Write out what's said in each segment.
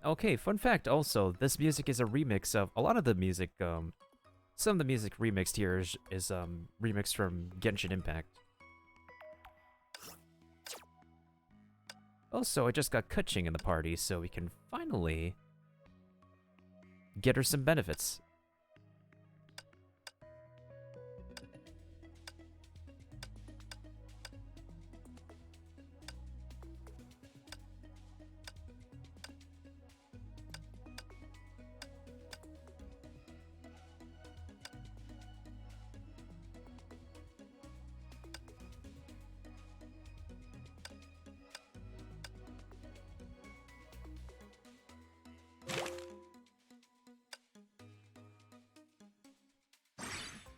Okay, fun fact also, this music is a remix of a lot of the music, some of the music remixed here is remixed from Genshin Impact. Also, I just got Kuching in the party, so we can finally get her some benefits.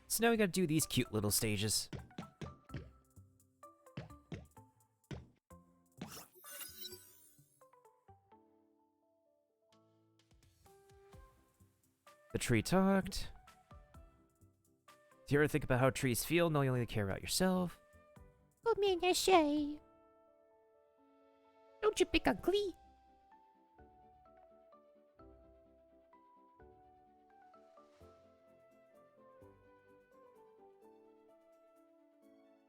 So now we gotta do these cute little stages. The tree talked. Do you ever think about how trees feel, knowing you only care about yourself? Come in and say. Don't you pick ugly?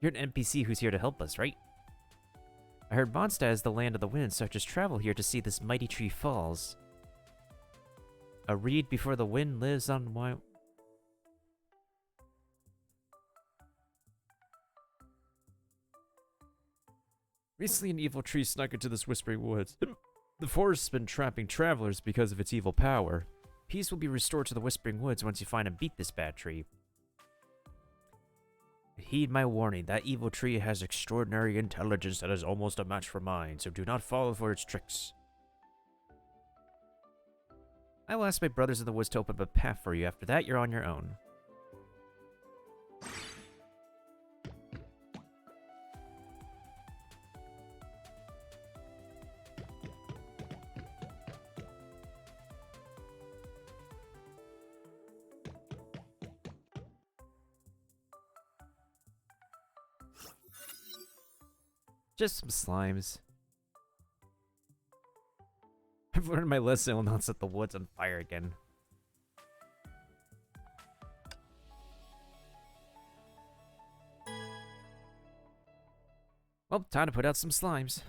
You're an NPC who's here to help us, right? I heard Mondstadt is the land of the wind, so I just travel here to see this mighty tree falls. A reed before the wind lives on wild. Recently, an evil tree snuck into this whispering woods. The forest's been trapping travelers because of its evil power. Peace will be restored to the whispering woods once you find and beat this bad tree. Heed my warning, that evil tree has extraordinary intelligence that is almost a match for mine, so do not fall for its tricks. I will ask my brothers in the woods to open up a path for you. After that, you're on your own. Just some slimes. I've learned my lesson. I will not set the woods on fire again. Well, time to put out some slimes.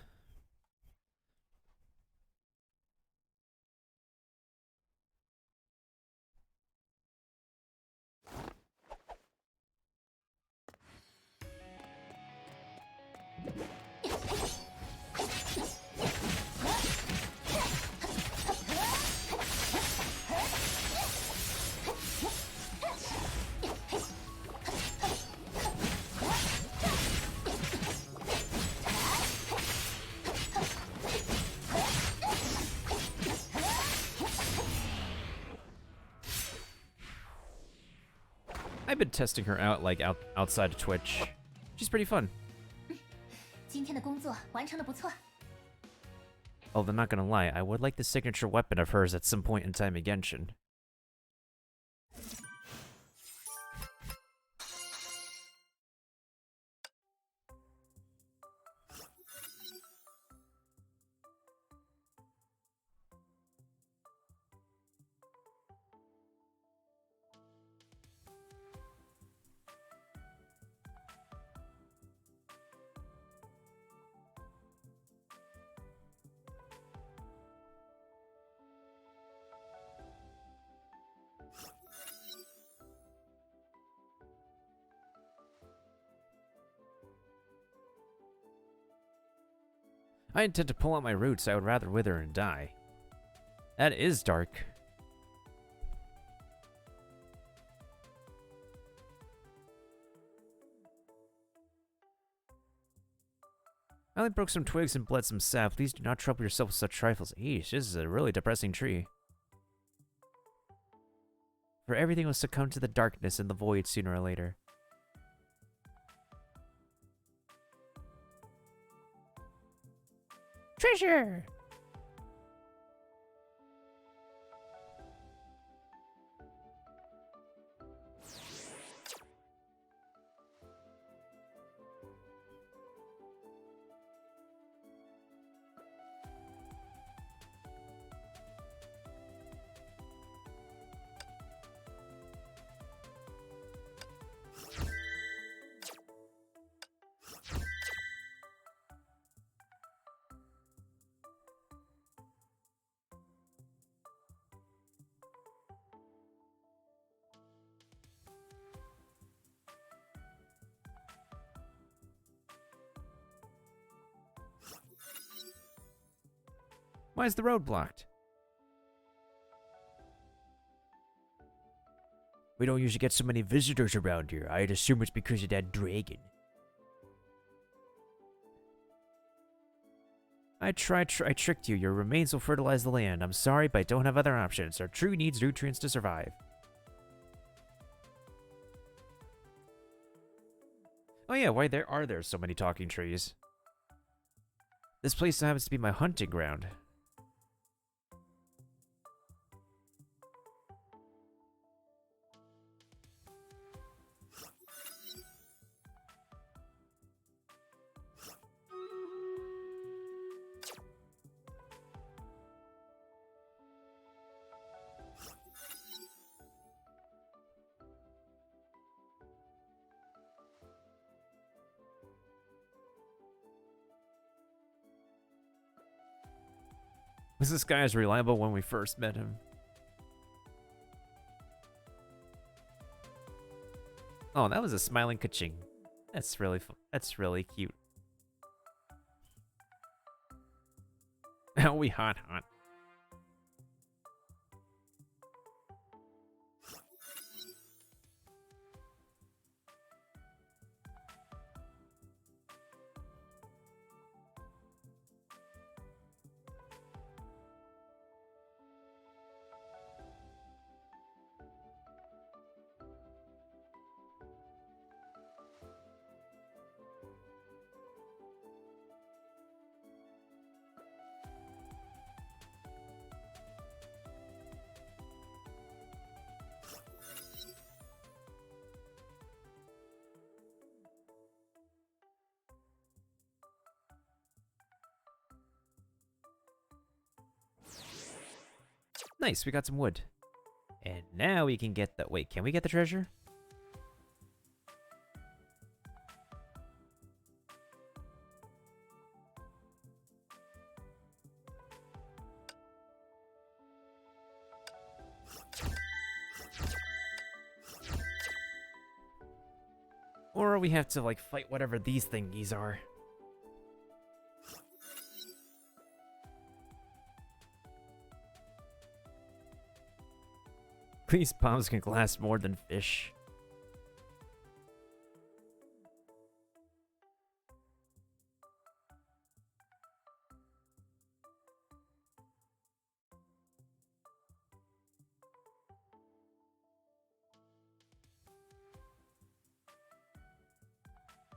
I've been testing her out, like, outside of Twitch. She's pretty fun. 今天的工作完成得不错。 Although, not gonna lie, I would like the signature weapon of hers at some point in time in Genshin. I intend to pull out my roots. I would rather wither and die. That is dark. I only broke some twigs and bled some sap. Please do not trouble yourself with such trifles. Eesh, this is a really depressing tree. For everything will succumb to the darkness and the void sooner or later. Treasure! Why is the road blocked? We don't usually get so many visitors around here. I'd assume it's because of that dragon. I tricked you. Your remains will fertilize the land. I'm sorry, but I don't have other options. Our tree needs nutrients to survive. Oh yeah, why are there so many talking trees? This place happens to be my hunting ground. Was this guy as reliable when we first met him? Oh, that was a smiling ka-ching. That's really that's really cute. Oh, we hot. Nice, we got some wood. And now we can get the... Wait, can we get the treasure? Or we have to, like, fight whatever these thingies are. These bombs can last more than fish.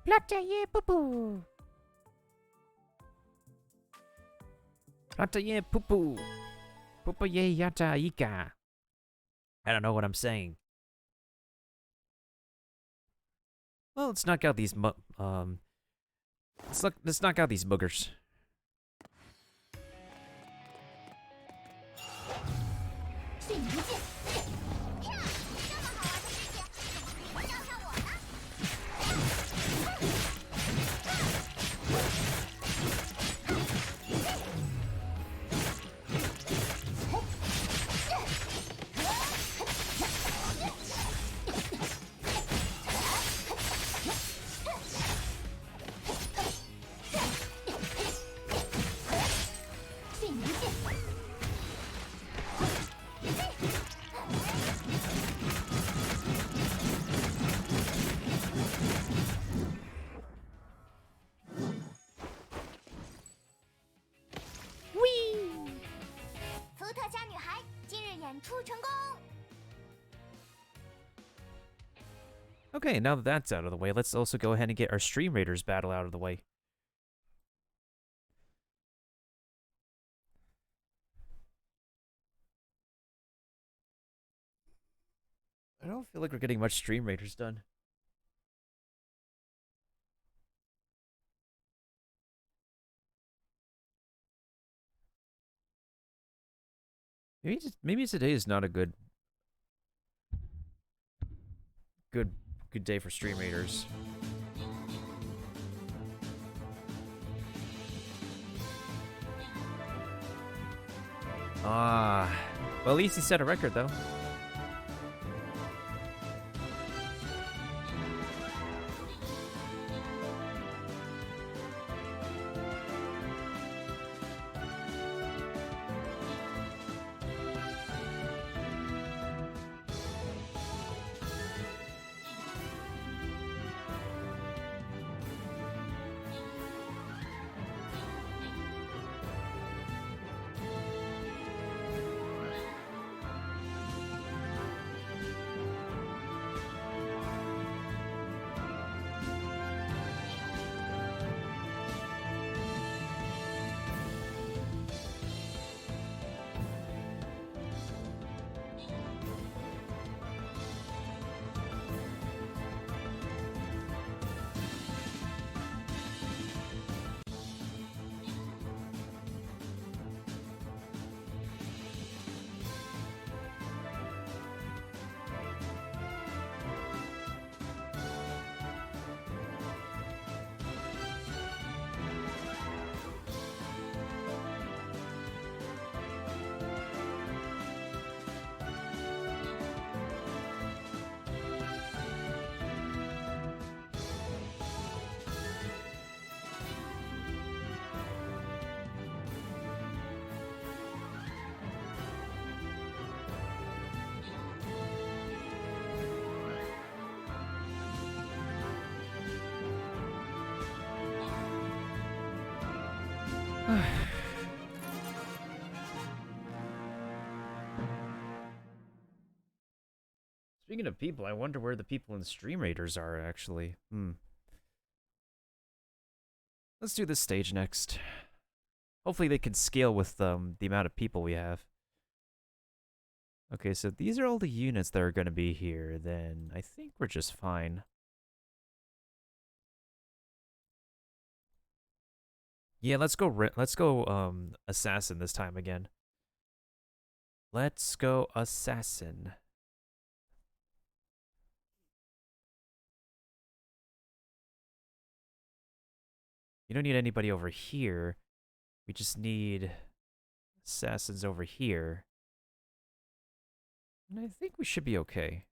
Playin poo-poo. Plataye poo-poo. Pupaye yata ika. I don't know what I'm saying. Well, let's knock out these let's knock out these boogers. 碎你一剑。Okay, now that that's out of the way, let's also go ahead and get our Stream Raiders battle out of the way. I don't feel like we're getting much Stream Raiders done. Maybe today is not a good day for Stream Raiders. Well, at least he set a record though. Speaking of people, I wonder where the people in Stream Raiders are, actually. Let's do this stage next. Hopefully they can scale with the amount of people we have. Okay, so these are all the units that are going to be here. Then I think we're just fine. Yeah, let's go assassin this time again. Let's go assassin. You don't need anybody over here. We just need assassins over here. And I think we should be okay.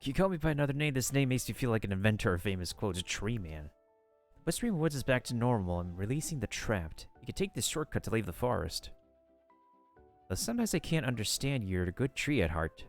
Can you call me by another name? This name makes me feel like an inventor of famous quotes, Tree Man. Whispering Woods is back to normal. I'm releasing the trapped. You can take this shortcut to leave the forest. Though sometimes I can't understand you're a good tree at heart.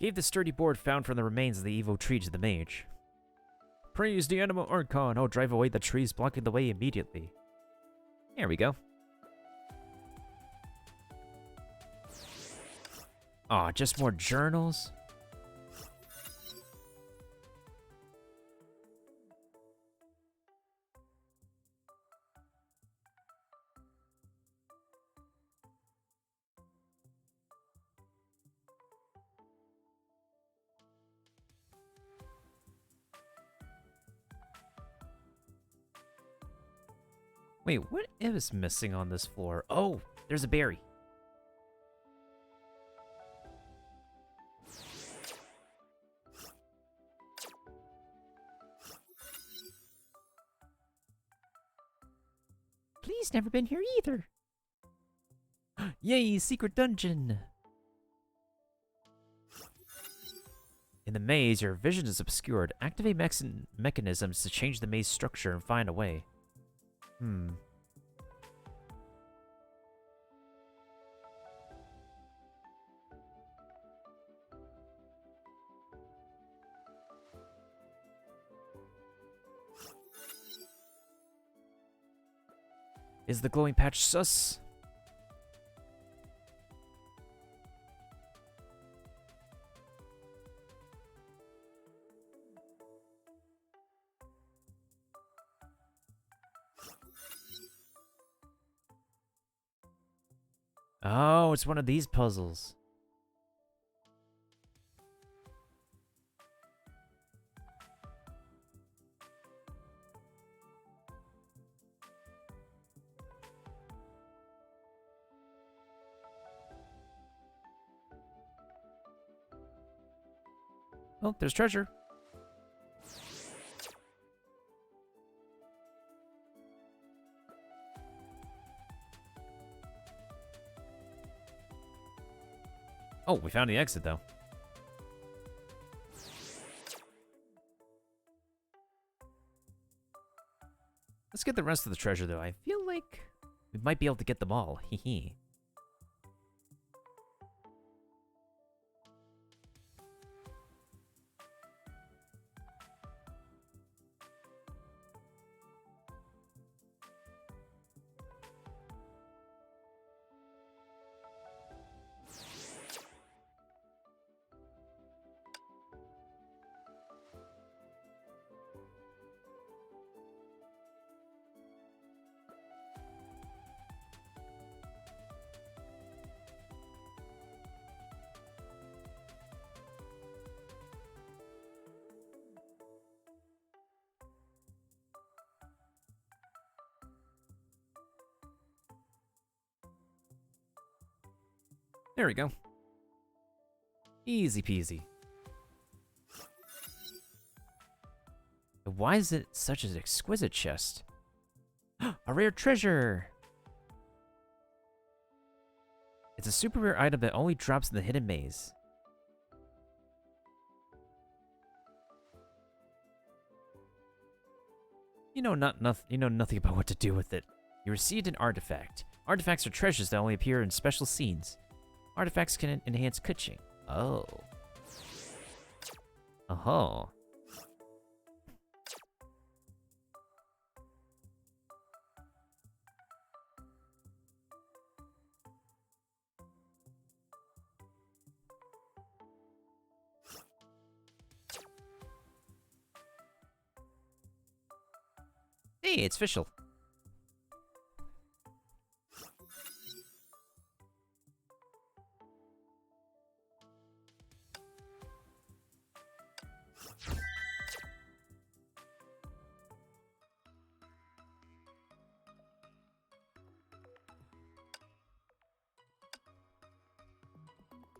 Gave the sturdy board found from the remains of the evil tree to the mage. Praise the animal Archon. Oh, drive away the trees blocking the way immediately. There we go. Aw, just more journals? Wait, what is missing on this floor? Oh, there's a berry. Please, never been here either. Yay, secret dungeon! In the maze, your vision is obscured. Activate mechanisms to change the maze structure and find a way. Is the glowing patch sus? Oh, it's one of these puzzles. Oh, there's treasure. Oh, we found the exit, though. Let's get the rest of the treasure, though. I feel like we might be able to get them all. Hee hee. There we go. Easy peasy. Why is it such an exquisite chest? A rare treasure! It's a super rare item that only drops in the hidden maze. You know nothing about what to do with it. You received an artifact. Artifacts are treasures that only appear in special scenes. Artifacts can enhance kuching. Oh. Oh. Hey, it's official.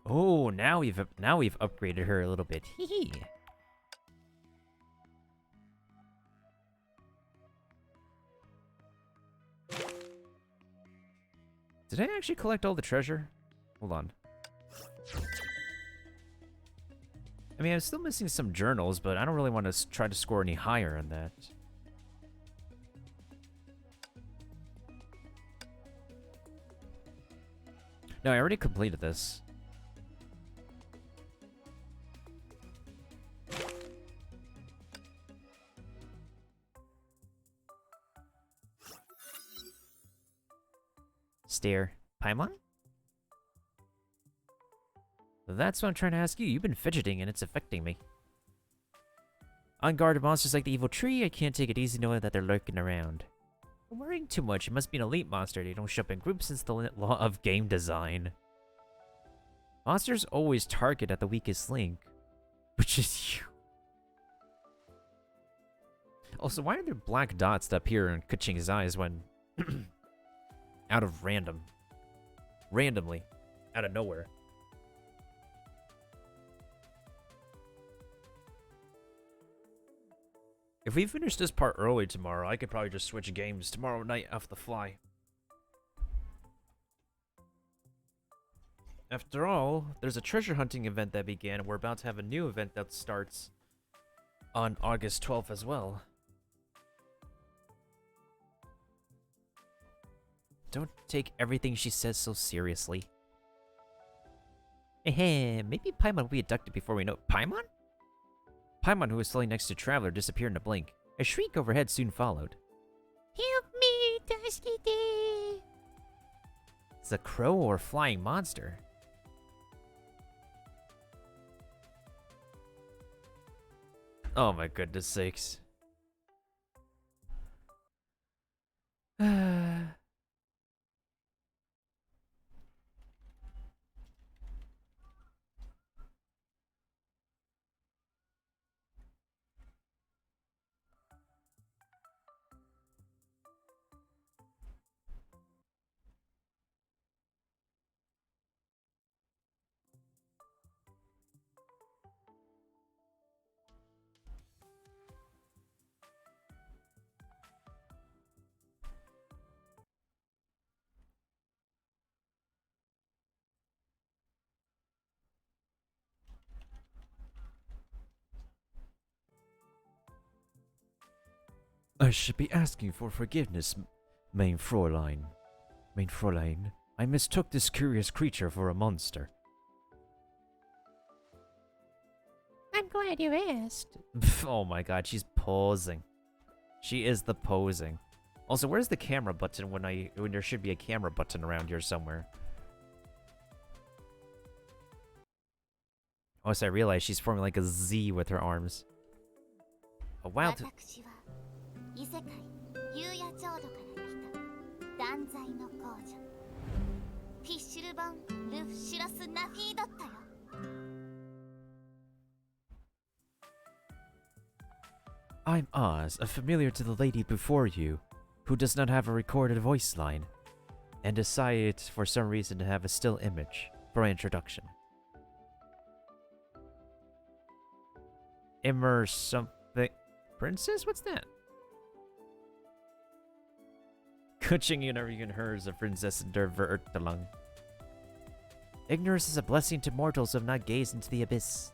Oh, now we've upgraded her a little bit. Hee hee. Did I actually collect all the treasure? Hold on. I mean, I'm still missing some journals, but I don't really want to try to score any higher on that. No, I already completed this. Stare. Paimon? That's what I'm trying to ask you. You've been fidgeting and it's affecting me. Unguarded monsters like the evil tree, I can't take it easy knowing that they're lurking around. I'm worrying too much. It must be an elite monster. They don't show up in groups since the law of game design. Monsters always target at the weakest link, which is you. Also, why are there black dots that appear in Kuching's eyes when out of randomly, out of nowhere? If we finish this part early tomorrow, I could probably just switch games tomorrow night off the fly. After all, there's a treasure hunting event that began, and we're about to have a new event that starts on August 12th as well. Don't take everything she says so seriously. Maybe Paimon will be abducted before we know. Paimon? Paimon, who was standing next to Traveler, disappeared in a blink. A shriek overhead soon followed. Help me, Tasukite! It's a crow or flying monster. Oh my goodness sakes. I should be asking for forgiveness, Mein Fräulein. Mein Fräulein, I mistook this curious creature for a monster. I'm glad you asked. Oh my god, she's posing. She is the posing. Also, where's the camera button when there should be a camera button around here somewhere? Also, I realize she's forming like a Z with her arms. A wild... I'm Oz, a familiar to the lady before you, who does not have a recorded voice line, and decided for some reason to have a still image. for my introduction. Immer something... Princess? What's that? Kutching Unarigan hers, a princess in der Verurteilung. Ignorance is a blessing to mortals who have not gazed into the abyss.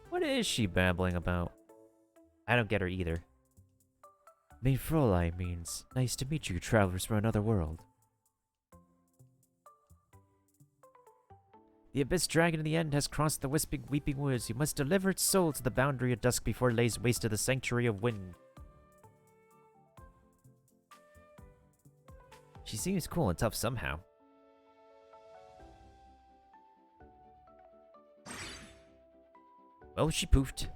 What is she babbling about? I don't get her either. Mein Fräulein means, nice to meet you, travelers from another world. The Abyss Dragon in the end has crossed the weeping woods. You must deliver its soul to the boundary of dusk before it lays waste to the sanctuary of wind. She seems cool and tough somehow. Well, she poofed.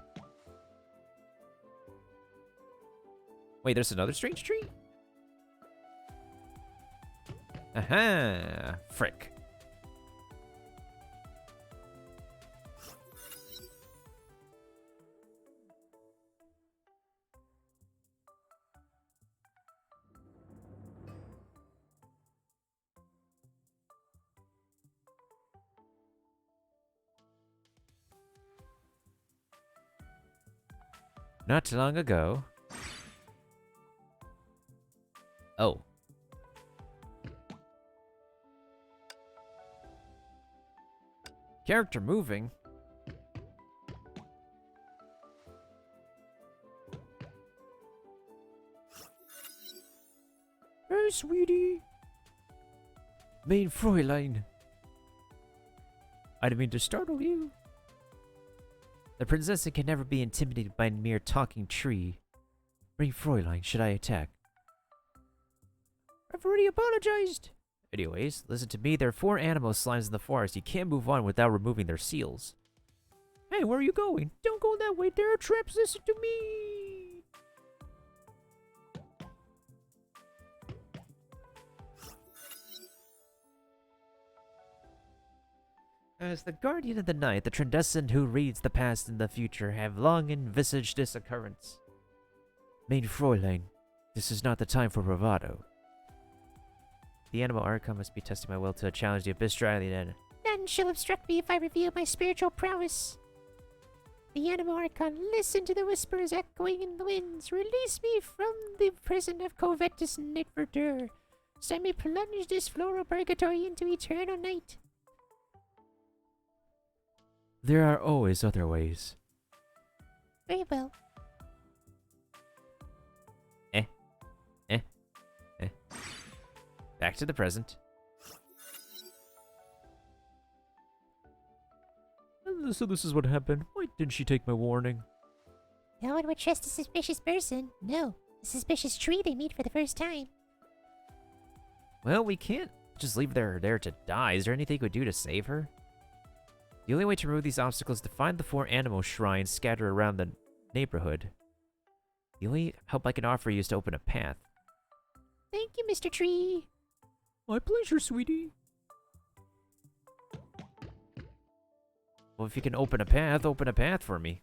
Wait, there's another strange tree? Aha! Frick. Not too long ago. Oh. Character moving. Hey, sweetie. Mein Fräulein. I didn't mean to startle you. The princess can never be intimidated by a mere talking tree. Mein Fräulein, should I attack? I've already apologized. Anyways, listen to me. There are 4 animal slimes in the forest. You can't move on without removing their seals. Hey, where are you going? Don't go that way. There are traps. Listen to me. As the guardian of the night, the Trendescent who reads the past and the future have long envisaged this occurrence. Mein Fräulein, this is not the time for bravado. The animal archon must be testing my will to challenge the Abyss Dragon. None shall obstruct me if I reveal my spiritual prowess. The animal archon, listen to the whispers echoing in the winds. Release me from the prison of covetous Nitverdur, so I may plunge this floral purgatory into eternal night. There are always other ways. Very well. Back to the present. So this is what happened. Why didn't she take my warning? No one would trust a suspicious person. No, a suspicious tree they meet for the first time. Well, we can't just leave her there to die. Is there anything we could do to save her? The only way to remove these obstacles is to find the 4 animal shrines scattered around the neighborhood. The only help I can offer you is to open a path. Thank you, Mr. Tree. My pleasure, sweetie. Well, if you can open a path for me.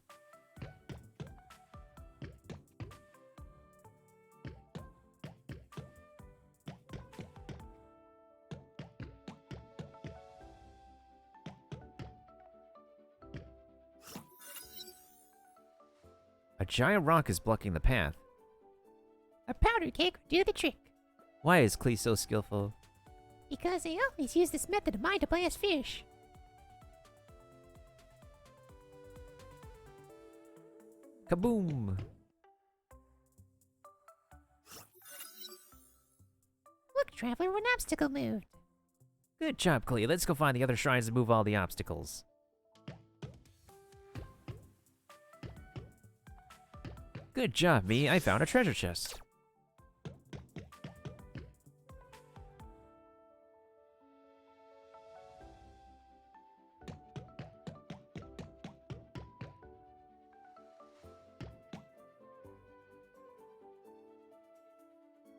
A giant rock is blocking the path. A powder keg would do the trick. Why is Klee so skillful? Because I always use this method of mine to blast fish. Kaboom! Look, traveler, one obstacle moved. Good job, Klee. Let's go find the other shrines and move all the obstacles. Good job, me. I found a treasure chest.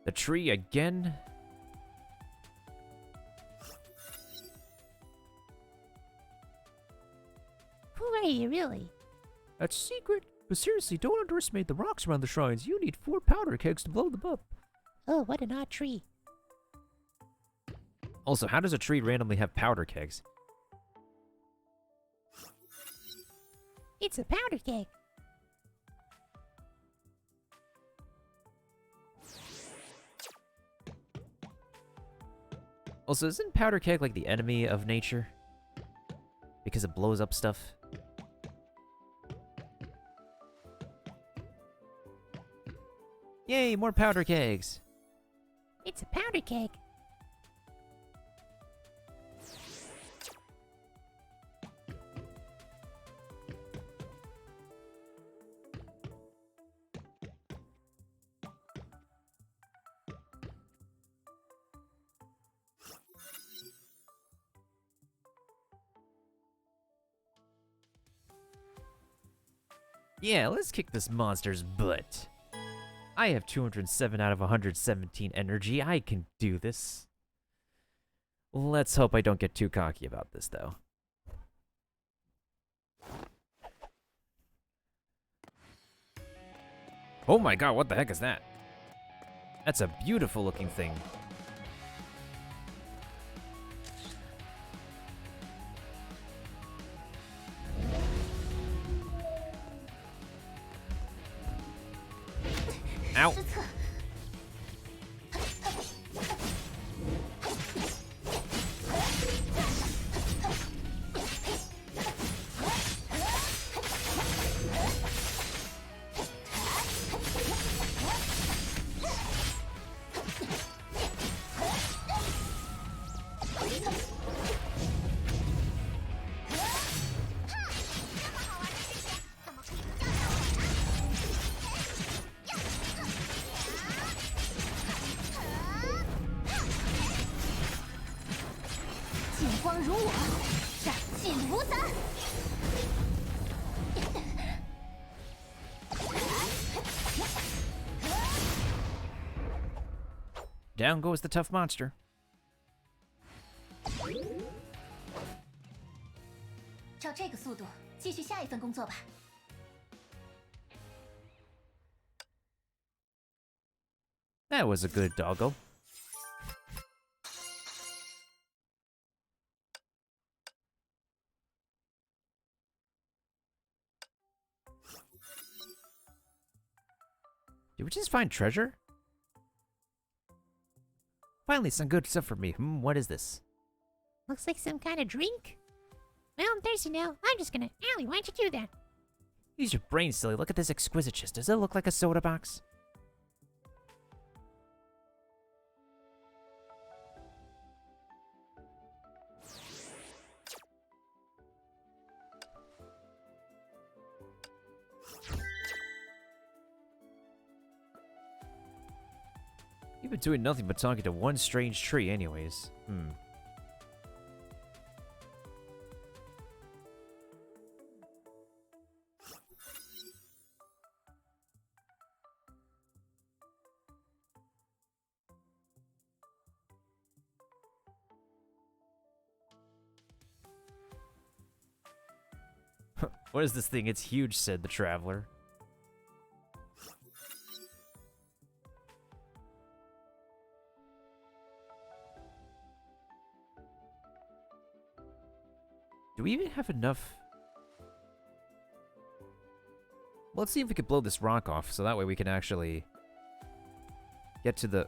The tree again? Who are you, really? That's secret. But seriously, don't underestimate the rocks around the shrines. You need 4 powder kegs to blow them up. Oh, what an odd tree. Also, how does a tree randomly have powder kegs? It's a powder keg. Also, isn't powder keg like the enemy of nature? Because it blows up stuff? Yay, more powder kegs! It's a powder keg. Yeah, let's kick this monster's butt. I have 207 out of 117 energy. I can do this. Let's hope I don't get too cocky about this, though. Oh my god, what the heck is that? That's a beautiful looking thing. Ow. Down goes the tough monster. 照这个速度，继续下一份工作吧。 That was a good doggo. Did we just find treasure? Finally, some good stuff for me. What is this? Looks like some kind of drink. Well, I'm thirsty now. I'm just gonna... Allie, why'd you do that? Use your brain, silly. Look at this exquisite chest. Does it look like a soda box? You've been doing nothing but talking to one strange tree anyways. What is this thing? It's huge, said the traveler. Do we even have enough? Let's see if we can blow this rock off, so that way we can actually get to the...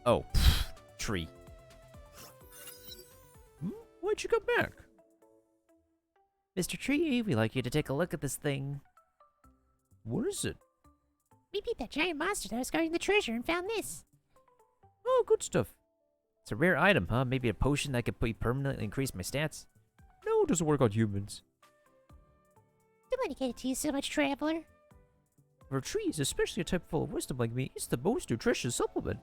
Oh, tree. Why'd you come back? Mr. Tree, we'd like you to take a look at this thing. What is it? We beat that giant monster that was guarding the treasure and found this. Oh, good stuff. It's a rare item, huh? Maybe a potion that could permanently increase my stats? No, it doesn't work on humans. Don't let it get it to you so much, traveler. For trees, especially a type full of wisdom like me, it's the most nutritious supplement.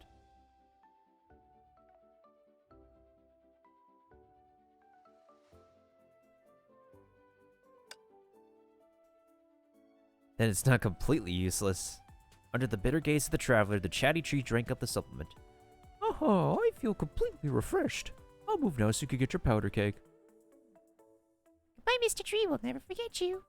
Then it's not completely useless. Under the bitter gaze of the traveler, the chatty tree drank up the supplement. Aha, I feel completely refreshed. I'll move now so you can get your powder keg. Goodbye, Mr. Tree. We'll never forget you.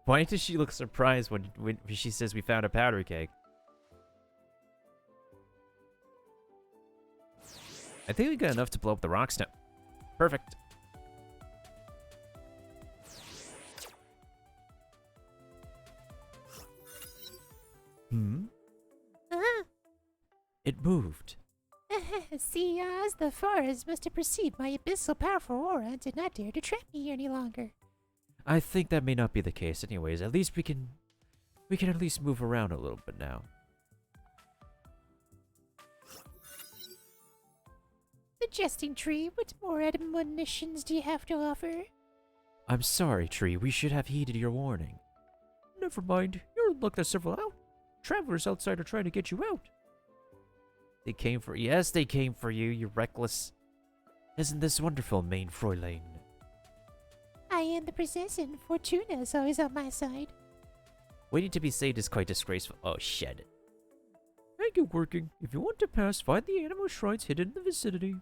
Why does she look surprised when she says we found a powder keg? I think we got enough to blow up the rocks now. Perfect. It moved. See, Oz, the forest must have perceived my abyssal powerful aura and did not dare to trap me any longer. I think that may not be the case anyways. At least we can at least move around a little bit now. Suggesting Tree, what more admonitions do you have to offer? I'm sorry, Tree. We should have heeded your warning. Never mind. You're in luck that several travelers outside are trying to get you out. They came for— Yes, they came for you, you reckless. Isn't this wonderful, Main Fräulein? I am the princess, and Fortuna is always on my side. Waiting to be saved is quite disgraceful. Oh, shit. Thank you, working. If you want to pass, find the animal shrines hidden in the vicinity.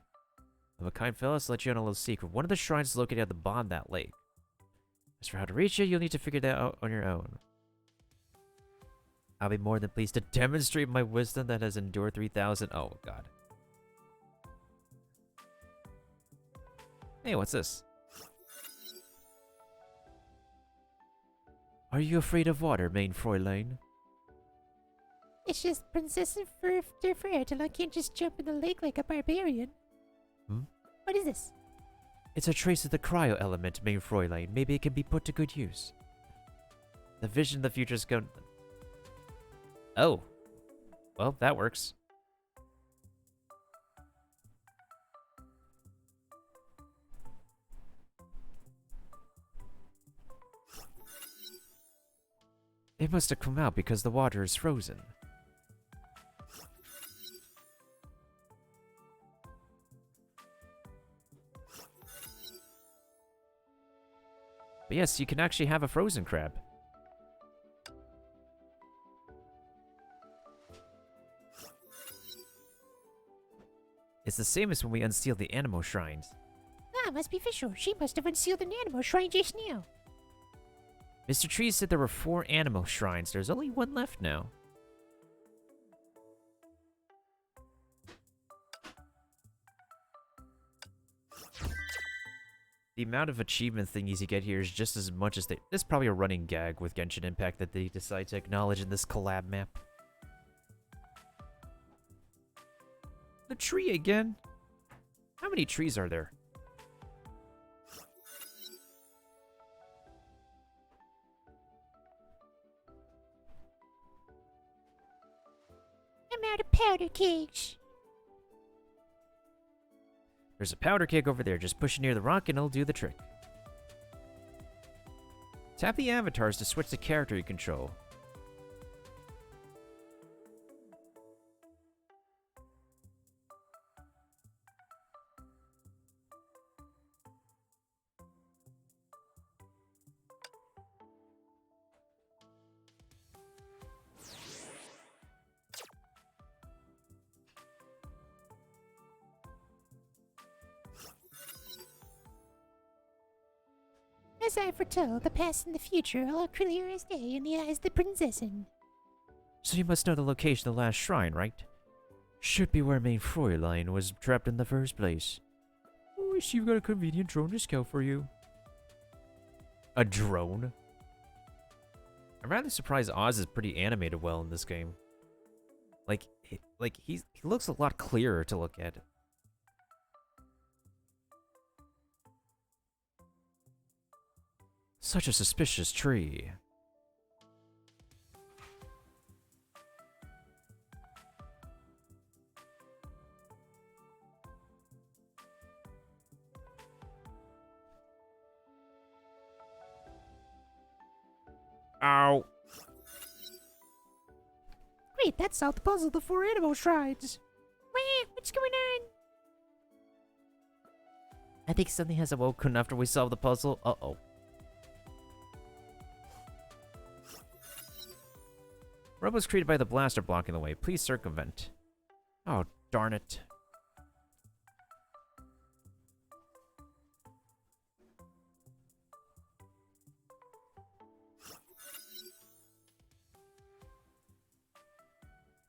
I'm a kind fellow, so let you in a little secret. One of the shrines is located at the bottom of that lake. As for how to reach it, you'll need to figure that out on your own. I'll be more than pleased to demonstrate my wisdom that has endured 3,000. Oh, God. Hey, what's this? Are you afraid of water, Main Fräulein? It's just Princess Fertil. I can't just jump in the lake like a barbarian. What is this? It's a trace of the cryo element, Main Fräulein. Maybe it can be put to good use. The vision of the future is going— Oh. Well, that works. It must have come out because the water is frozen. But yes, you can actually have a frozen crab. It's the same as when we unseal the animal shrines. Ah, must be Fisher. She must have unsealed an animal shrine just now. Mr. Tree said there were 4 animal shrines. There's only 1 left now. The amount of achievement thingies you get here is just as much as they— This is probably a running gag with Genshin Impact that they decide to acknowledge in this collab map. The tree again? How many trees are there? I'm out of powder kegs. There's a powder keg over there. Just push it near the rock and it'll do the trick. Tap the avatars to switch the character you control. As I foretold, the past and the future are all clear as day in the eyes of the princessen. So you must know the location of the last shrine, right? Should be where Main Fräulein was trapped in the first place. Oh, I see you've got a convenient drone to scout for you. A drone? I'm rather surprised Oz is pretty animated well in this game. He looks a lot clearer to look at. Such a suspicious tree. Ow. Great, that solved the puzzle of the 4 animal shrines. Wah, what's going on? I think something has awoken after we solved the puzzle. Uh-oh. Robots created by the blast are blocking the way. Please circumvent. Oh, darn it.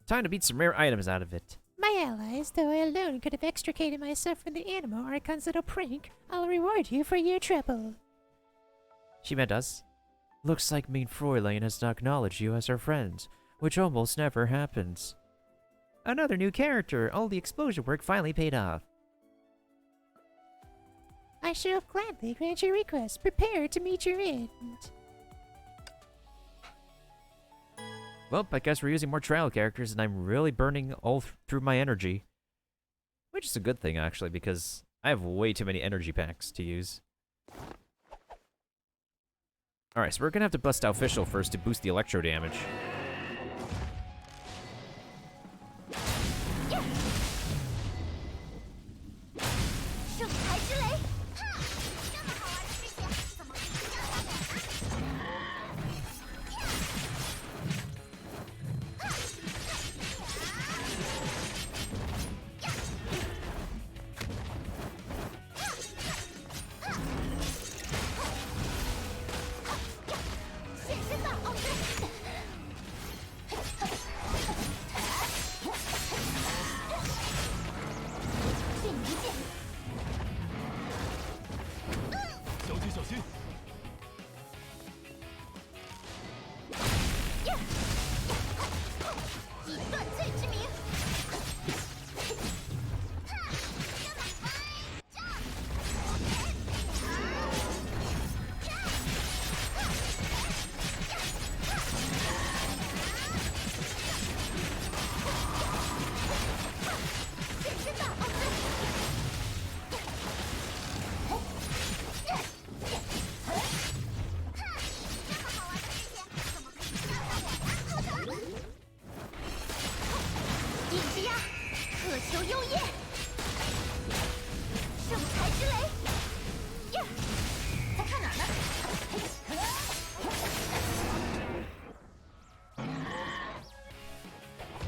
Time to beat some rare items out of it. My allies, though I alone could have extricated myself from the Animo Archon's little prank, I'll reward you for your trouble. She meant us. Looks like Main Fräulein has not acknowledged you as her friends, which almost never happens. Another new character. All the explosion work finally paid off. I shall gladly grant your request. Prepare to meet your end. Well, I guess we're using more trial characters, and I'm really burning all through my energy. Which is a good thing, actually, because I have way too many energy packs to use. Alright, so we're gonna have to bust out Fischl first to boost the electro damage.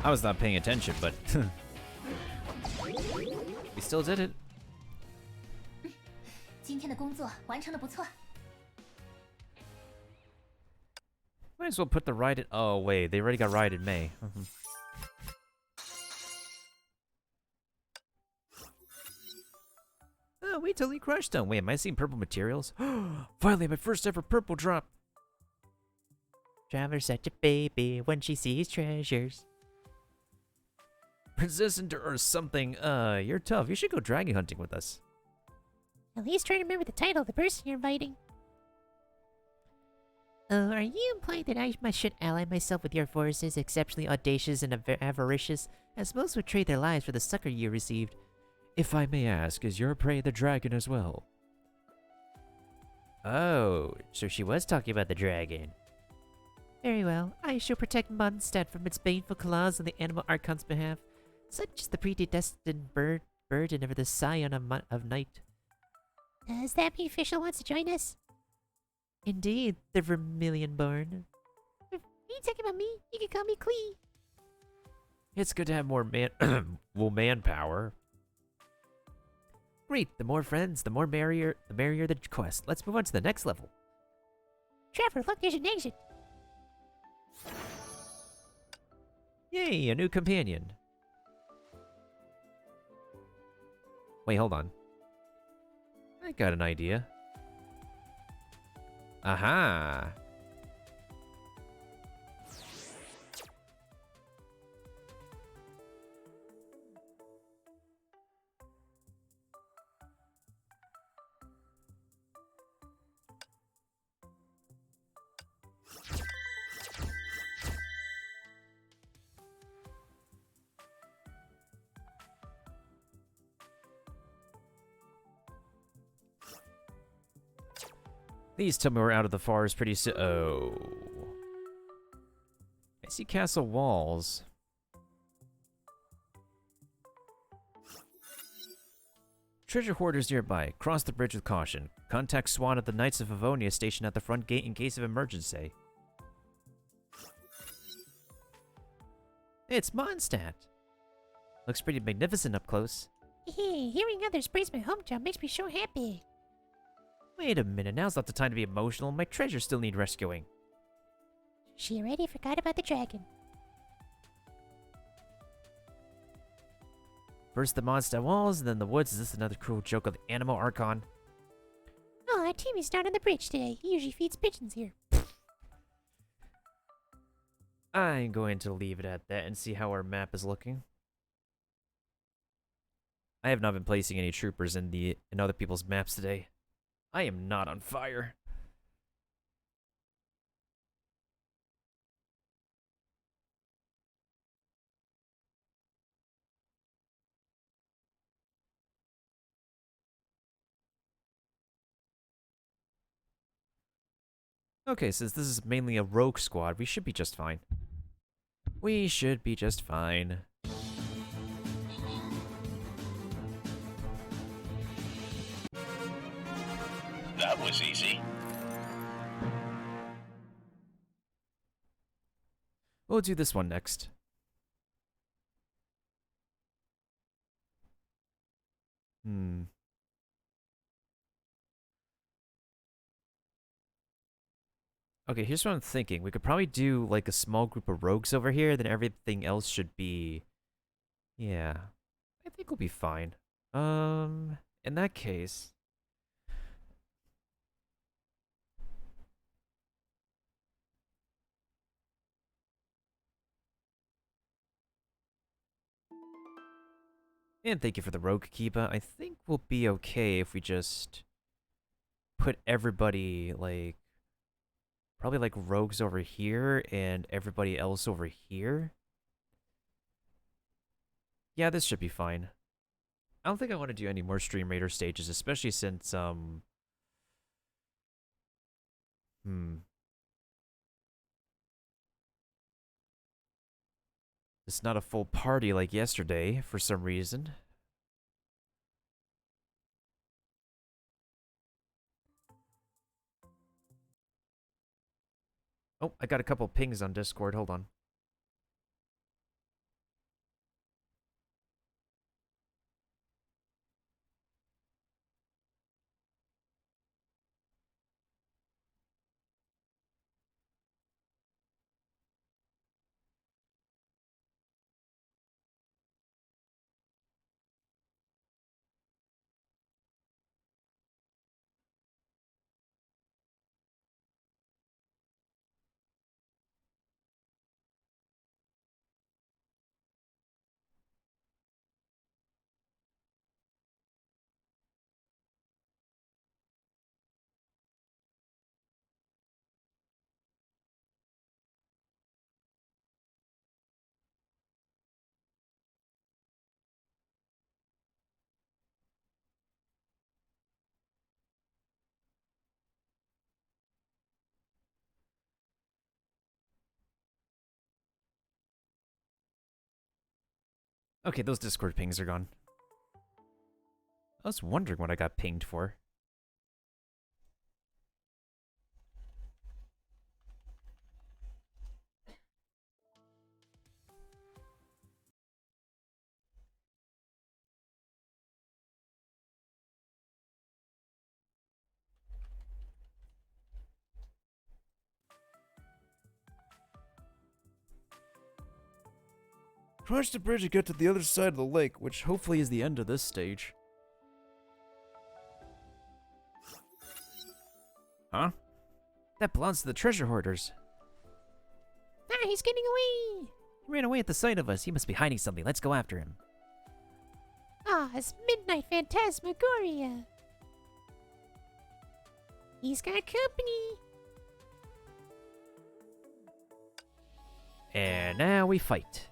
I was not paying attention, but we still did it. 今天的工作完成的不错。 Might as well put the ride in. Oh, wait, they already got ride in May. Oh, we totally crushed them. Wait, am I seeing purple materials? Finally, my first ever purple drop. Traveler's such a baby when she sees treasures. Princess or something. You're tough. You should go dragon hunting with us. At least try to remember the title of the person you're inviting. Are you implying that I should ally myself with your forces, exceptionally audacious and avaricious, as most would trade their lives for the succor you received? If I may ask, is your prey the dragon as well? Oh, so she was talking about the dragon. Very well. I shall protect Mondstadt from its baneful claws on the Animal Archon's behalf. Such is the predestined burden of the Scion of Night. Does that mean Fischl wants to join us? Indeed, the Vermilion-born. If you talking about me, you can call me Clee. It's good to have more manpower. Great, the more friends, the merrier the quest. Let's move on to the next level. Trevor, look, there's an exit. Yay, a new companion. Wait, hold on. I got an idea. Aha! Please tell me we're out of the forest pretty soon. Oh. I see castle walls. Treasure hoarders nearby. Cross the bridge with caution. Contact Swan at the Knights of Avonia station at the front gate in case of emergency. It's Mondstadt. Looks pretty magnificent up close. Hearing others praise my hometown makes me so happy. Wait a minute, now's not the time to be emotional. My treasures still need rescuing. She already forgot about the dragon. First the monster walls, and then the woods. Is this another cruel joke of the Animo Archon? Oh, Timmy's not on the bridge today. He usually feeds pigeons here. I'm going to leave it at that and see how our map is looking. I have not been placing any troopers in other people's maps today. I am not on fire. Okay, since this is mainly a rogue squad, we should be just fine. We should be just fine. That was easy. We'll do this one next. Okay, here's what I'm thinking. We could probably do like a small group of rogues over here, then everything else should be... Yeah. I think we'll be fine. In that case... And thank you for the rogue, Kiba. I think we'll be okay if we just put everybody, like, probably like rogues over here and everybody else over here. Yeah, this should be fine. I don't think I want to do any more Stream Raider stages, especially since, It's not a full party like yesterday, for some reason. Oh, I got a couple pings on Discord, hold on. Okay, those Discord pings are gone. I was wondering what I got pinged for. Cross the bridge and get to the other side of the lake, which hopefully is the end of this stage. Huh? That belongs to the treasure hoarders. Ah, he's getting away! He ran away at the sight of us. He must be hiding something. Let's go after him. Ah, it's Midnight Phantasmagoria. He's got company. And now we fight.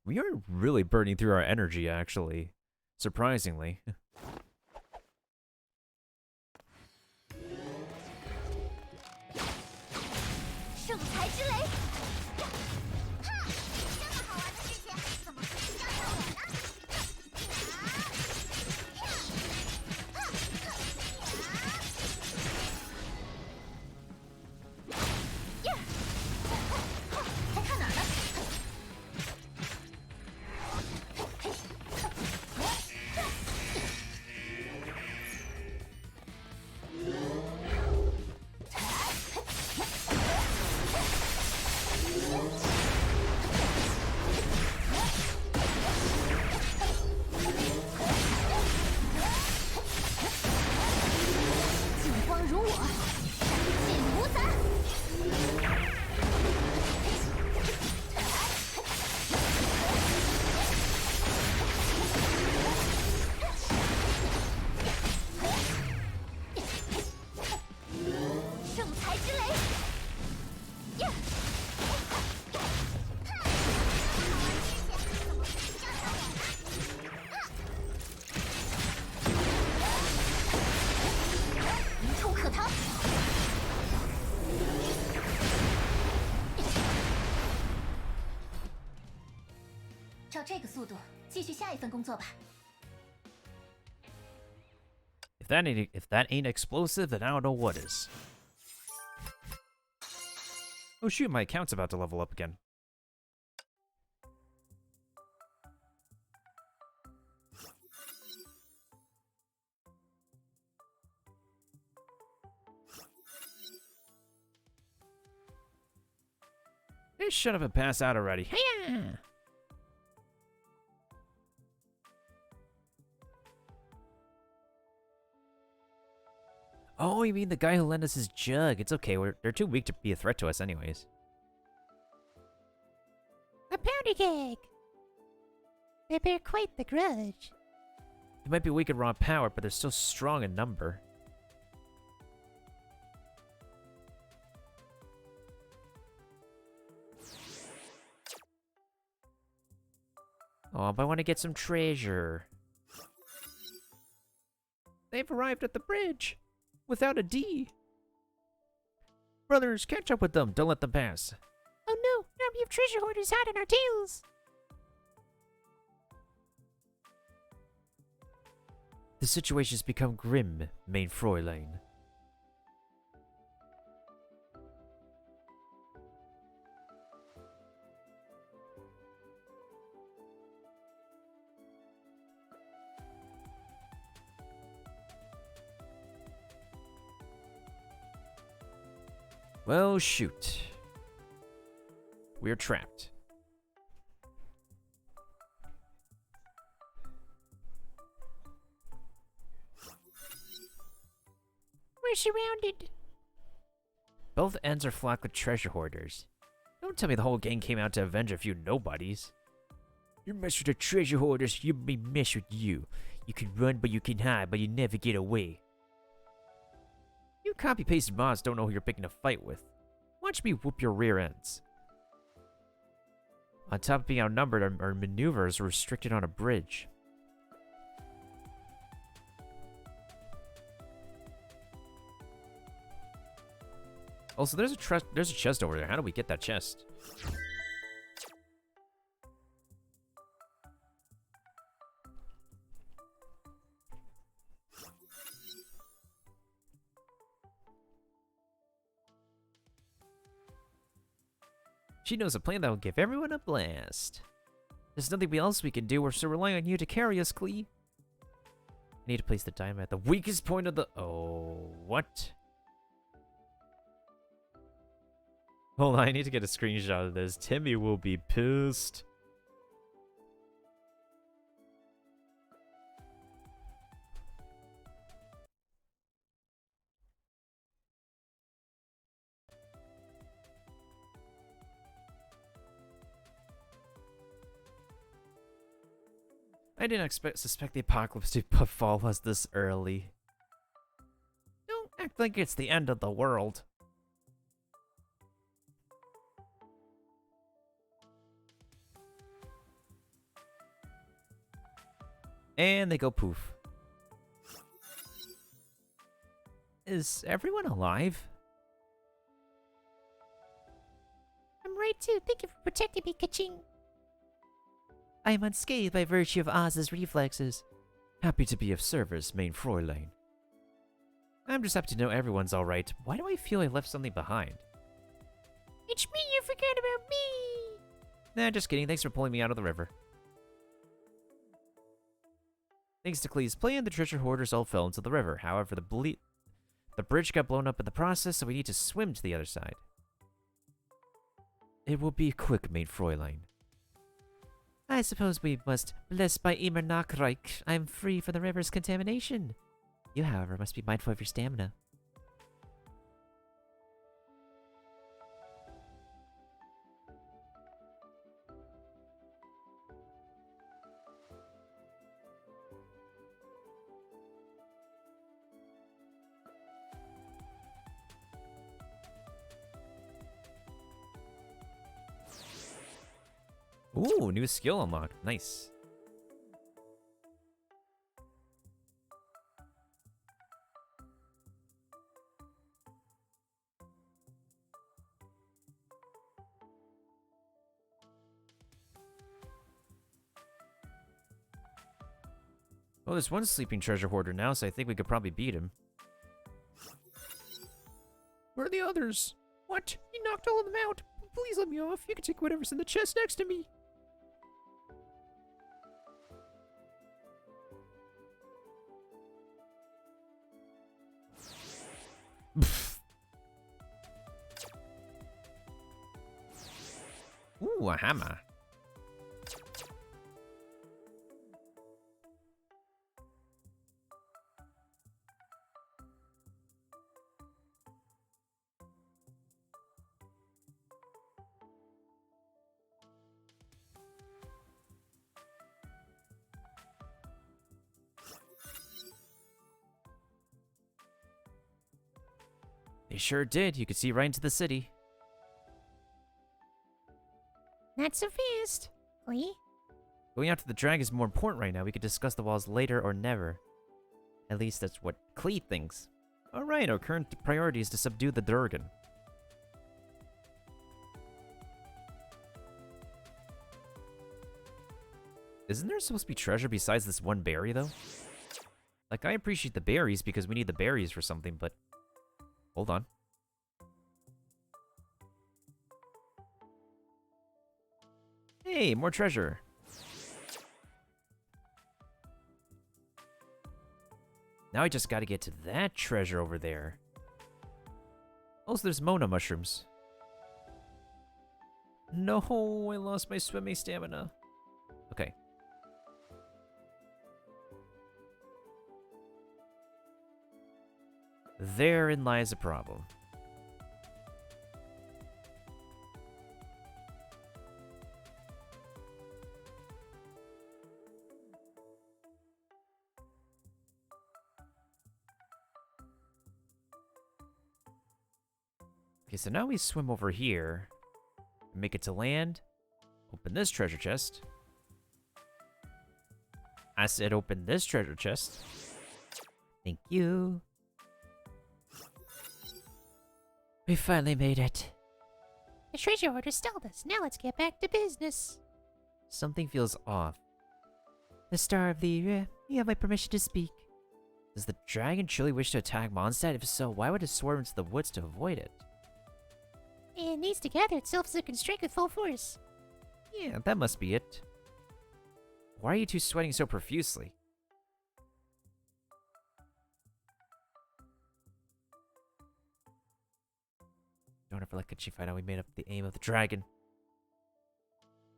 We are really burning through our energy, actually. Surprisingly. 圣才之雷！哈，这么好玩的事情，怎么不是交给我呢？还看哪儿呢？正财之雷！呀！一触可逃。照这个速度，继续下一份工作吧。 If that ain't explosive, then I don't know what is. Oh shoot, my account's about to level up again. Hey, shut up and pass out already. Hiya! Oh, you mean the guy who lent us his jug? It's okay, they're too weak to be a threat to us anyways. A powder keg! They bear quite the grudge. They might be weak in raw power, but they're still strong in number. Oh, but I want to get some treasure. They've arrived at the bridge. Without a D. Brothers, catch up with them. Don't let them pass. Oh no, an army of treasure hoarders hot on our tails! The situation's become grim, main Fräulein. Well, shoot. We're trapped. We're surrounded. Both ends are flocked with treasure hoarders. Don't tell me the whole gang came out to avenge a few nobodies. You mess with the treasure hoarders, you may mess with you. You can run, but you can hide, but you never get away. You copy-pasted mods don't know who you're picking a fight with. Watch me whoop your rear ends. On top of being outnumbered, our maneuvers are restricted on a bridge. Also, there's a chest over there. How do we get that chest? She knows a plan that will give everyone a blast. There's nothing else we can do. We're still relying on you to carry us, Klee. I need to place the diamond at the weakest point of the... Oh, what? Hold on, I need to get a screenshot of this. Timmy will be pissed. I didn't suspect the apocalypse to befall us this early. Don't act like it's the end of the world. And they go poof. Is everyone alive? I'm right too. Thank you for protecting me, Kaching. I am unscathed by virtue of Oz's reflexes. Happy to be of service, main Fräulein. I'm just happy to know everyone's alright. Why do I feel I left something behind? It's me, you forgot about me! Nah, just kidding. Thanks for pulling me out of the river. Thanks to Klee's plan, the treasure hoarders all fell into the river. However, the bridge got blown up in the process, so we need to swim to the other side. It will be quick, main Fräulein. I suppose we must, blessed by Immer Nachreich, I am free from the river's contamination. You, however, must be mindful of your stamina. Ooh, new skill unlocked. Nice. Well, there's one sleeping treasure hoarder now, so I think we could probably beat him. Where are the others? What? You knocked all of them out. Please let me off. You can take whatever's in the chest next to me. Ooh, a hammer. They sure did. You could see right into the city. Not so fast. Lee? Going after the dragon is more important right now. We could discuss the walls later or never. At least that's what Klee thinks. Alright, our current priority is to subdue the Durgan. Isn't there supposed to be treasure besides this one berry, though? Like, I appreciate the berries because we need the berries for something, but... Hold on. Hey, more treasure. Now I just gotta get to that treasure over there. Also, there's Mona mushrooms. No, I lost my swimming stamina. Okay. Therein lies a problem. Okay, so now we swim over here, make it to land, open this treasure chest. I said open this treasure chest. Thank you. We finally made it. The treasure order stalled us. Now let's get back to business. Something feels off. The Star of the you have my permission to speak. Does the dragon truly wish to attack Mondstadt? If so, why would it swerve into the woods to avoid it? It needs to gather itself so it can strike with full force. Yeah, that must be it. Why are you two sweating so profusely? Don't ever let Kachi find out we made up the aim of the dragon.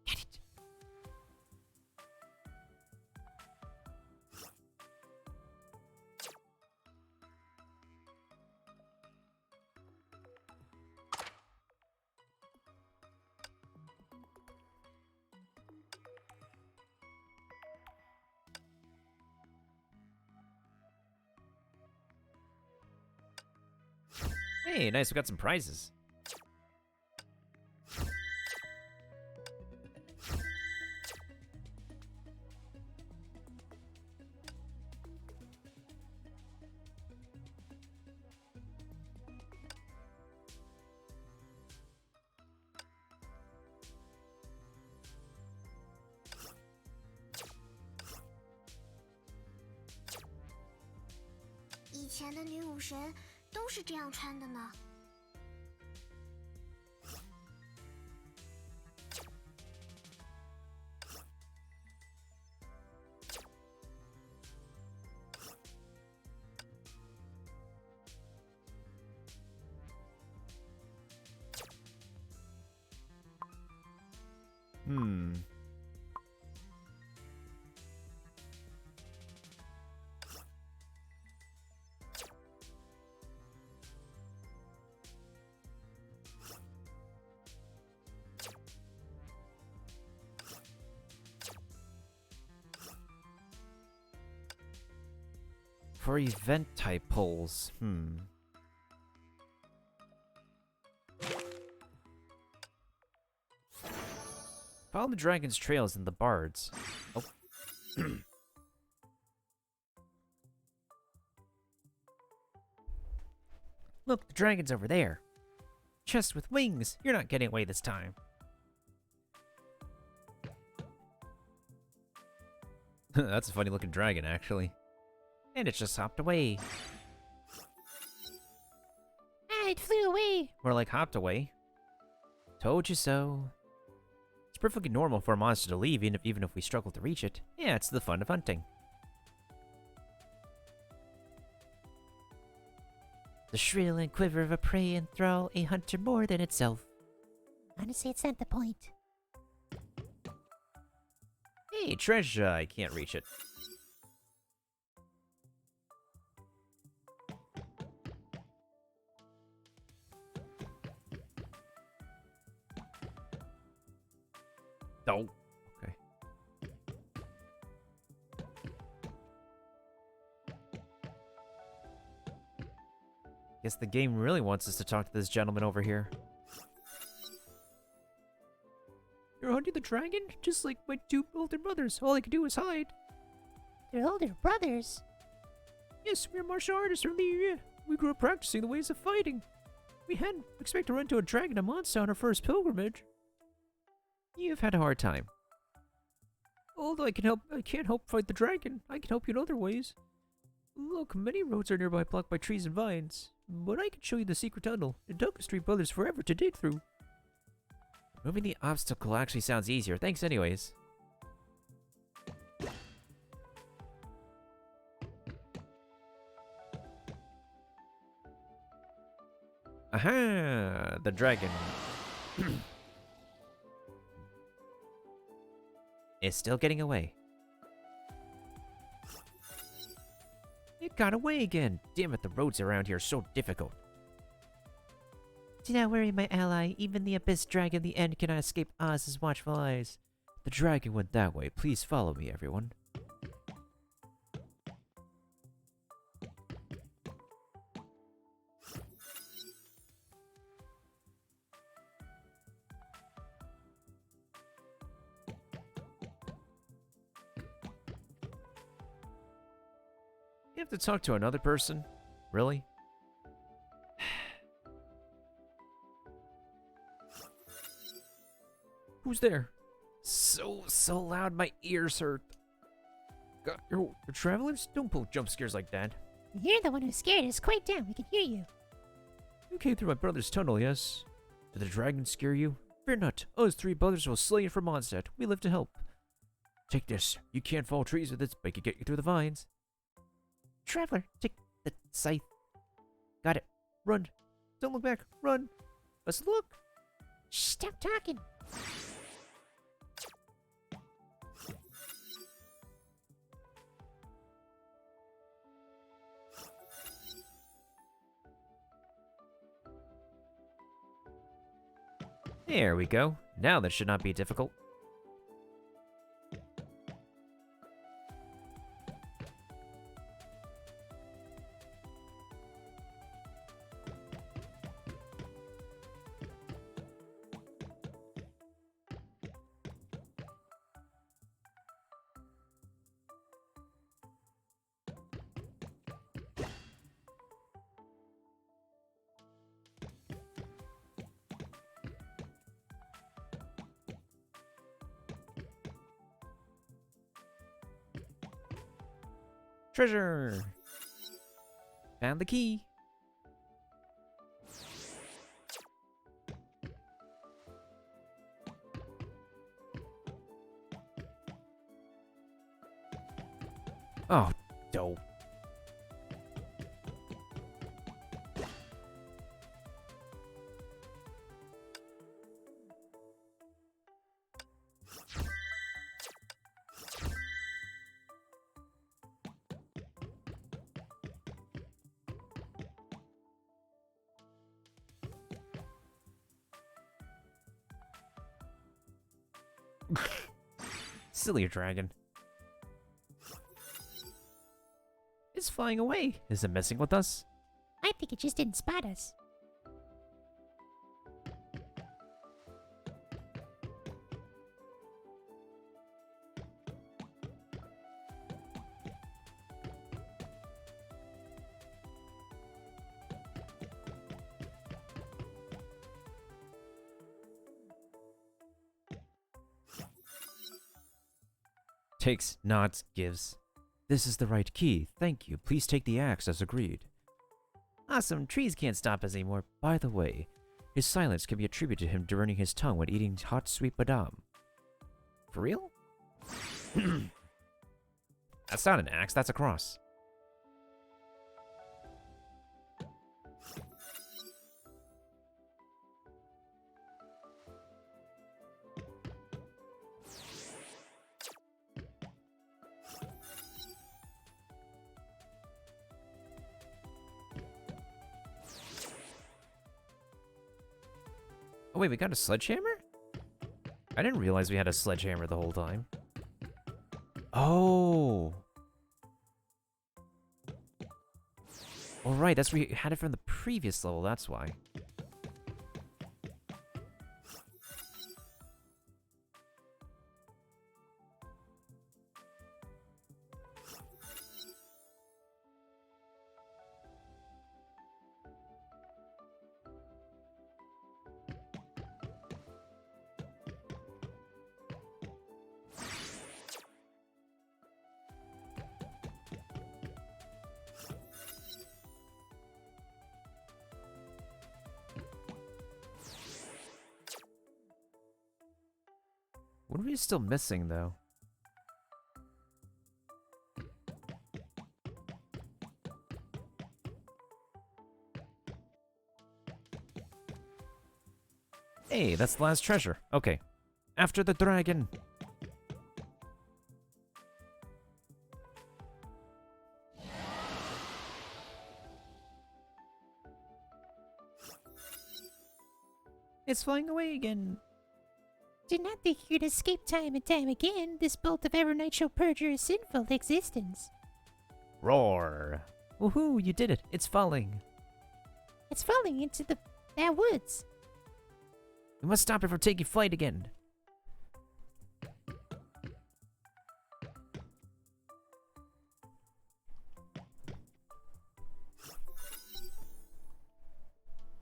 Get it! Hey, nice, we got some prizes.以前的女武神都是这样穿的呢。For event type polls, Follow the dragon's trails and the bards. Oh. Look, the dragon's over there. Chest with wings. You're not getting away this time. That's a funny looking dragon, actually. And it just hopped away. Ah, it flew away. More like hopped away. Told you so. It's perfectly normal for a monster to leave, even if we struggle to reach it. Yeah, it's the fun of hunting. The shrill and quiver of a prey enthrall a hunter more than itself. Honestly, it's not the point. Hey, treasure! I can't reach it. Oh, okay. Guess the game really wants us to talk to this gentleman over here. You're hunting the dragon? Just like my two older brothers. All I could do was hide. They're older brothers. Yes, we're martial artists from the area. We grew up practicing the ways of fighting. We hadn't expected to run into a dragon a monster on our first pilgrimage. You've had a hard time. Although I can't help fight the dragon. I can help you in other ways. Look, many roads are nearby blocked by trees and vines. But I can show you the secret tunnel. It took us 3 brothers forever to dig through. Moving the obstacle actually sounds easier. Thanks anyways. Aha! The dragon. Is still getting away. It got away again. Damn it, the roads around here are so difficult. Do not worry, my ally. Even the Abyss Dragon in the end cannot escape Oz's watchful eyes. The dragon went that way. Please follow me, everyone. You have to talk to another person? Really? Who's there? So loud my ears hurt. God, you're travelers? Don't pull jump scares like that. You're the one who's scared us. Quiet down. We can hear you. You came through my brother's tunnel, yes? Did the dragon scare you? Fear not. Us 3 brothers will slay it from onset. We live to help. Take this. You can't fall trees with it, but it can get you through the vines. Traveler, take the scythe. Got it. Run. Don't look back. Run. Let's look. Shh, stop talking. There we go. Now that should not be difficult. Treasure! Found the key. Oh, dope. Silly dragon. It's flying away. Is it messing with us? I think it just didn't spot us. Takes, nods, gives. This is the right key. Thank you. Please take the axe as agreed. Awesome. Trees can't stop us anymore. By the way, his silence can be attributed to him burning his tongue when eating hot sweet badam. For real? That's not an axe, that's a cross. Oh wait, we got a sledgehammer? I didn't realize we had a sledgehammer the whole time. Oh. All right, that's where you had it from the previous level, that's why. What are we still missing, though? Hey, that's the last treasure. Okay. After the dragon. It's flying away again. Do not think you'd escape time and time again. This bolt of Evernight shall purge your sinful existence. Roar. Woohoo, you did it. It's falling. It's falling into that woods. We must stop it from taking flight again.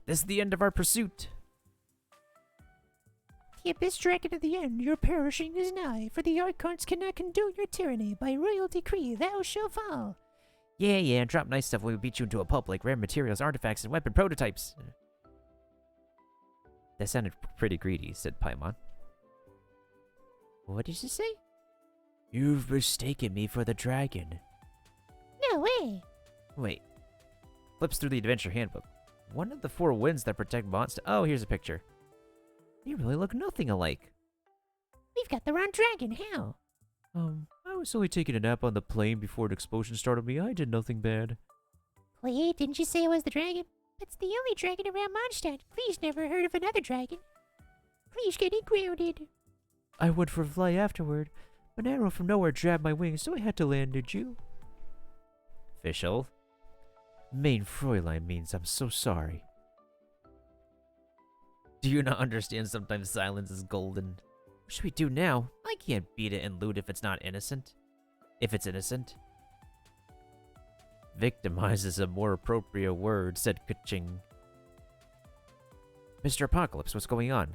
This is the end of our pursuit. The Abyss Dragon of the End, your perishing is nigh, for the Archons cannot condone your tyranny. By royal decree, thou shalt fall. Yeah, drop nice stuff when we beat you into a pulp, like rare materials, artifacts, and weapon prototypes. That sounded pretty greedy, said Paimon. What did you say? You've mistaken me for the dragon. No way. Wait. Flips through the adventure handbook. One of the 4 winds that protect monsters. Oh, here's a picture. You really look nothing alike. We've got the wrong dragon. How? I was only taking a nap on the plane before an explosion startled me. I did nothing bad. Wait, didn't you say it was the dragon? It's the only dragon around Mondstadt. Please never heard of another dragon. Please getting grounded. I went for a fly afterward, but an arrow from nowhere jabbed my wings, so I had to land, did you? Official. Mein Fräulein means I'm so sorry. Do you not understand sometimes silence is golden? What should we do now? I can't beat it and loot if it's not innocent. If it's innocent. Victimize is a more appropriate word, said Kaching. Mr. Apocalypse, what's going on?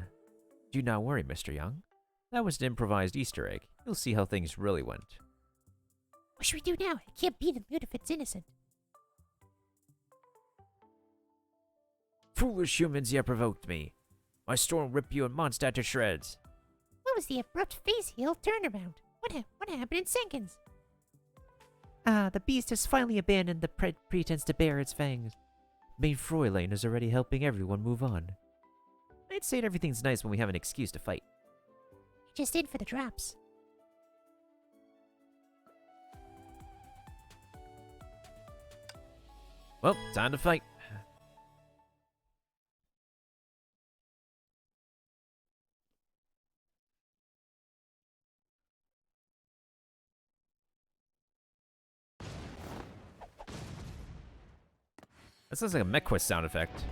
Do not worry, Mr. Young. That was an improvised Easter egg. You'll see how things really went. What should we do now? I can't beat him if it's innocent. Foolish humans, you provoked me. My storm will rip you and Mondstadt to shreds. What was the abrupt face heel turnaround? What happened in seconds? The beast has finally abandoned the pretense to bear its fangs. Mein Fräulein is already helping everyone move on. I'd say everything's nice when we have an excuse to fight. Just in for the drops. Well, time to fight. That sounds like a MechQuest sound effect.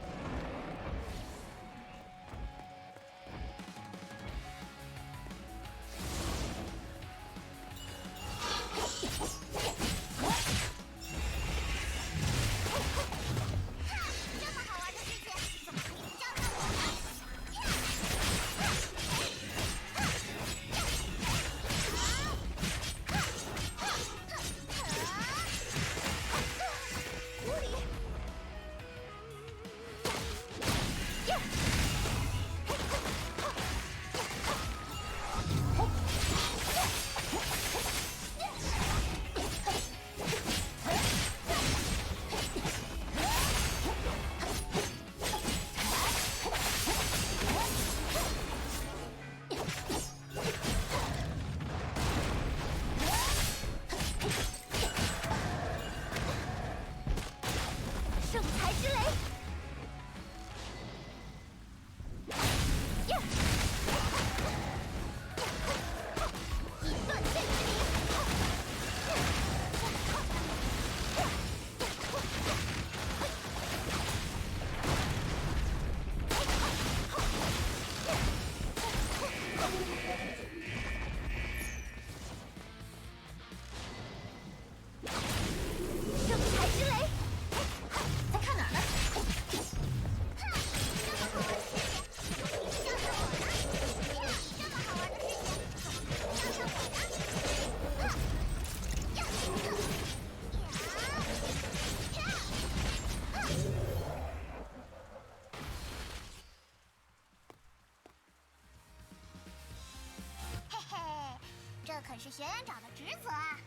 可是学院长的职责啊。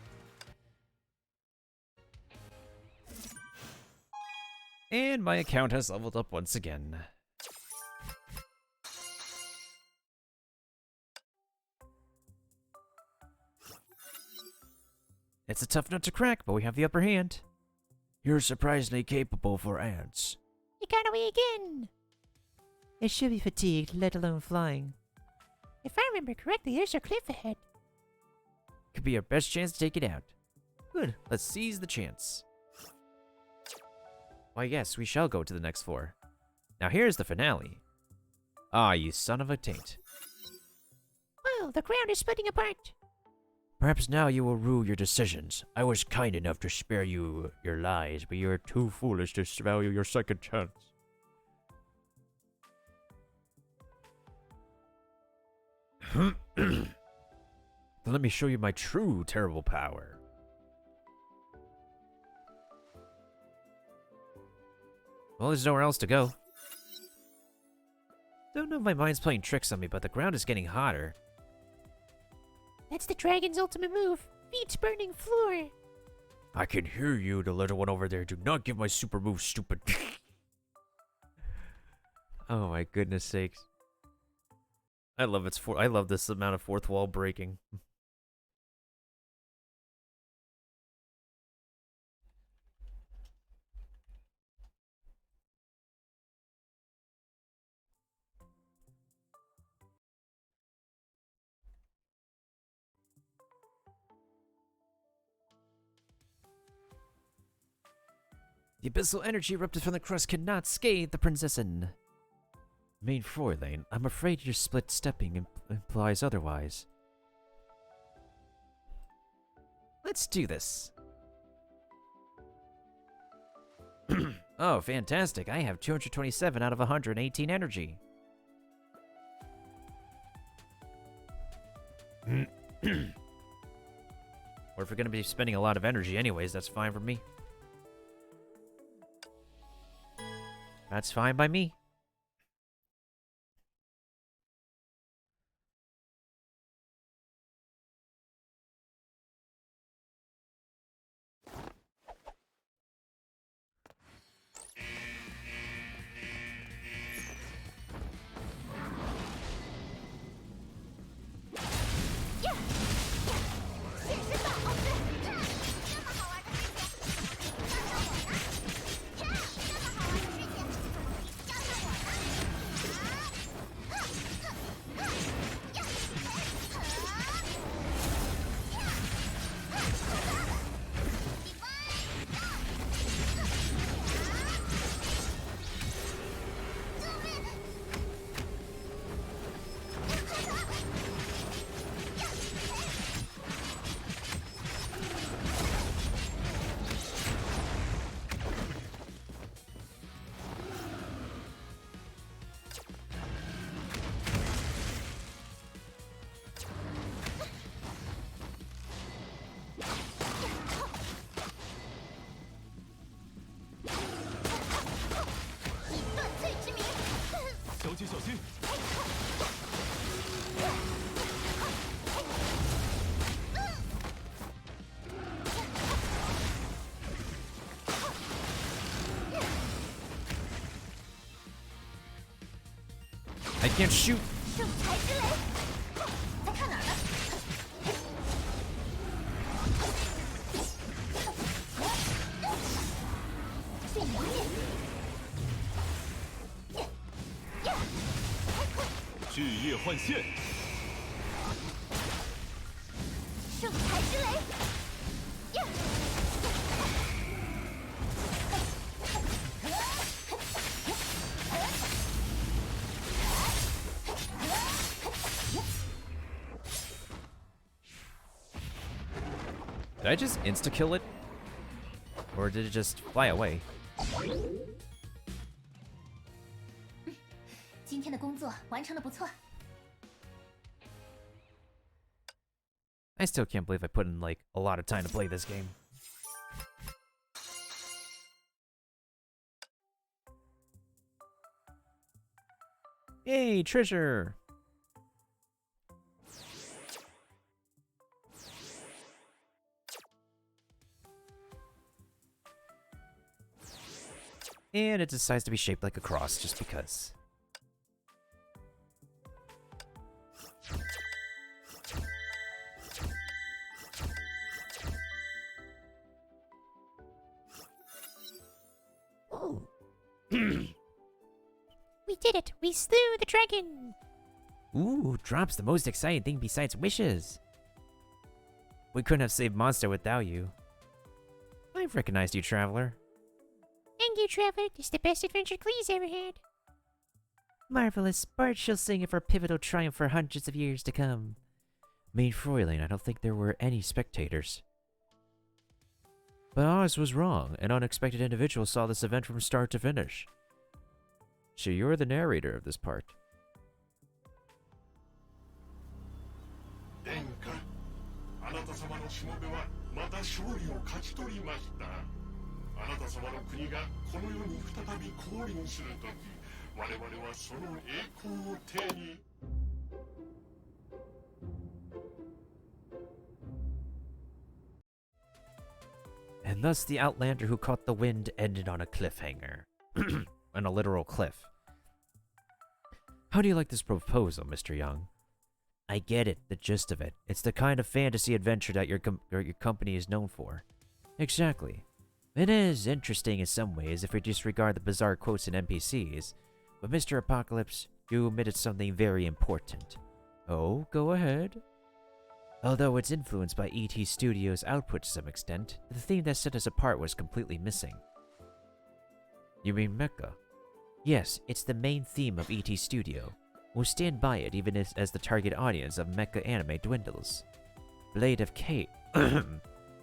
And my account has leveled up once again. It's a tough nut to crack, but we have the upper hand. You're surprisingly capable for ants. You got away again. I should be fatigued, let alone flying. If I remember correctly, there's a cliff ahead. Could be our best chance to take it out. Good, let's seize the chance. Why yes, we shall go to the next floor. Now here's the finale. Ah, you son of a taint. Well, the ground is splitting apart. Perhaps now you will rue your decisions. I was kind enough to spare you your lies, but you are too foolish to value your second chance. Then let me show you my true terrible power. Well, there's nowhere else to go. Don't know if my mind's playing tricks on me, but the ground is getting hotter. That's the dragon's ultimate move. Feet's burning floor. I can hear you, the little one over there. Do not give my super move, stupid. Oh my goodness sakes. I love I love this amount of fourth wall breaking. The abyssal energy erupted from the crust cannot scathe the prinzessin. Main Fräulein, I'm afraid your split stepping implies otherwise. Let's do this. Oh, fantastic. I have 227 out of 118 energy. Or if we're going to be spending a lot of energy anyways, that's fine for me. That's fine by me. I can't shoot. 圣才之雷，在看哪儿呢？迅雷剑，巨夜幻现，圣才之雷，Did I just insta-kill it? Or did it just fly away? 今天的工作完成的不错。 I still can't believe I put in, like, a lot of time to play this game. Yay, treasure! And it decides to be shaped like a cross just because. Oh. We did it! We slew the dragon! Ooh, drops the most exciting thing besides wishes. We couldn't have saved Monster without you. I've recognized you, Traveler. Thank you, Traveler. This is the best adventure Cleese ever had. Marvelous. Bard shall sing of our pivotal triumph for hundreds of years to come. Main Fräulein, I don't think there were any spectators. But Oz was wrong. An unexpected individual saw this event from start to finish. So you're the narrator of this part. 殿下、あなた様のしもべはまた勝利を勝ち取りました。あなた様の国がこの世に再び降臨するとき、我々はその栄光を手に。And thus the Outlander who caught the wind ended on a cliffhanger. On a literal cliff. How do you like this proposal, Mr. Young? I get it, the gist of it. It's the kind of fantasy adventure that your company is known for. Exactly. It is interesting in some ways if we disregard the bizarre quotes and NPCs. But Mr. Apocalypse, you omitted something very important. Oh, go ahead. Although it's influenced by ET Studios' output to some extent, the theme that set us apart was completely missing. You mean Mecha? Yes, it's the main theme of ET Studio. We'll stand by it even as the target audience of mecha anime dwindles. Blade of Kate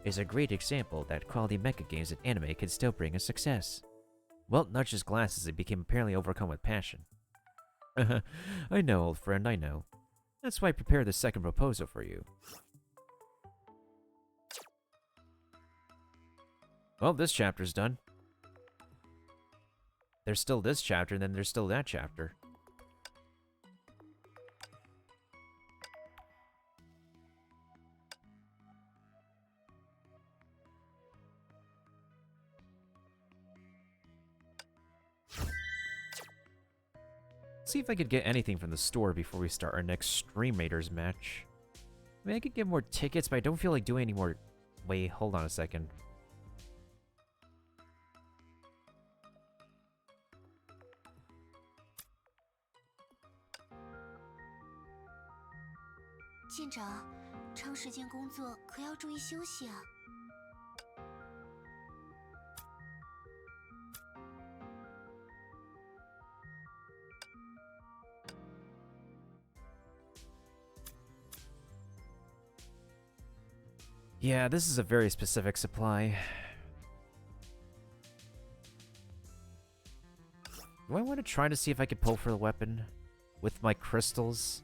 is a great example that quality mecha games and anime can still bring a success. Welt nudged his glasses and became apparently overcome with passion. I know, old friend, I know. That's why I prepared the second proposal for you. Well, this chapter's done. There's still this chapter, and then there's still that chapter. See if I could get anything from the store before we start our next Stream Raiders match. I mean, I could get more tickets, but I don't feel like doing any more... Wait, hold on a second. Yeah, this is a very specific supply. Do I want to try to see if I could pull for the weapon with my crystals?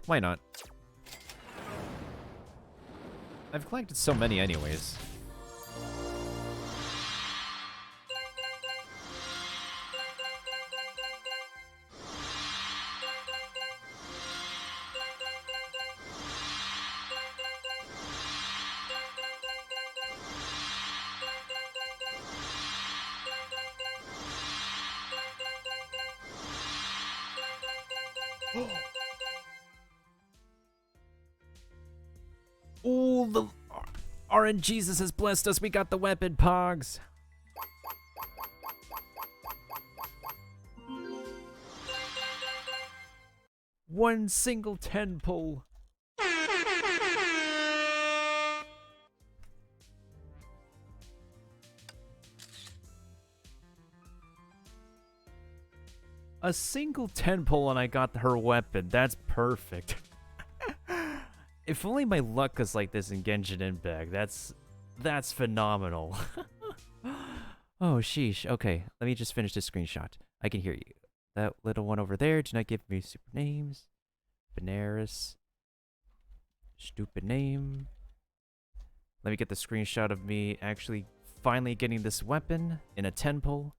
Why not? I've collected so many anyways. Oh, the RNGesus has blessed us. We got the weapon, Pogs. One single 10 pull. A single 10 pull and I got her weapon. That's perfect. If only my luck was like this in Genshin Impact. That's phenomenal. Oh, sheesh. Okay, let me just finish this screenshot. I can hear you. That little one over there, do not give me super names. Benares. Stupid name. Let me get the screenshot of me actually finally getting this weapon in a 10 pull.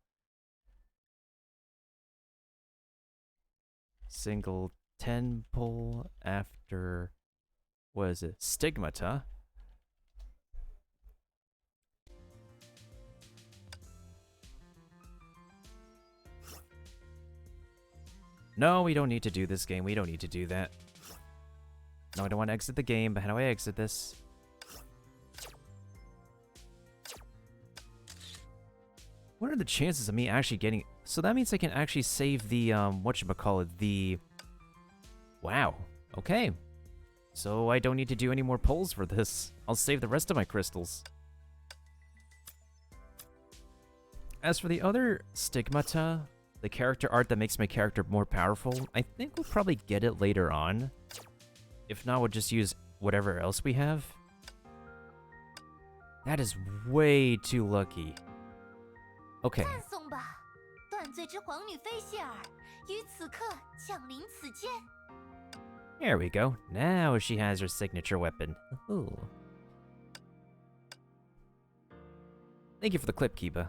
Single 10 pull after, what is it? Stigmata. No, we don't need to do this game. We don't need to do that. No, I don't want to exit the game, but how do I exit this? What are the chances of me actually getting... So that means I can actually save the, whatchamacallit, the... Wow. Okay. So I don't need to do any more pulls for this. I'll save the rest of my crystals. As for the other stigmata, the character art that makes my character more powerful, I think we'll probably get it later on. If not, we'll just use whatever else we have. That is way too lucky. Okay. 赞颂吧，断罪之皇女菲谢尔于此刻降临此间。 There we go. Now she has her signature weapon. Ooh. Thank you for the clip, Kiba.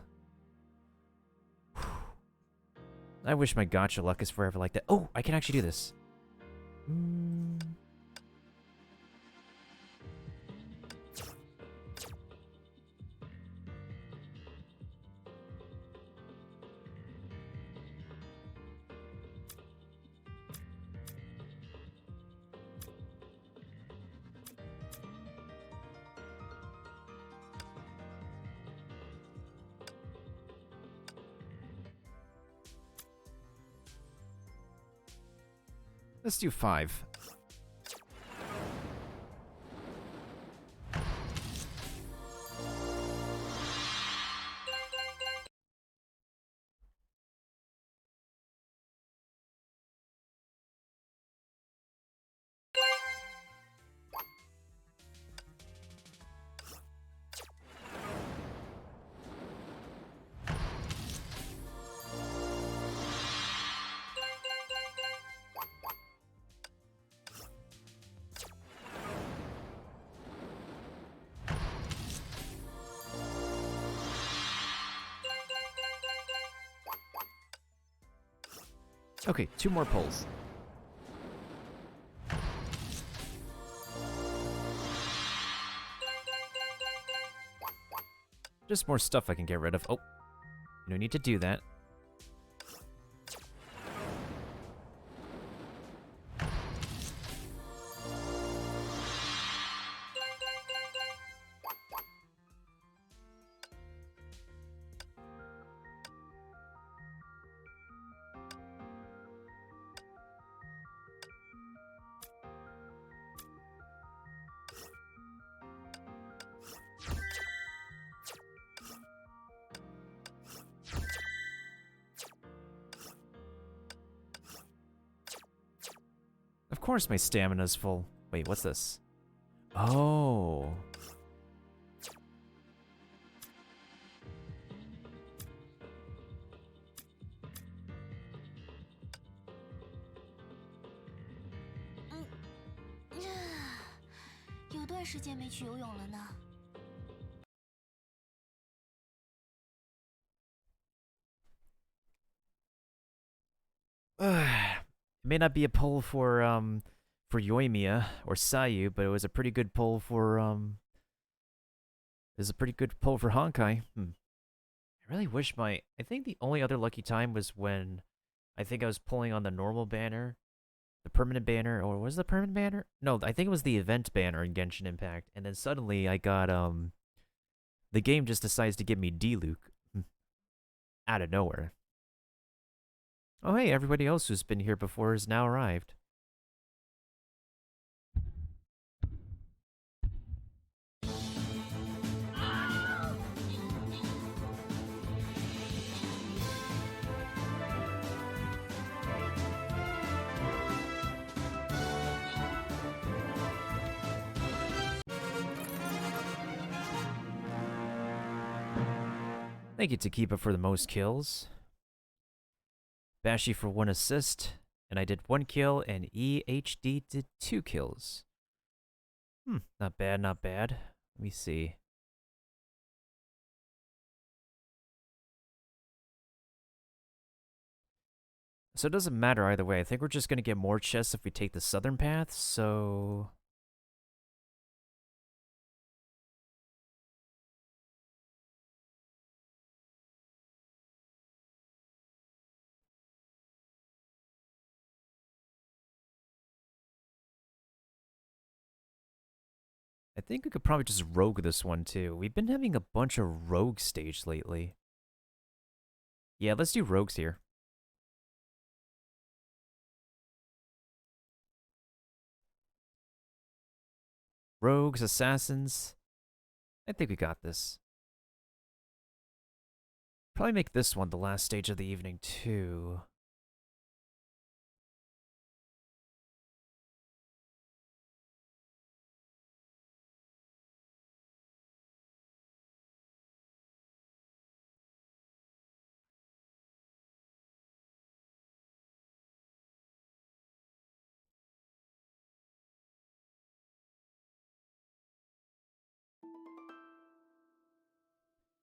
I wish my gacha luck is forever like that. Oh, I can actually do this. Let's do 5. Okay, 2 more pulls. Just more stuff I can get rid of. Oh, no need to do that. Of course my stamina's full. Wait, what's this? Oh. Mm. 有段时间没去游泳了呢。 It may not be a pull for Yoimiya or Sayu, but it was a pretty good pull for Honkai. I really wish I think the only other lucky time was when I think I was pulling on the normal banner, the permanent banner, or was it the permanent banner? No, I think it was the event banner in Genshin Impact, and then suddenly I got the game just decides to give me D-Luke out of nowhere. Oh hey, everybody else who's been here before has now arrived. Thank you, Takiba, for the most kills. Bashi for 1 assist, and I did 1 kill, and EHD did 2 kills. Not bad, not bad. Let me see. So it doesn't matter either way. I think we're just gonna get more chests if we take the southern path, so... I think we could probably just rogue this one too. We've been having a bunch of rogue stage lately. Yeah, let's do rogues here. Rogues, assassins. I think we got this. Probably make this one the last stage of the evening too.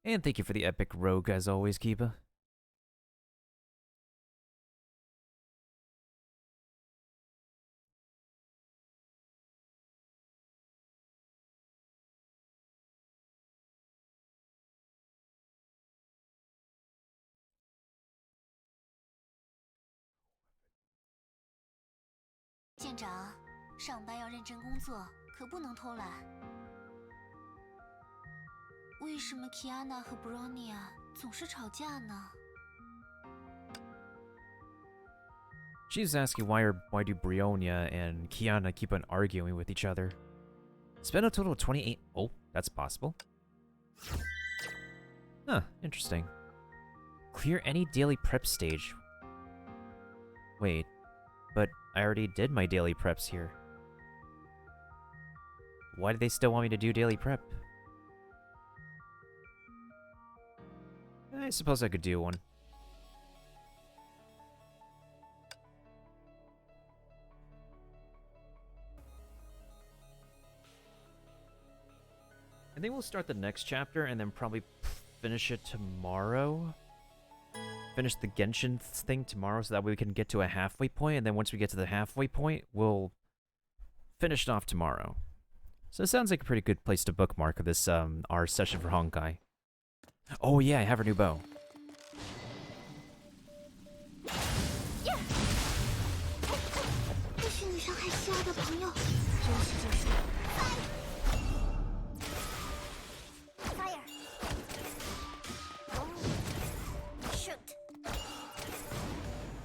And thank you for the epic rogue as always, Kiba.舰长，上班要认真工作，可不能偷懒。为什么 Kiana 和 Bronya 总是吵架呢？ She's asking why do Brionia and Kiana keep on arguing with each other. Spend a total of 28... Oh, that's possible. Huh, interesting. Clear any daily prep stage. Wait, but I already did my daily preps here. Why do they still want me to do daily prep? I suppose I could do one. I think we'll start the next chapter and then probably finish it tomorrow. Finish the Genshin thing tomorrow so that way we can get to a halfway point, and then once we get to the halfway point, we'll finish it off tomorrow. So it sounds like a pretty good place to bookmark this, our session for Honkai. Oh yeah, I have her new bow. 这是你伤害西亚的朋友，游戏结束。Fire! Shoot!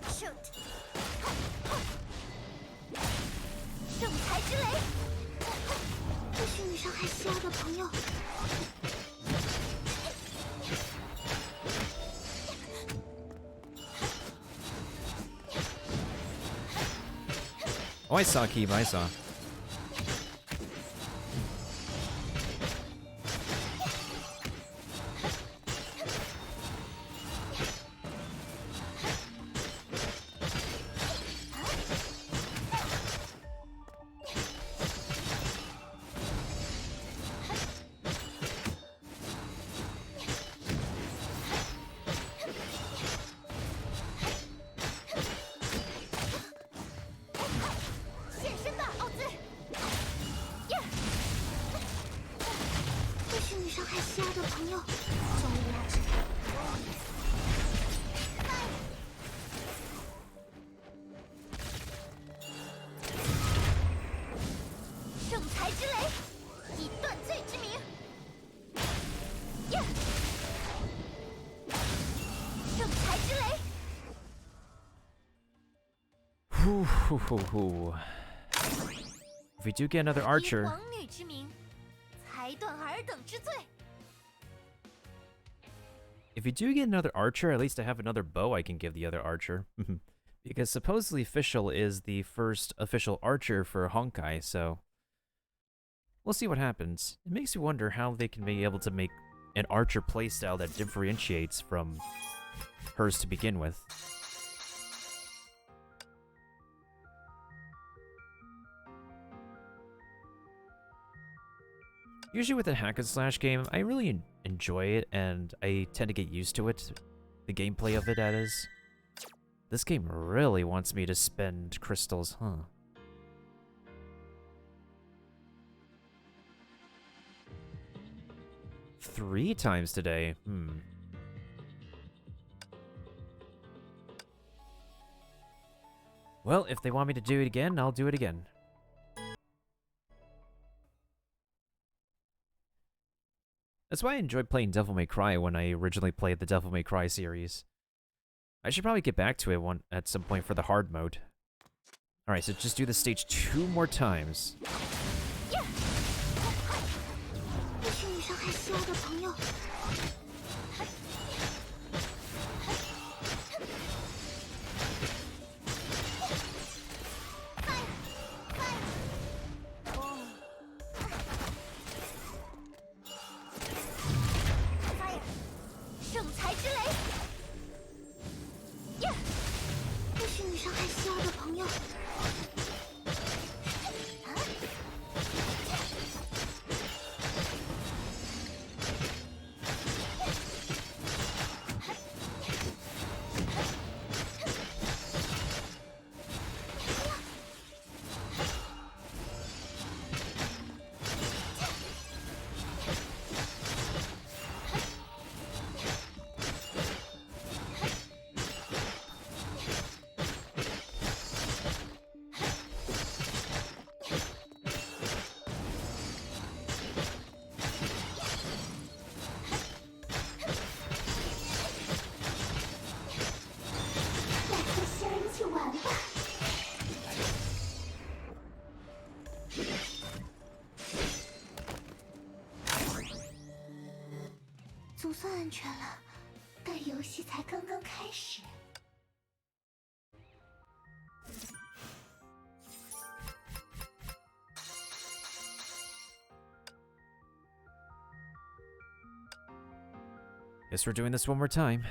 Shoot! 正财之雷！这是你伤害西亚的朋友。 Oh, I saw Kiba, I saw. If we do get another archer, at least I have another bow I can give the other archer. Because supposedly Fischl is the first official archer for Honkai, so we'll see what happens. It makes me wonder how they can be able to make an archer playstyle that differentiates from hers to begin with. Usually with a hack and slash game, I really enjoy it, and I tend to get used to it. The gameplay of it, that is. This game really wants me to spend crystals, huh? Three times today, Well, if they want me to do it again, I'll do it again. That's why I enjoyed playing Devil May Cry when I originally played the Devil May Cry series. I should probably get back to it at some point for the hard mode. Alright, so just do the stage 2 more times. 不许你伤害希儿的朋友。圣才之雷！不许你伤害希儿的朋友。 总算安全了，但游戏才刚刚开始。Guess we're doing this one more time.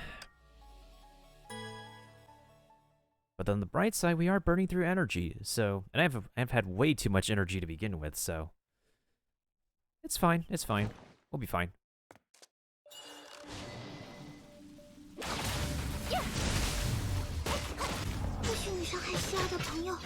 But on the bright side, we are burning through energy, so... And I've had way too much energy to begin with, so... It's fine, it's fine. We'll be fine. Yeah. 不许你伤害希儿的朋友。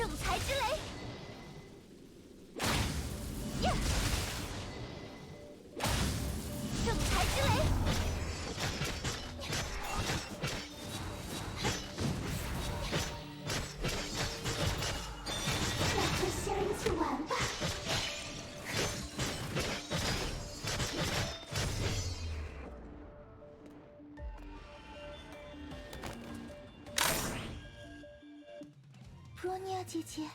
圣才之雷！呀！圣才之雷！来和仙儿一起玩吧！若尼亚姐姐，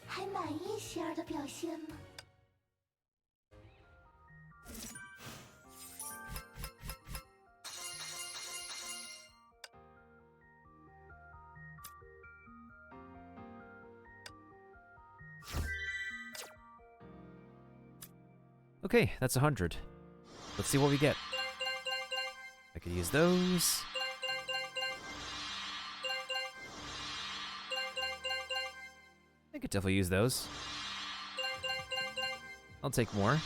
还满意希儿的表现吗？ Okay, that's 100. Let's see what we get. I could use those. I could definitely use those. I'll take more.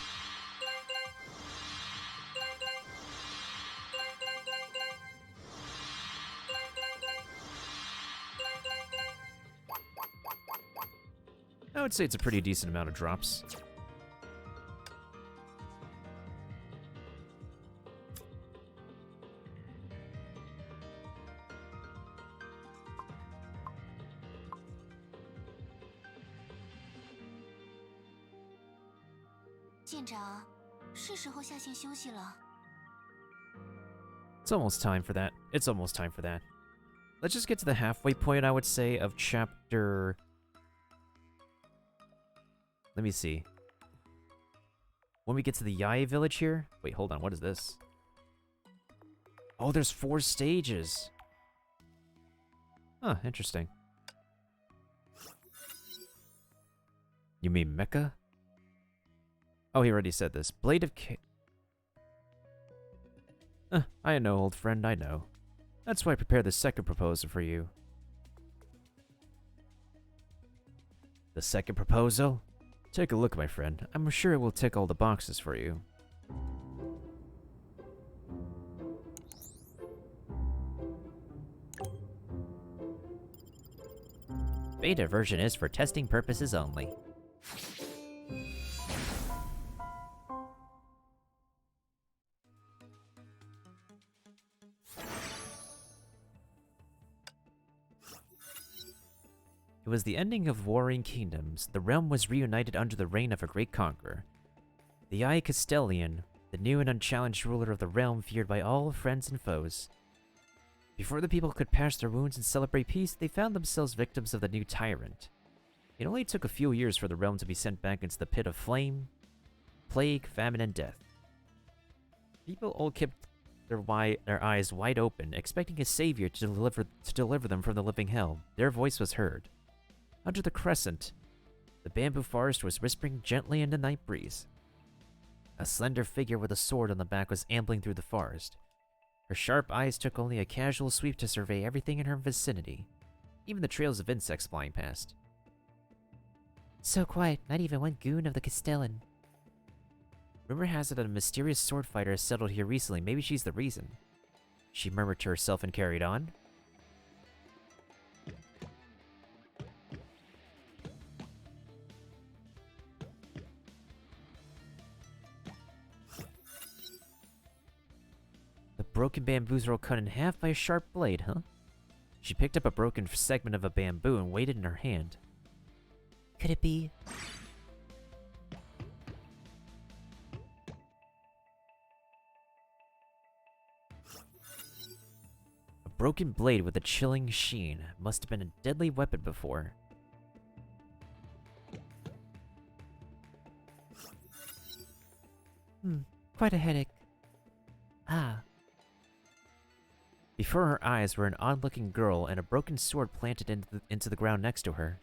I would say it's a pretty decent amount of drops. 舰长，是时候下线休息了。 It's almost time for that. It's almost time for that. Let's just get to the halfway point, I would say, of chapter... Let me see. When we get to the Yae village here... Wait, hold on, what is this? Oh, there's 4 stages! Huh, interesting. You mean Mecha? Oh, he already said this. Blade of K... I know, old friend, I know. That's why I prepared the second proposal for you. The second proposal? Take a look, my friend. I'm sure it will tick all the boxes for you. Beta version is for testing purposes only. It was the ending of warring kingdoms. The realm was reunited under the reign of a great conqueror. The Eye Castellian, the new and unchallenged ruler of the realm feared by all friends and foes. Before the people could patch their wounds and celebrate peace, they found themselves victims of the new tyrant. It only took a few years for the realm to be sent back into the pit of flame, plague, famine, and death. People all kept their eyes wide open, expecting a savior to deliver them from the living hell. Their voice was heard. Under the crescent, the bamboo forest was whispering gently in the night breeze. A slender figure with a sword on the back was ambling through the forest. Her sharp eyes took only a casual sweep to survey everything in her vicinity, even the trails of insects flying past. So quiet, not even one goon of the Castellan. Rumor has it that a mysterious sword fighter has settled here recently. Maybe she's the reason. She murmured to herself and carried on. The broken bamboos were cut in half by a sharp blade, huh? She picked up a broken segment of a bamboo and weighed it in her hand. Could it be? A broken blade with a chilling sheen. Must have been a deadly weapon before. Quite a headache. Ah. Before her eyes were an odd-looking girl and a broken sword planted into the ground next to her.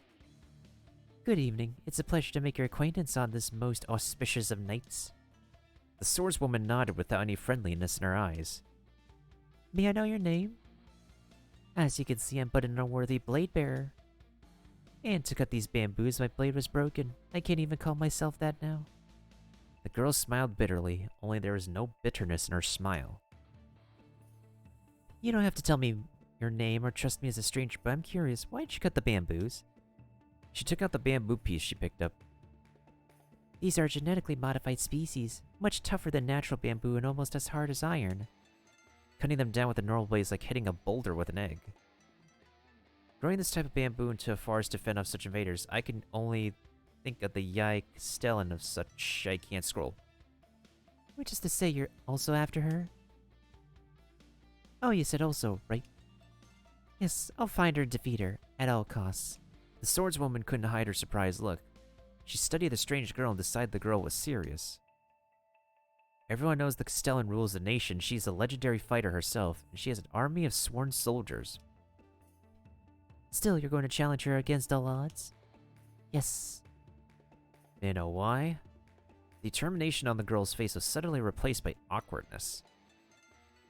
Good evening. It's a pleasure to make your acquaintance on this most auspicious of nights. The swordswoman nodded without any friendliness in her eyes. May I know your name? As you can see, I'm but an unworthy blade bearer. And to cut these bamboos, my blade was broken. I can't even call myself that now. The girl smiled bitterly, only there was no bitterness in her smile. You don't have to tell me your name or trust me as a stranger, but I'm curious, why'd you cut the bamboos? She took out the bamboo piece she picked up. These are genetically modified species, much tougher than natural bamboo and almost as hard as iron. Cutting them down with a normal blade is like hitting a boulder with an egg. Growing this type of bamboo into a forest to fend off such invaders, I can only think of the Yae Castellan of such. I can't scroll. Which is to say you're also after her? Oh, you said also, right? Yes, I'll find her and defeat her, at all costs. The swordswoman couldn't hide her surprised look. She studied the strange girl and decided the girl was serious. Everyone knows the Castellan rules the nation. She's a legendary fighter herself, and she has an army of sworn soldiers. Still, you're going to challenge her against all odds? Yes. You know why? Determination on the girl's face was suddenly replaced by awkwardness.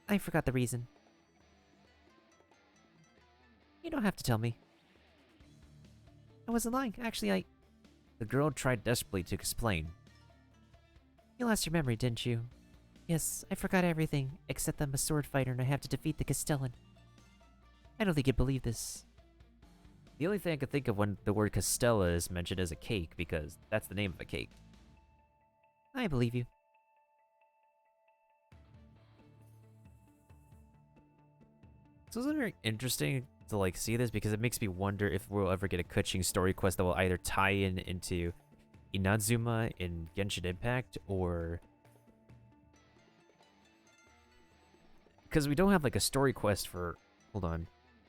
I forgot the reason. You don't have to tell me. I wasn't lying. Actually, The girl tried desperately to explain. You lost your memory, didn't you? Yes, I forgot everything, except that I'm a sword fighter and I have to defeat the Castellan. I don't think you'd believe this. The only thing I could think of when the word Castella is mentioned is a cake, because that's the name of a cake. I believe you. So it's very interesting to see this, because it makes me wonder if we'll ever get a Kuching story quest that will either tie in into Inazuma in Genshin Impact, or... Because we don't have, like, a story quest for... Hold on.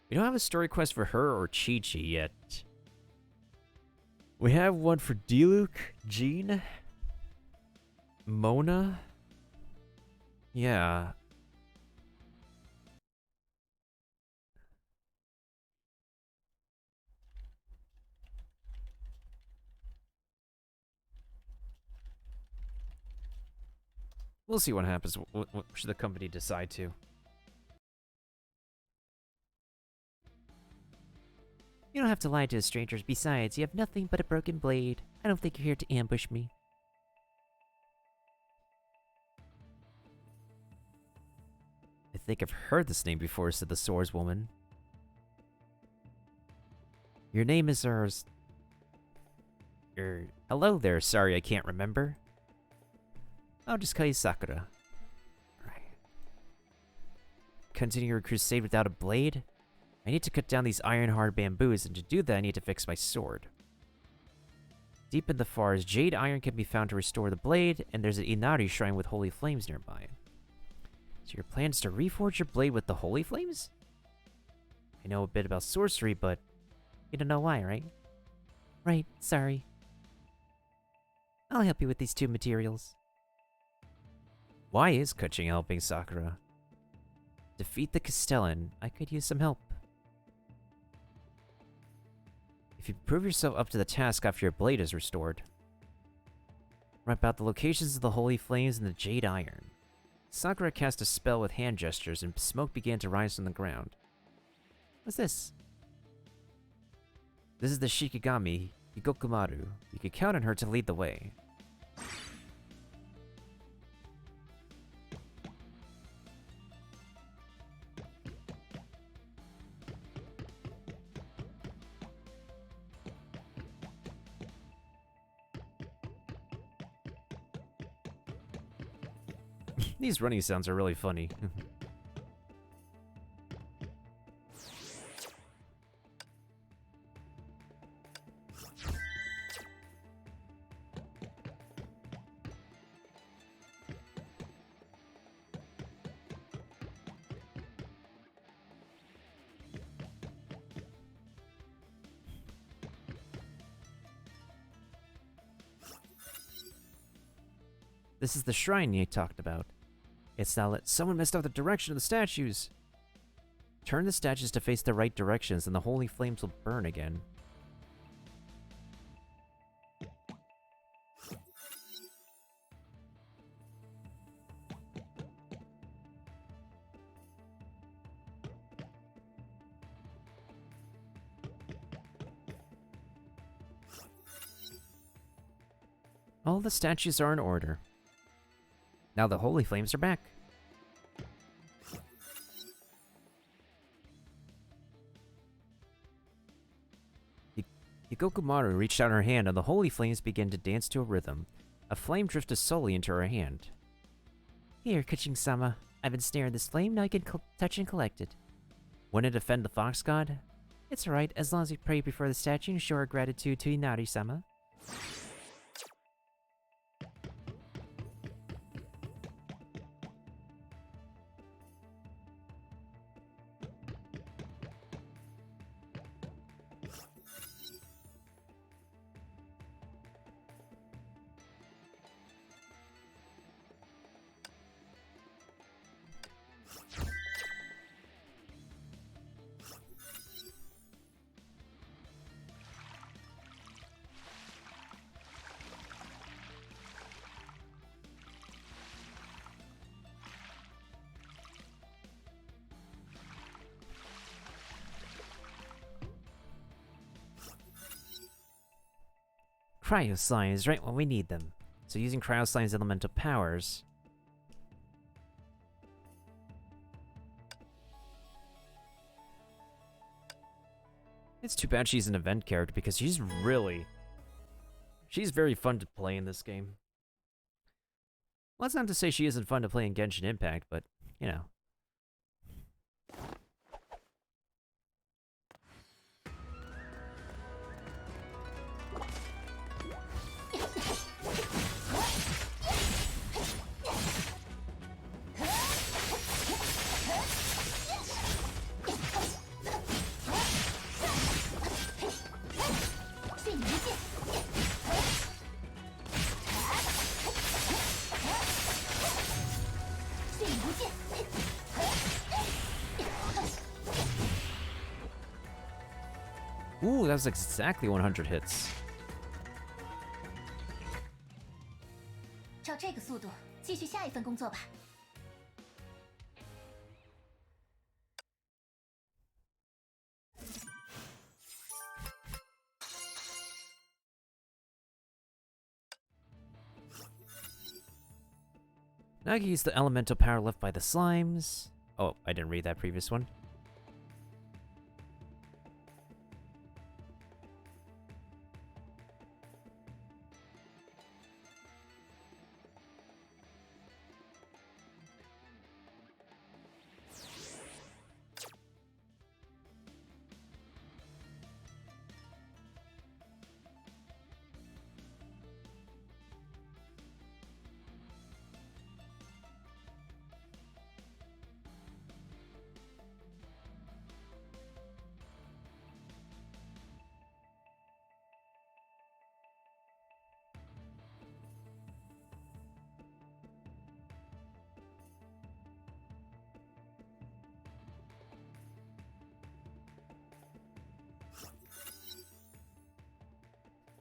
We don't have a story quest for her or Chi-Chi yet. We have one for Diluc, Jean, Mona. Yeah. We'll see what happens. What should the company decide to? You don't have to lie to strangers. Besides, you have nothing but a broken blade. I don't think you're here to ambush me. I think I've heard this name before, said the swordswoman. Your name is ours. Hello there, sorry I can't remember. I'll just call you Sakura. Right. Continue your crusade without a blade? I need to cut down these iron-hard bamboos, and to do that I need to fix my sword. Deep in the forest, jade iron can be found to restore the blade, and there's an Inari shrine with holy flames nearby. So your plan is to reforge your blade with the holy flames? I know a bit about sorcery, but you don't know why, right? Right, sorry. I'll help you with these two materials. Why is Kuching helping Sakura? Defeat the Castellan. I could use some help. If you prove yourself up to the task after your blade is restored. Write about the locations of the holy flames and the jade iron. Sakura cast a spell with hand gestures and smoke began to rise from the ground. What's this? This is the Shikigami, Hikokumaru. You can count on her to lead the way. These running sounds are really funny. This is the shrine you talked about. It's now that someone messed up the direction of the statues. Turn the statues to face the right directions and the holy flames will burn again. All the statues are in order. Now the holy flames are back. Hikokumaru reached out her hand and the holy flames began to dance to a rhythm. A flame drifted slowly into her hand. Here, Kuching-sama. I've ensnared this flame, now you can touch and collect it. Wouldn't it offend the fox god? It's alright, as long as we pray before the statue and show our gratitude to Inari-sama. Cryo slimes right when we need them. So using cryo slimes' elemental powers. It's too bad she's an event character because she's very fun to play in this game. Well, that's not to say she isn't fun to play in Genshin Impact, but, you know. Ooh, that was exactly 100 hits. 照这个速度，继续下一份工作吧。Now I can use the elemental power left by the slimes. Oh, I didn't read that previous one.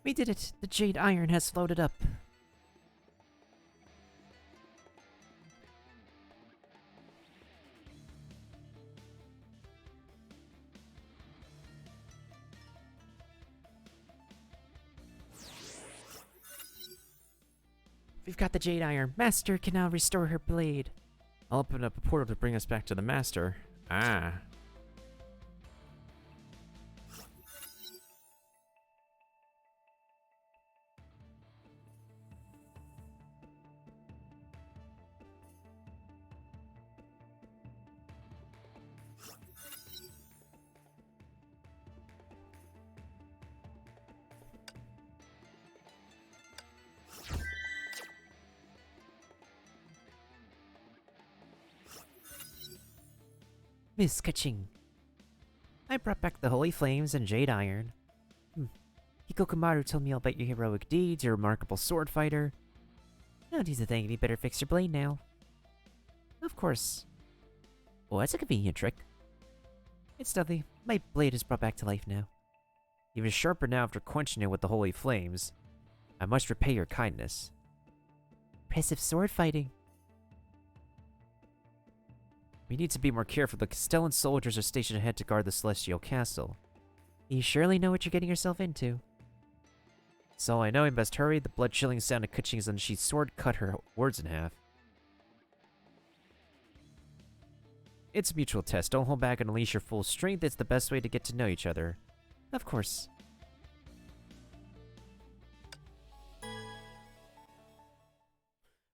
We did it! The Jade Iron has floated up. We've got the Jade Iron. Master can now restore her blade. I'll open up a portal to bring us back to the Master. Ah. Miss Kaching. I brought back the Holy Flames and Jade Iron. Hikokumaru told me all about your heroic deeds, your remarkable sword fighter. Now he's a thing, you better fix your blade now. Of course. Well, that's a convenient trick. It's nothing. My blade is brought back to life now. Even sharper now after quenching it with the Holy Flames. I must repay your kindness. Impressive sword fighting. We need to be more careful. The Castellan soldiers are stationed ahead to guard the Celestial Castle. You surely know what you're getting yourself into. So I know I must hurry. The blood-chilling sound of Kaching's unsheathed sword cut her words in half. It's a mutual test. Don't hold back and unleash your full strength. It's the best way to get to know each other. Of course.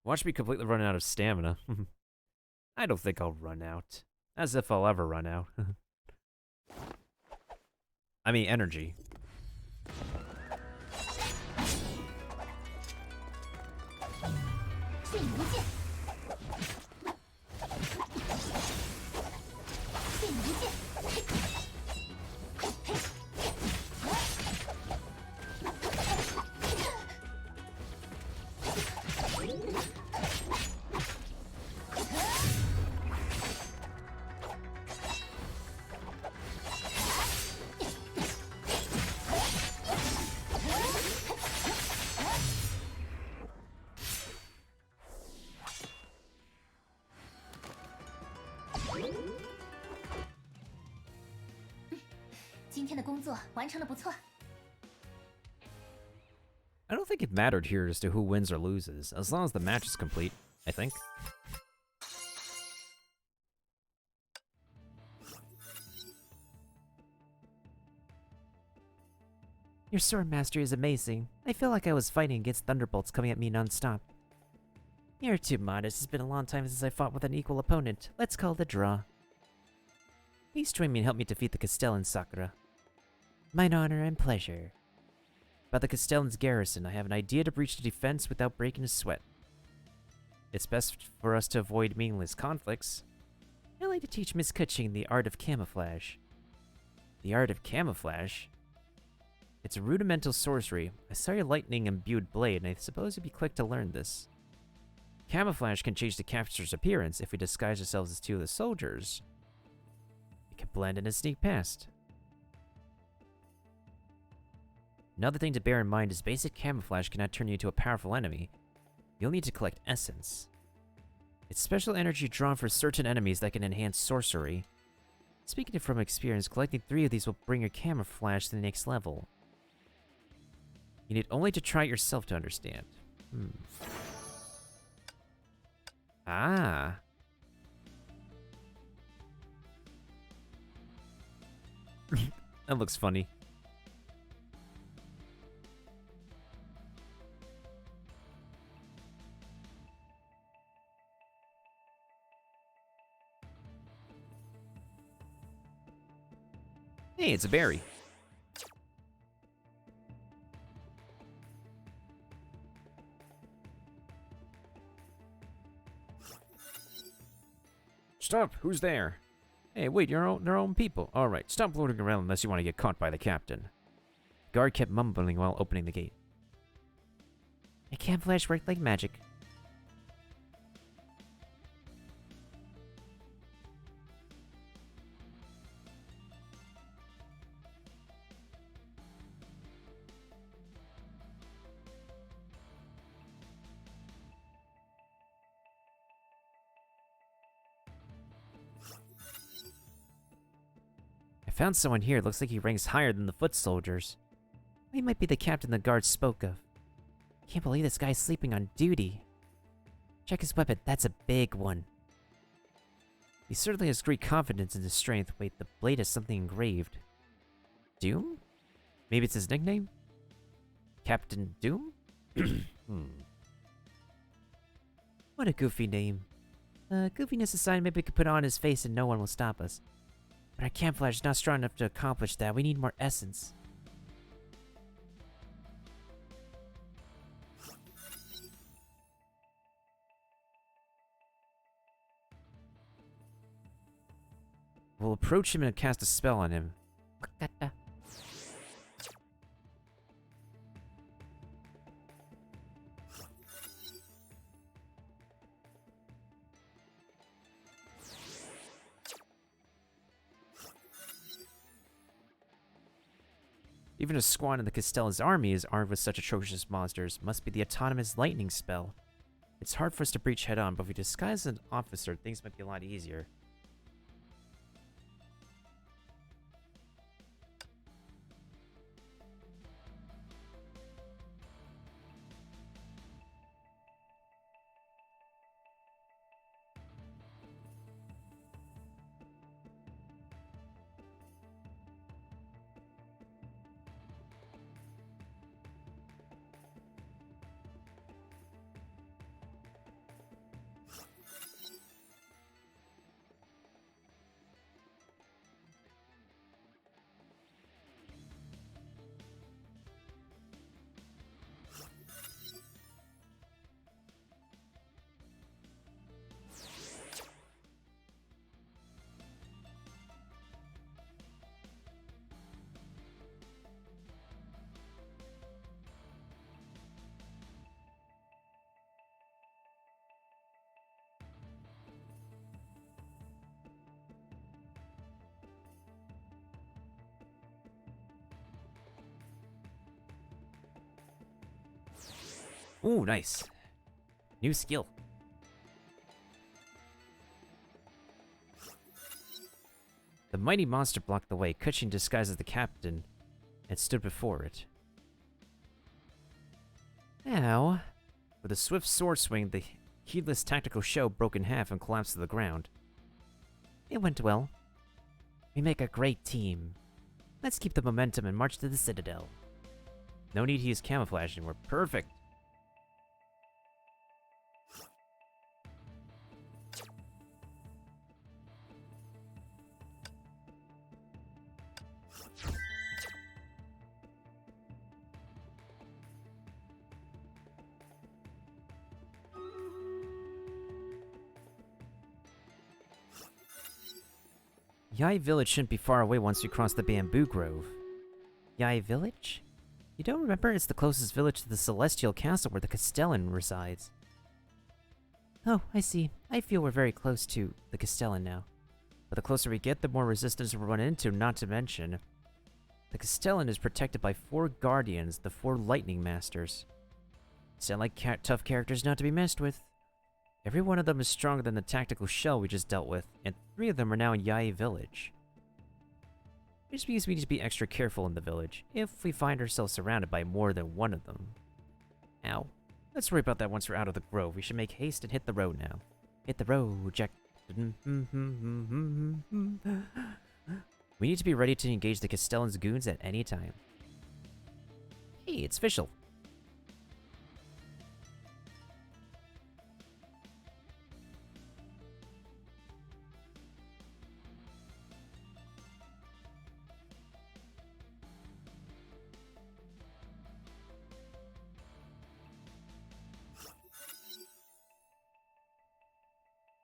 Watch me completely run out of stamina. I don't think I'll run out. As if I'll ever run out. I mean, energy. I don't think it mattered here as to who wins or loses, as long as the match is complete, I think. Your sword mastery is amazing. I feel like I was fighting against thunderbolts coming at me non-stop. You're too modest. It's been a long time since I fought with an equal opponent. Let's call it a draw. Please join me and help me defeat the Castellan, Sakura. Mine honor and pleasure. About the Castellan's garrison, I have an idea to breach the defense without breaking a sweat. It's best for us to avoid meaningless conflicts. I'd like to teach Miss Kaching the art of camouflage. The art of camouflage? It's a rudimental sorcery. I saw your lightning-imbued blade, and I suppose you'd be quick to learn this. Camouflage can change the captor's appearance. If we disguise ourselves as two of the soldiers, we can blend in and sneak past. Another thing to bear in mind is basic camouflage cannot turn you into a powerful enemy. You'll need to collect essence. It's special energy drawn for certain enemies that can enhance sorcery. Speaking from experience, collecting 3 of these will bring your camouflage to the next level. You need only to try it yourself to understand. Ah. That looks funny. Hey, it's a berry. Stop! Who's there? Hey, wait, you're their own people. Alright, stop floating around unless you want to get caught by the captain. The guard kept mumbling while opening the gate. My camouflage worked like magic. I found someone here. Looks like he ranks higher than the foot soldiers. He might be the captain the guards spoke of. Can't believe this guy's sleeping on duty. Check his weapon. That's a big one. He certainly has great confidence in his strength. Wait, the blade has something engraved. Doom? Maybe it's his nickname? Captain Doom? What a goofy name. Goofiness aside, maybe we could put on his face and no one will stop us. But our camouflage is not strong enough to accomplish that. We need more essence. We'll approach him and cast a spell on him. Even a squad in the Castella's army is armed with such atrocious monsters. Must be the autonomous lightning spell. It's hard for us to breach head on, but if we disguise an officer, things might be a lot easier. Ooh, nice. New skill. The mighty monster blocked the way. Kuchin, disguised as the captain, and stood before it. Now, with a swift sword swing, the heedless tactical show broke in half and collapsed to the ground. It went well. We make a great team. Let's keep the momentum and march to the Citadel. No need to use camouflage anymore. Perfect. Yai Village shouldn't be far away once we cross the bamboo grove. Yai Village? You don't remember? It's the closest village to the Celestial Castle where the Castellan resides. Oh, I see. I feel we're very close to the Castellan now. But the closer we get, the more resistance we'll run into, not to mention... The Castellan is protected by 4 guardians, the 4 lightning masters. Sound like tough characters not to be messed with. Every one of them is stronger than the tactical shell we just dealt with, and 3 of them are now in Yae village. Which means we need to be extra careful in the village, if we find ourselves surrounded by more than one of them. Ow. Let's worry about that once we're out of the grove. We should make haste and hit the road now. Hit the road, Jack. We need to be ready to engage the Castellan's goons at any time. Hey, it's Fischl.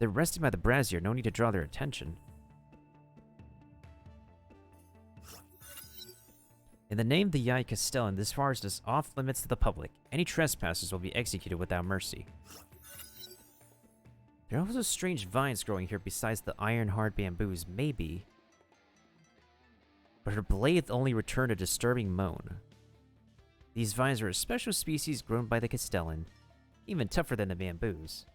They're resting by the brazier, no need to draw their attention. In the name of the Yae Castellan, this forest is off limits to the public. Any trespassers will be executed without mercy. There are also strange vines growing here besides the iron-hard bamboos, maybe. But her blade only returned a disturbing moan. These vines are a special species grown by the Castellan, even tougher than the bamboos.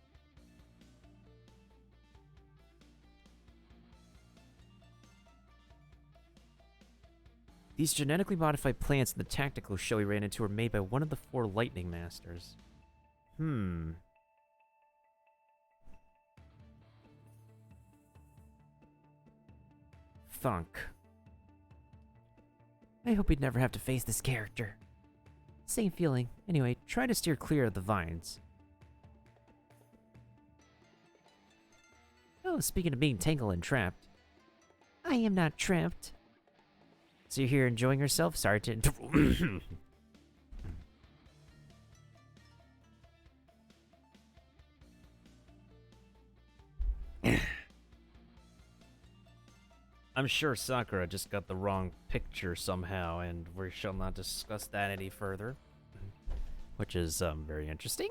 These genetically modified plants in the tactical show we ran into were made by one of the 4 lightning masters. Thunk. I hope we'd never have to face this character. Same feeling. Anyway, try to steer clear of the vines. Oh, speaking of being tangled and trapped. I am not trapped. So you're here enjoying yourself? Sorry to I'm sure Sakura just got the wrong picture somehow, and we shall not discuss that any further. Which is, very interesting.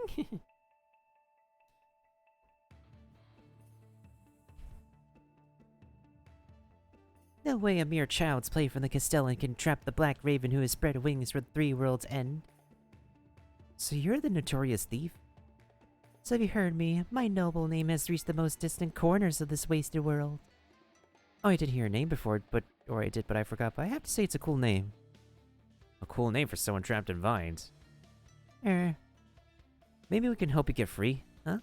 No way a mere child's play from the Castellan can trap the Black Raven who has spread wings for the 3 worlds' end. So you're the notorious thief? So have you heard me? My noble name has reached the most distant corners of this wasted world. Oh, I did hear your name before, but I forgot, but I have to say it's a cool name. A cool name for someone trapped in vines. Maybe we can help you get free, huh?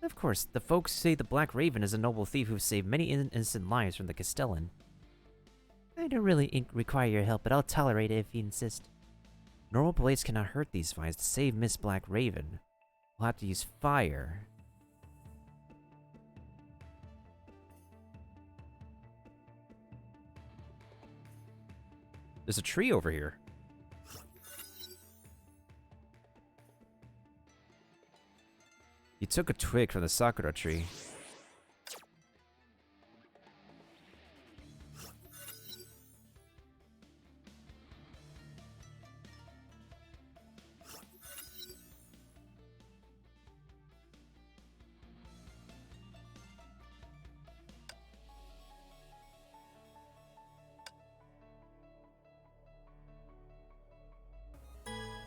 Of course, the folks say the Black Raven is a noble thief who saved many innocent lives from the Castellan. I don't really require your help, but I'll tolerate it if you insist. Normal blades cannot hurt these vines. To save Miss Black Raven, we'll have to use fire. There's a tree over here. You took a twig from the Sakura tree.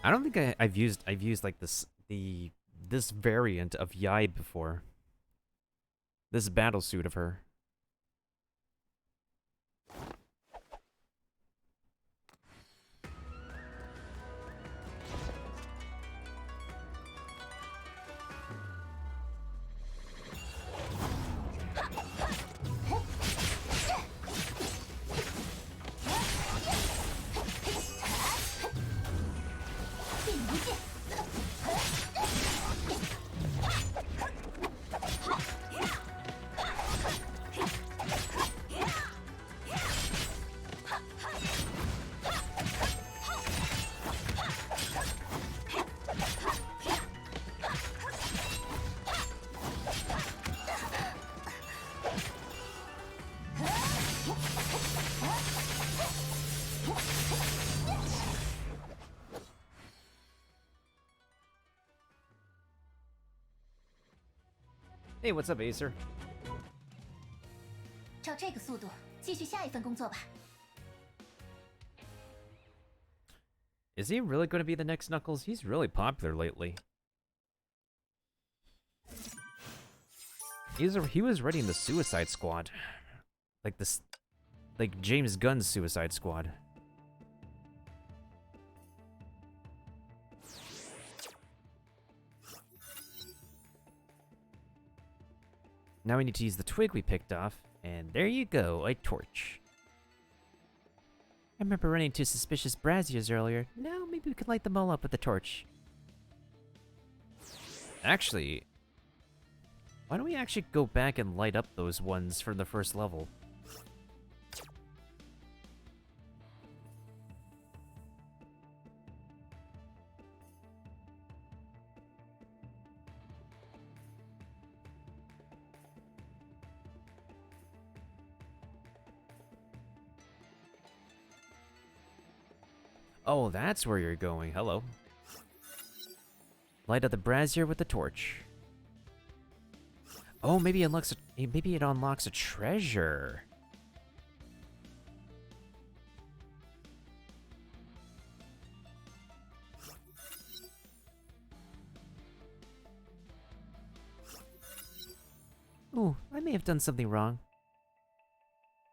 I don't think I've used like this variant of Yae before. This battlesuit of her. Hey, what's up, Acer? 照这个速度，继续下一份工作吧。Is he really going to be the next Knuckles? He's really popular lately. He was ready in the Suicide Squad. Like James Gunn's Suicide Squad. Now we need to use the twig we picked off, and there you go, a torch. I remember running into suspicious braziers earlier. Now maybe we could light them all up with the torch. Actually, why don't we actually go back and light up those ones from the first level? Oh, that's where you're going. Hello. Light up the brazier with the torch. Oh, maybe it unlocks a treasure. Ooh, I may have done something wrong.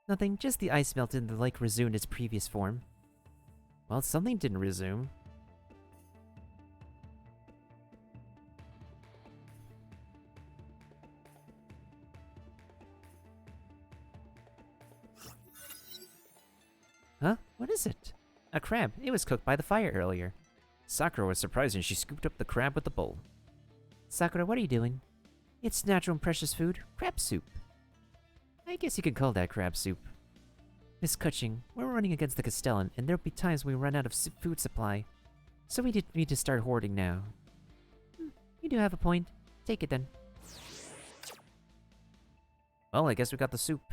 Nothing, just the ice melted and the lake resumed its previous form. Well, something didn't resume. Huh? What is it? A crab. It was cooked by the fire earlier. Sakura was surprised and she scooped up the crab with the bowl. Sakura, what are you doing? It's natural and precious food. Crab soup. I guess you could call that crab soup. Miss Kutching, we're running against the Castellan, and there'll be times when we run out of food supply. So we need to start hoarding now. You do have a point. Take it then. Well, I guess we got the soup.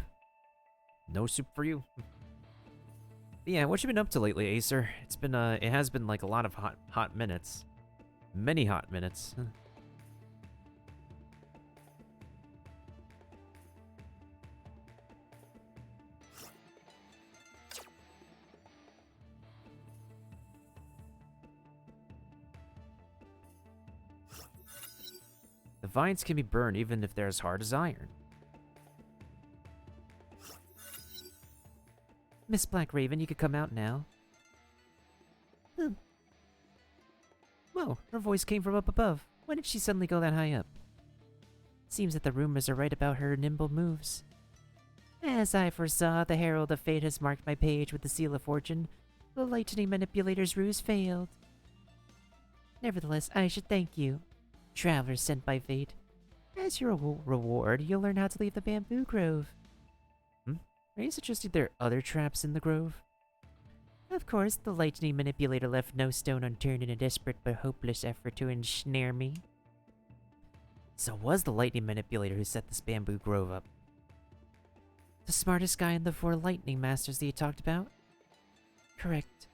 No soup for you. But yeah, what you been up to lately, Acer? It has been like a lot of hot minutes. Many hot minutes. The vines can be burned even if they're as hard as iron. Miss Black Raven, you could come out now. Whoa, her voice came from up above. When did she suddenly go that high up? Seems that the rumors are right about her nimble moves. As I foresaw, the Herald of Fate has marked my page with the Seal of Fortune. The lightning manipulator's ruse failed. Nevertheless, I should thank you. Traveler sent by fate. As your reward, you'll learn how to leave the bamboo grove. Are you suggesting there are other traps in the grove? Of course, the lightning manipulator left no stone unturned in a desperate but hopeless effort to ensnare me. So it was the lightning manipulator who set this bamboo grove up. The smartest guy in the 4 lightning masters that you talked about? Correct.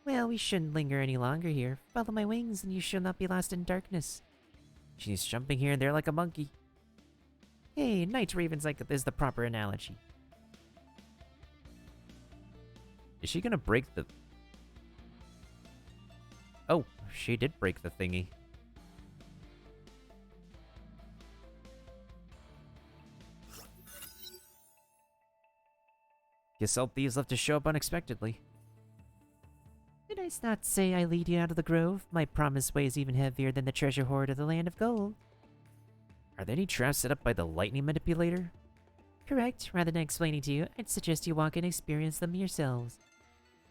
Well, we shouldn't linger any longer here. Follow my wings and you shall not be lost in darkness. She's jumping here and there like a monkey. Hey, night ravens is the proper analogy. Is she gonna break the... Oh, she did break the thingy. Guess all thieves love to show up unexpectedly. Did I not say I lead you out of the grove? My promise weighs even heavier than the treasure hoard of the land of gold. Are there any traps set up by the lightning manipulator? Correct. Rather than explaining to you, I'd suggest you walk and experience them yourselves.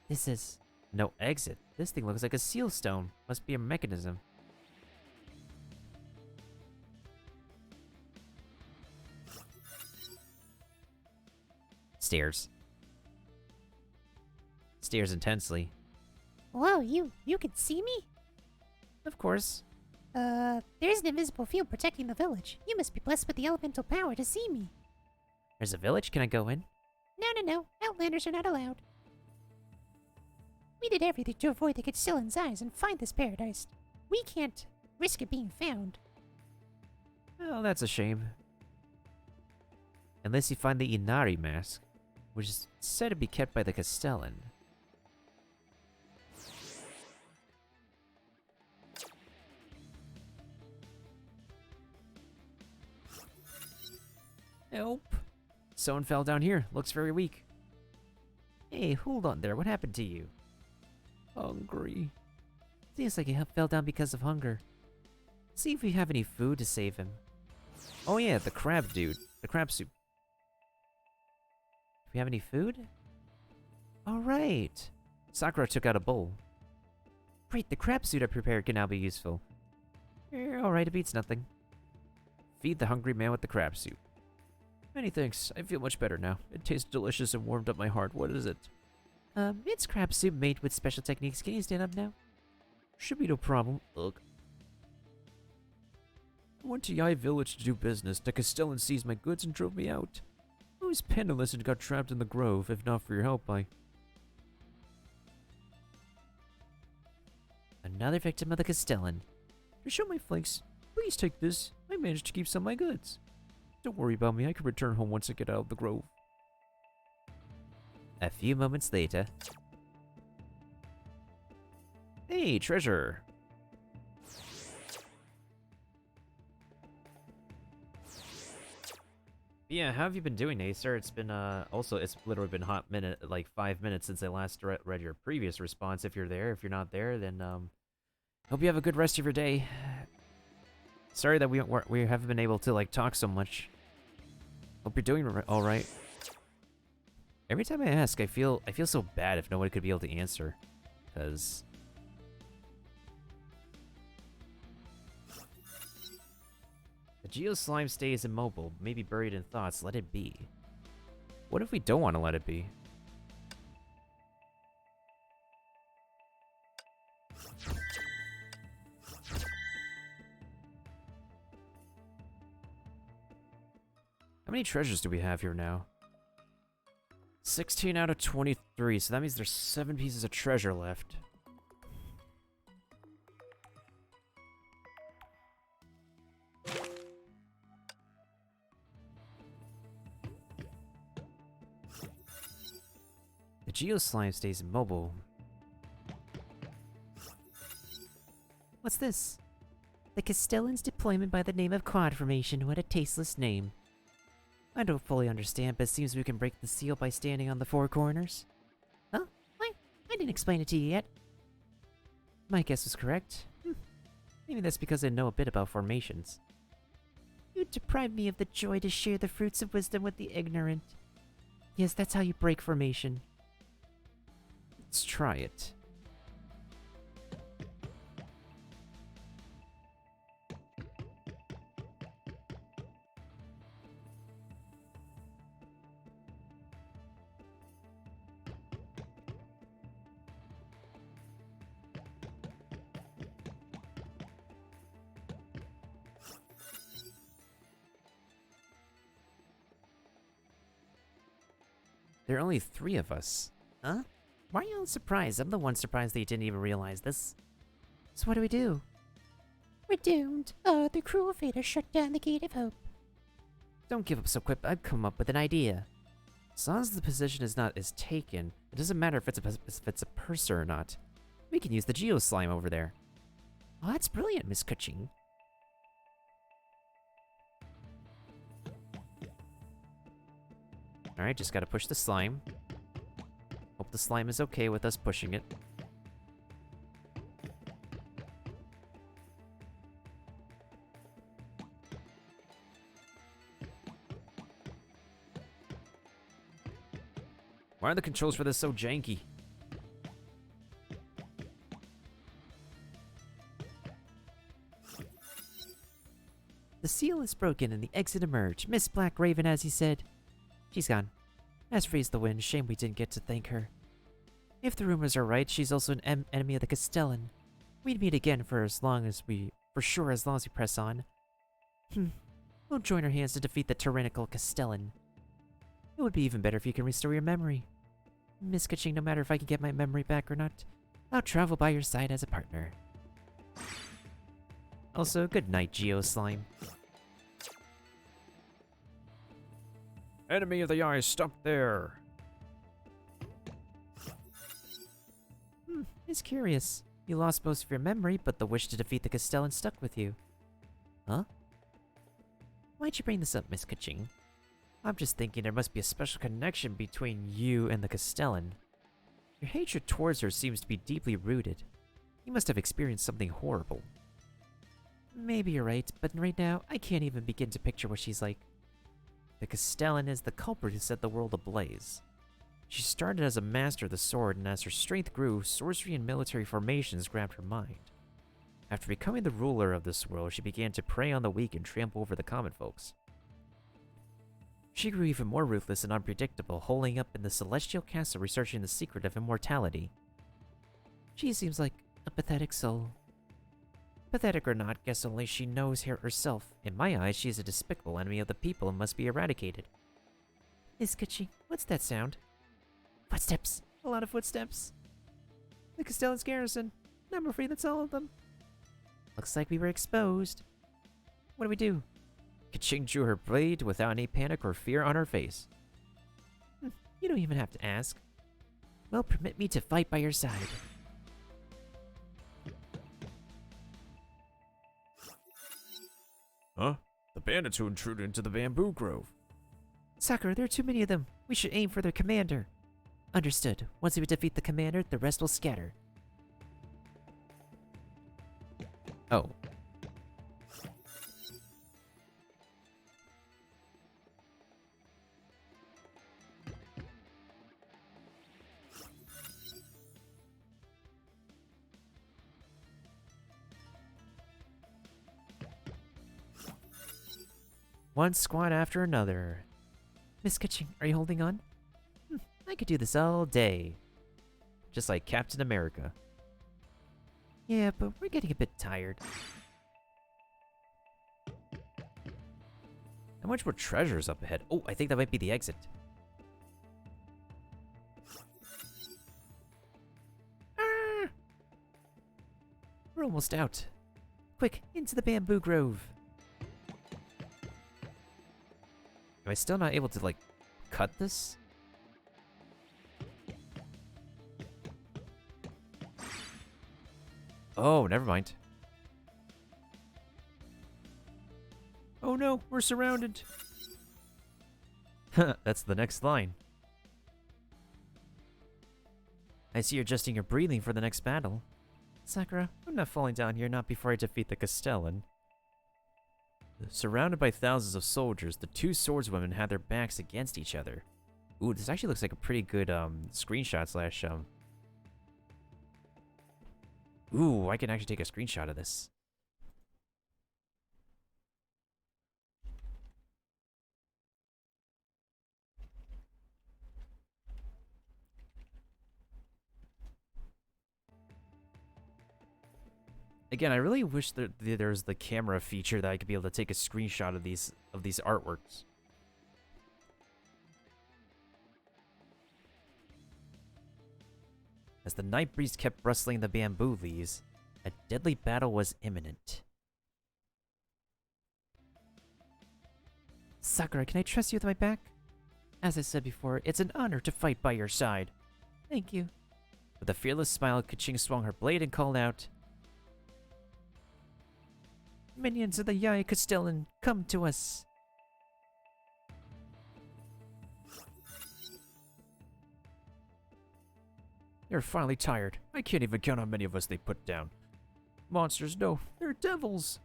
This is... no exit. This thing looks like a seal stone. Must be a mechanism. Stares. Stares intensely. Whoa, you can see me? Of course. There's an invisible field protecting the village. You must be blessed with the elemental power to see me. There's a village? Can I go in? No. Outlanders are not allowed. We did everything to avoid the Castellan's eyes and find this paradise. We can't risk it being found. Oh, that's a shame. Unless you find the Inari mask, which is said to be kept by the Castellan. Help! Someone fell down here. Looks very weak. Hey, hold on there. What happened to you? Hungry. Seems like he fell down because of hunger. See if we have any food to save him. Oh yeah, the crab dude. The crab soup. Do we have any food? Alright. Sakura took out a bowl. Great, the crab suit I prepared can now be useful. Alright, it beats nothing. Feed the hungry man with the crab soup. Many thanks. I feel much better now. It tastes delicious and warmed up my heart. What is it? It's crab soup made with special techniques. Can you stand up now? Should be no problem. Ugh. I went to Yai village to do business. The Castellan seized my goods and drove me out. I was penniless and got trapped in the grove. If not for your help, Another victim of the Castellan. To show my flanks, please take this. I managed to keep some of my goods. Don't worry about me. I can return home once I get out of the grove. A few moments later. Hey, treasure! Yeah, how have you been doing, Acer? It's been, it's literally been like 5 minutes since I last read your previous response. If you're there, if you're not there, then, hope you have a good rest of your day. Sorry that we haven't been able to, like, talk so much. Hope you're doing alright. Every time I ask, I feel so bad if nobody could be able to answer. Because... the Geo Slime stays immobile, maybe buried in thoughts. Let it be. What if we don't want to let it be? How many treasures do we have here now? 16 out of 23, so that means there's 7 pieces of treasure left. The Geo Slime stays immobile. What's this? The Castellan's deployment by the name of Quad Formation. What a tasteless name. I don't fully understand, but it seems we can break the seal by standing on the 4 corners. Huh? I didn't explain it to you yet. My guess was correct. Maybe that's because I know a bit about formations. You deprived me of the joy to share the fruits of wisdom with the ignorant. Yes, that's how you break formation. Let's try it. There are only 3 of us. Huh? Why are you all surprised? I'm the one surprised that you didn't even realize this. So what do we do? We're doomed. Oh, the cruel fate has shut down the gate of hope. Don't give up so quick. I've come up with an idea. As long as the position is taken, it doesn't matter if it's a purser or not. We can use the Geo Slime over there. Oh, that's brilliant, Miss Kuching. Alright, just gotta push the slime. Hope the slime is okay with us pushing it. Why are the controls for this so janky? The seal is broken and the exit emerged. Miss Black Raven, as he said. She's gone. As freeze the wind, shame we didn't get to thank her. If the rumors are right, she's also an enemy of the Castellan. We'd meet again for as long as we press on. We'll join our hands to defeat the tyrannical Castellan. It would be even better if you can restore your memory. Miss Kaching, no matter if I can get my memory back or not, I'll travel by your side as a partner. Also, good night, Geo Slime. Enemy of the eye, stop there! It's curious. You lost most of your memory, but the wish to defeat the Castellan stuck with you. Huh? Why'd you bring this up, Miss Kaching? I'm just thinking there must be a special connection between you and the Castellan. Your hatred towards her seems to be deeply rooted. You must have experienced something horrible. Maybe you're right, but right now, I can't even begin to picture what she's like. The Castellan is the culprit who set the world ablaze. She started as a master of the sword, and as her strength grew, sorcery and military formations grabbed her mind. After becoming the ruler of this world, she began to prey on the weak and trample over the common folks. She grew even more ruthless and unpredictable, holding up in the celestial castle researching the secret of immortality. She seems like a pathetic soul. Pathetic or not, guess only she knows her herself. In my eyes, she is a despicable enemy of the people and must be eradicated. Iskachi, what's that sound? Footsteps. A lot of footsteps. The Castellan's garrison. I'm afraid that's all of them. Looks like we were exposed. What do we do? Kaching drew her blade without any panic or fear on her face. You don't even have to ask. Well, permit me to fight by your side. Huh? The bandits who intruded into the bamboo grove. Sakura, there are too many of them. We should aim for their commander. Understood. Once we defeat the commander, the rest will scatter. Oh. One squad after another. Miss Kitching, are you holding on? I could do this all day. Just like Captain America. Yeah, but we're getting a bit tired. How much more treasure is up ahead? Oh, I think that might be the exit. Ah! We're almost out. Quick, into the bamboo grove. Am I still not able to, like, cut this? Oh, never mind. Oh no, we're surrounded. That's the next line. I see you're adjusting your breathing for the next battle. Sakura, I'm not falling down here, not before I defeat the Castellan. Surrounded by thousands of soldiers, the two swordswomen had their backs against each other. Ooh, this actually looks like a pretty good screenshot slash Ooh, I can actually take a screenshot of this. Again, I really wish that there was the camera feature that I could be able to take a screenshot of these artworks. As the night breeze kept rustling the bamboo leaves, a deadly battle was imminent. Sakura, can I trust you with my back? As I said before, it's an honor to fight by your side. Thank you. With a fearless smile, Kaching swung her blade and called out, Minions of the Yai Castellan, come to us. You're finally tired. I can't even count how many of us they put down. Monsters, no, they're devils.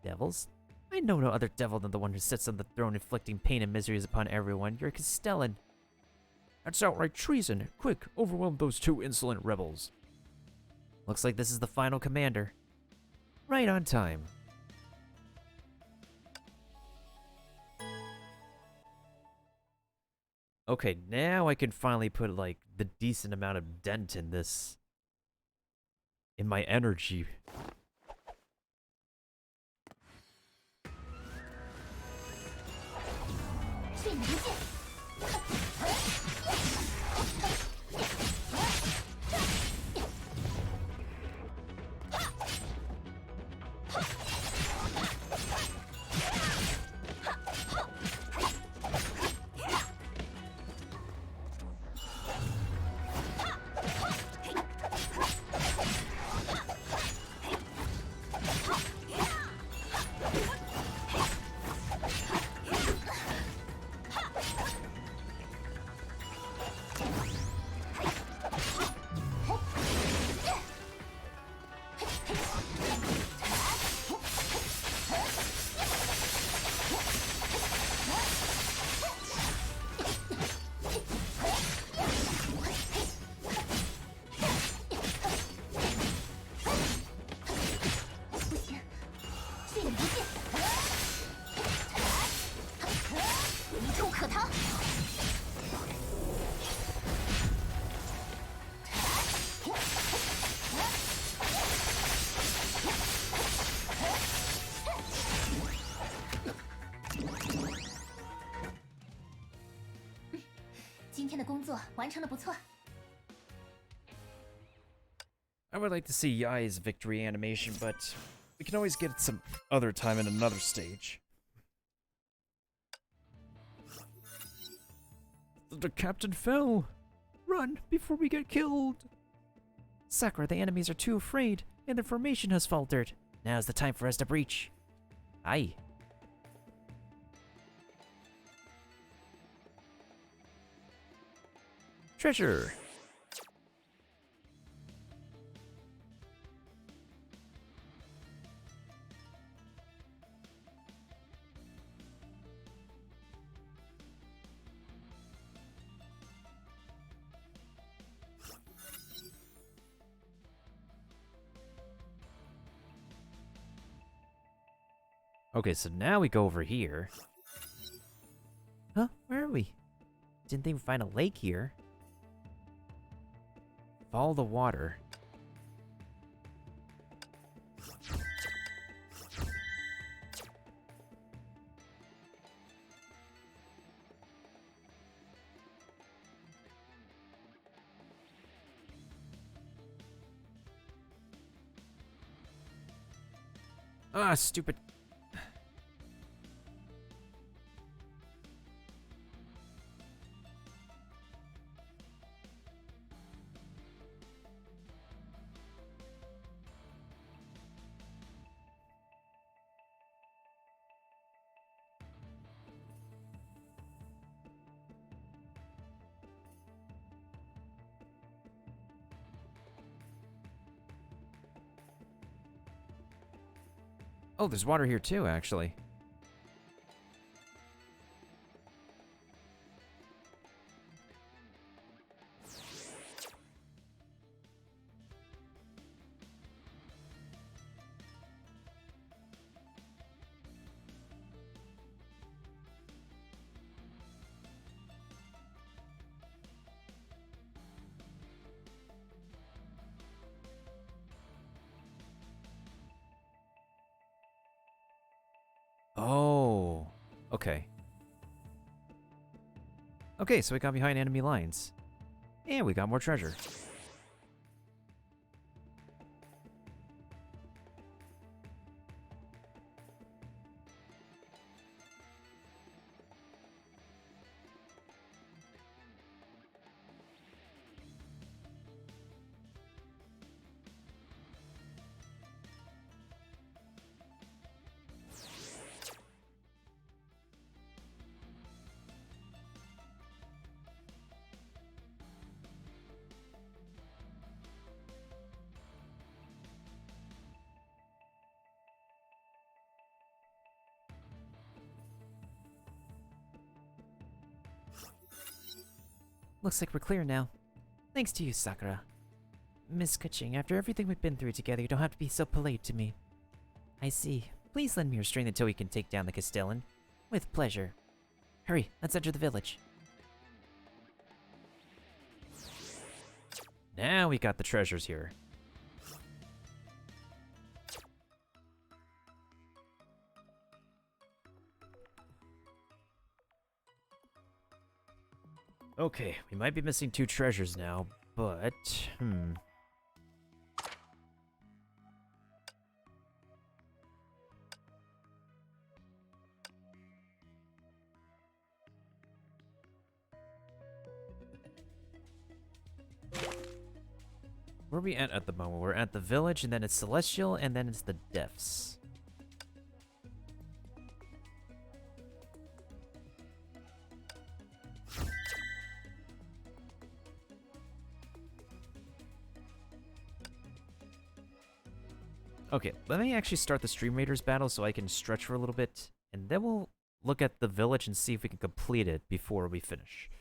Devils? I know no other devil than the one who sits on the throne inflicting pain and miseries upon everyone. You're a Castellan. That's outright treason. Quick, overwhelm those two insolent rebels. Looks like this is the final commander. Right on time. Okay, now I can finally put, like, the decent amount of dent in this. In my energy. 天的工作完成的不错。 I would like to see Yai's victory animation, but we can always get it some other time in another stage. The captain fell! Run before we get killed! Sakura, the enemies are too afraid, and their formation has faltered. Now's the time for us to breach. Aye. Treasure! Okay, so now we go over here. Huh? Where are we? Didn't think we'd find a lake here. Follow the water. Ah, stupid. Oh, there's water here too, actually. Oh, okay. Okay, so we got behind enemy lines. And we got more treasure. Looks like we're clear now. Thanks to you, Sakura. Miss Kuching, after everything we've been through together, you don't have to be so polite to me. I see. Please lend me your strength until we can take down the Castellan. With pleasure. Hurry, let's enter the village. Now we got the treasures here. Okay, we might be missing 2 treasures now, but... Where are we at the moment? We're at the village, and then it's Celestial, and then it's the Deaths. Okay, let me actually start the Stream Raiders battle so I can stretch for a little bit, and then we'll look at the village and see if we can complete it before we finish.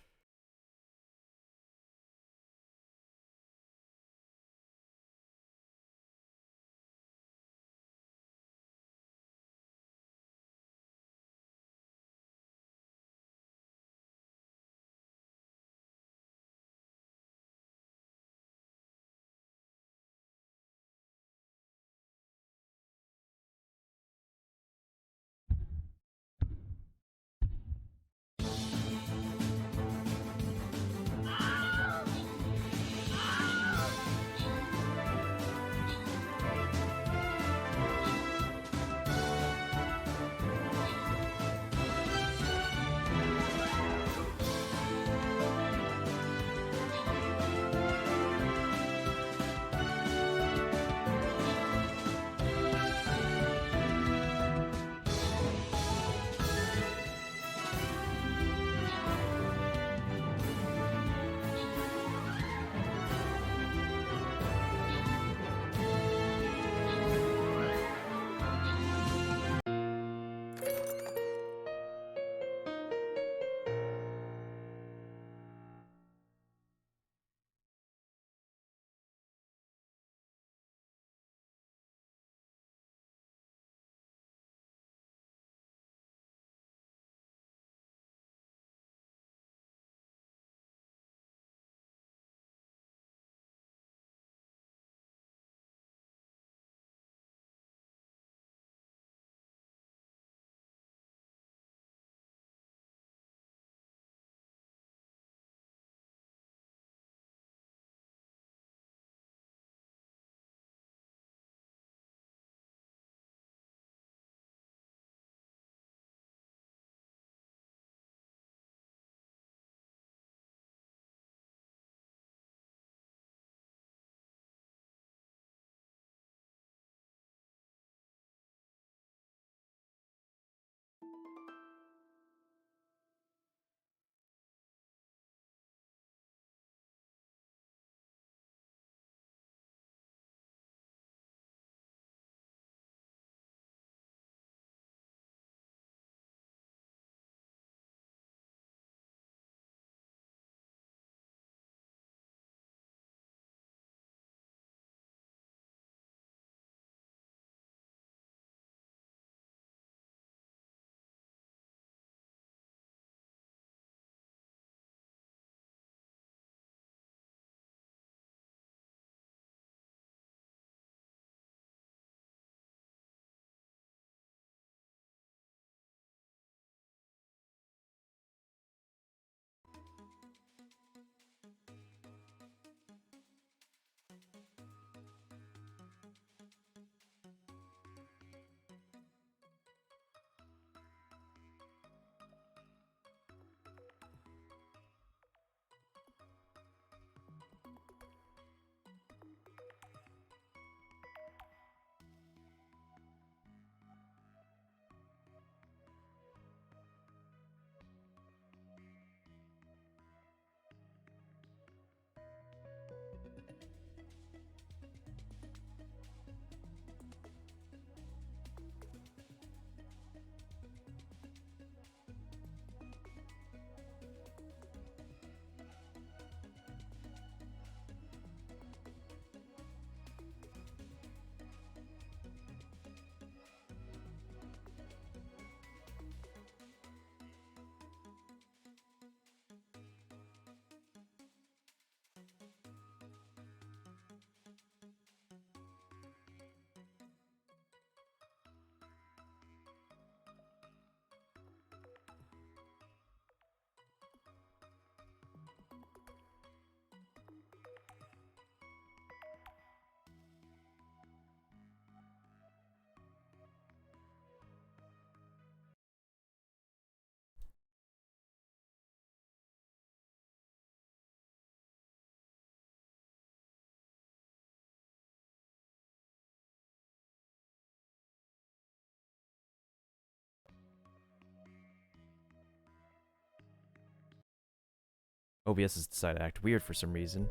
OBS has decided to act weird for some reason.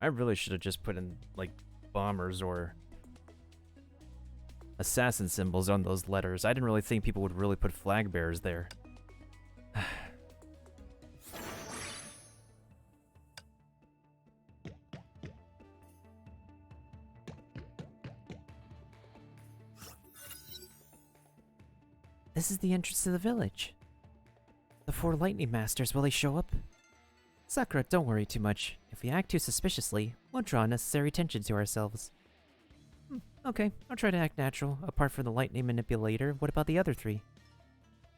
I really should have just put in, like, bombers or assassin symbols on those letters. I didn't really think people would really put flag bearers there. This is the entrance to the village. The 4 lightning masters, will they show up? Sakura, don't worry too much. If we act too suspiciously, we'll draw unnecessary attention to ourselves. Okay, I'll try to act natural. Apart from the lightning manipulator, what about the other 3?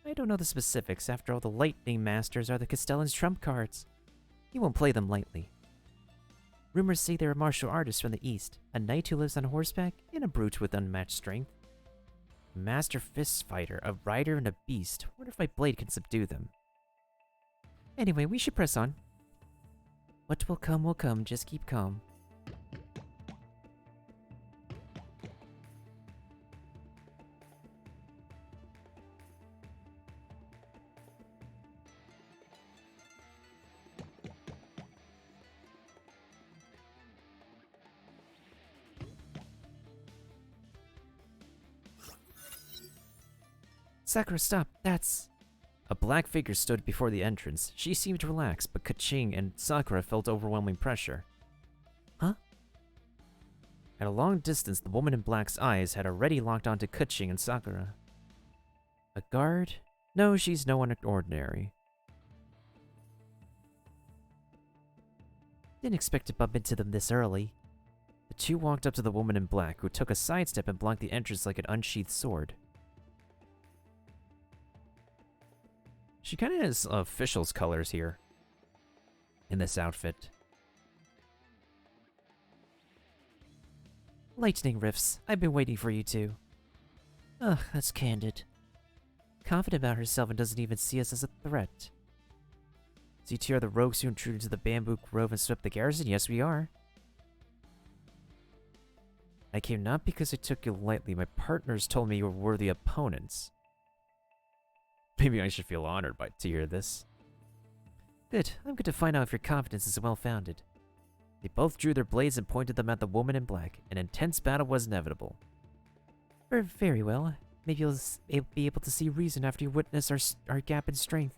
I don't know the specifics. After all, the lightning masters are the Castellan's trump cards. You won't play them lightly. Rumors say they're a martial artist from the east, a knight who lives on horseback, and a brute with unmatched strength. A master fist fighter, a rider, and a beast. Wonder if my blade can subdue them. Anyway, we should press on. What will come, just keep calm. Sakura, stop. That's... A black figure stood before the entrance. She seemed relaxed, but Kaching and Sakura felt overwhelming pressure. Huh? At a long distance, the woman in black's eyes had already locked onto Kaching and Sakura. A guard? No, she's no one ordinary. Didn't expect to bump into them this early. The two walked up to the woman in black, who took a sidestep and blocked the entrance like an unsheathed sword. She kind of has official's colors here. In this outfit. Lightning rifts. I've been waiting for you two. Ugh, that's candid. Confident about herself and doesn't even see us as a threat. So you two are the rogues who intruded into the bamboo grove and swept the garrison? Yes, we are. I came not because I took you lightly. My partners told me you were worthy opponents. Maybe I should feel honored to hear this. Good. I'm good to find out if your confidence is well-founded. They both drew their blades and pointed them at the woman in black. An intense battle was inevitable. Very well. Maybe you'll be able to see reason after you witness our gap in strength.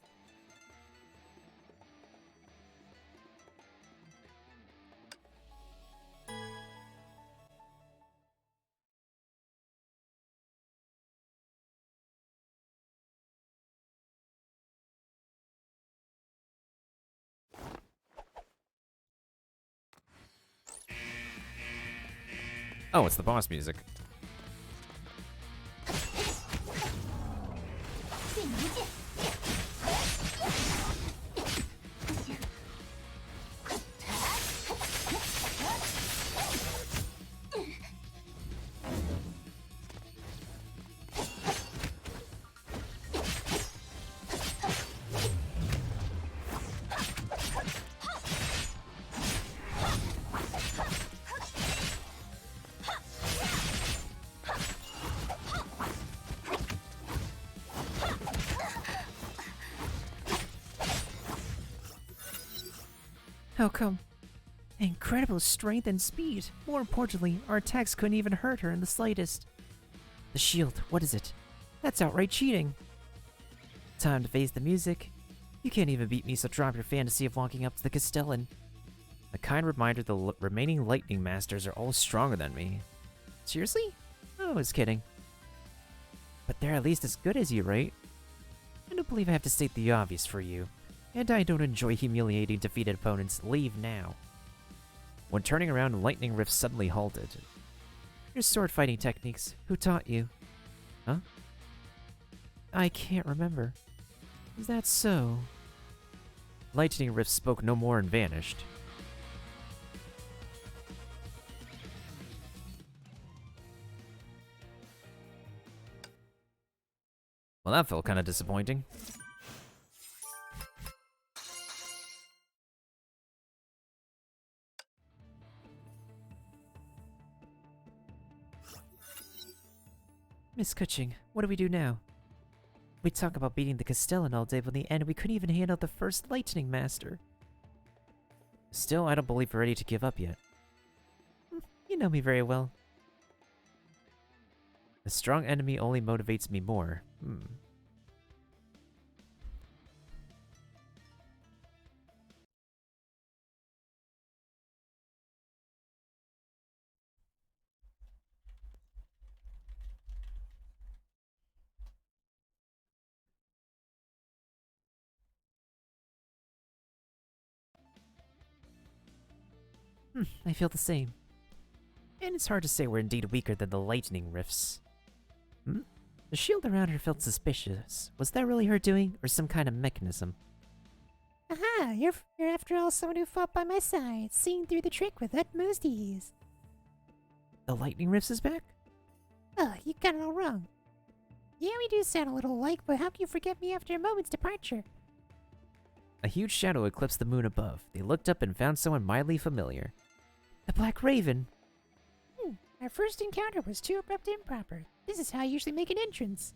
Oh, it's the boss music. How come? Incredible strength and speed. More importantly, our attacks couldn't even hurt her in the slightest. The shield, what is it? That's outright cheating. Time to face the music. You can't even beat me, so drop your fantasy of walking up to the Castellan. A kind reminder the remaining lightning masters are all stronger than me. Seriously? I was kidding. But they're at least as good as you, right? I don't believe I have to state the obvious for you. And I don't enjoy humiliating defeated opponents. Leave now. When turning around, lightning rift suddenly halted. Your sword fighting techniques. Who taught you? Huh? I can't remember. Is that so? Lightning rift spoke no more and vanished. Well, that felt kind of disappointing. Miss Kuching, what do we do now? We talk about beating the Castellan all day, but in the end we couldn't even handle the first Lightning Master. Still, I don't believe we're ready to give up yet. You know me very well. A strong enemy only motivates me more. I feel the same. And it's hard to say we're indeed weaker than the lightning rifts. The shield around her felt suspicious. Was that really her doing, or some kind of mechanism? Aha! You're after all someone who fought by my side, seeing through the trick with utmost ease. The lightning rifts is back? Oh, you got it all wrong. Yeah, we do sound a little alike, but how can you forget me after a moment's departure? A huge shadow eclipsed the moon above. They looked up and found someone mildly familiar. The Black Raven! Our first encounter was too abrupt and improper. This is how I usually make an entrance.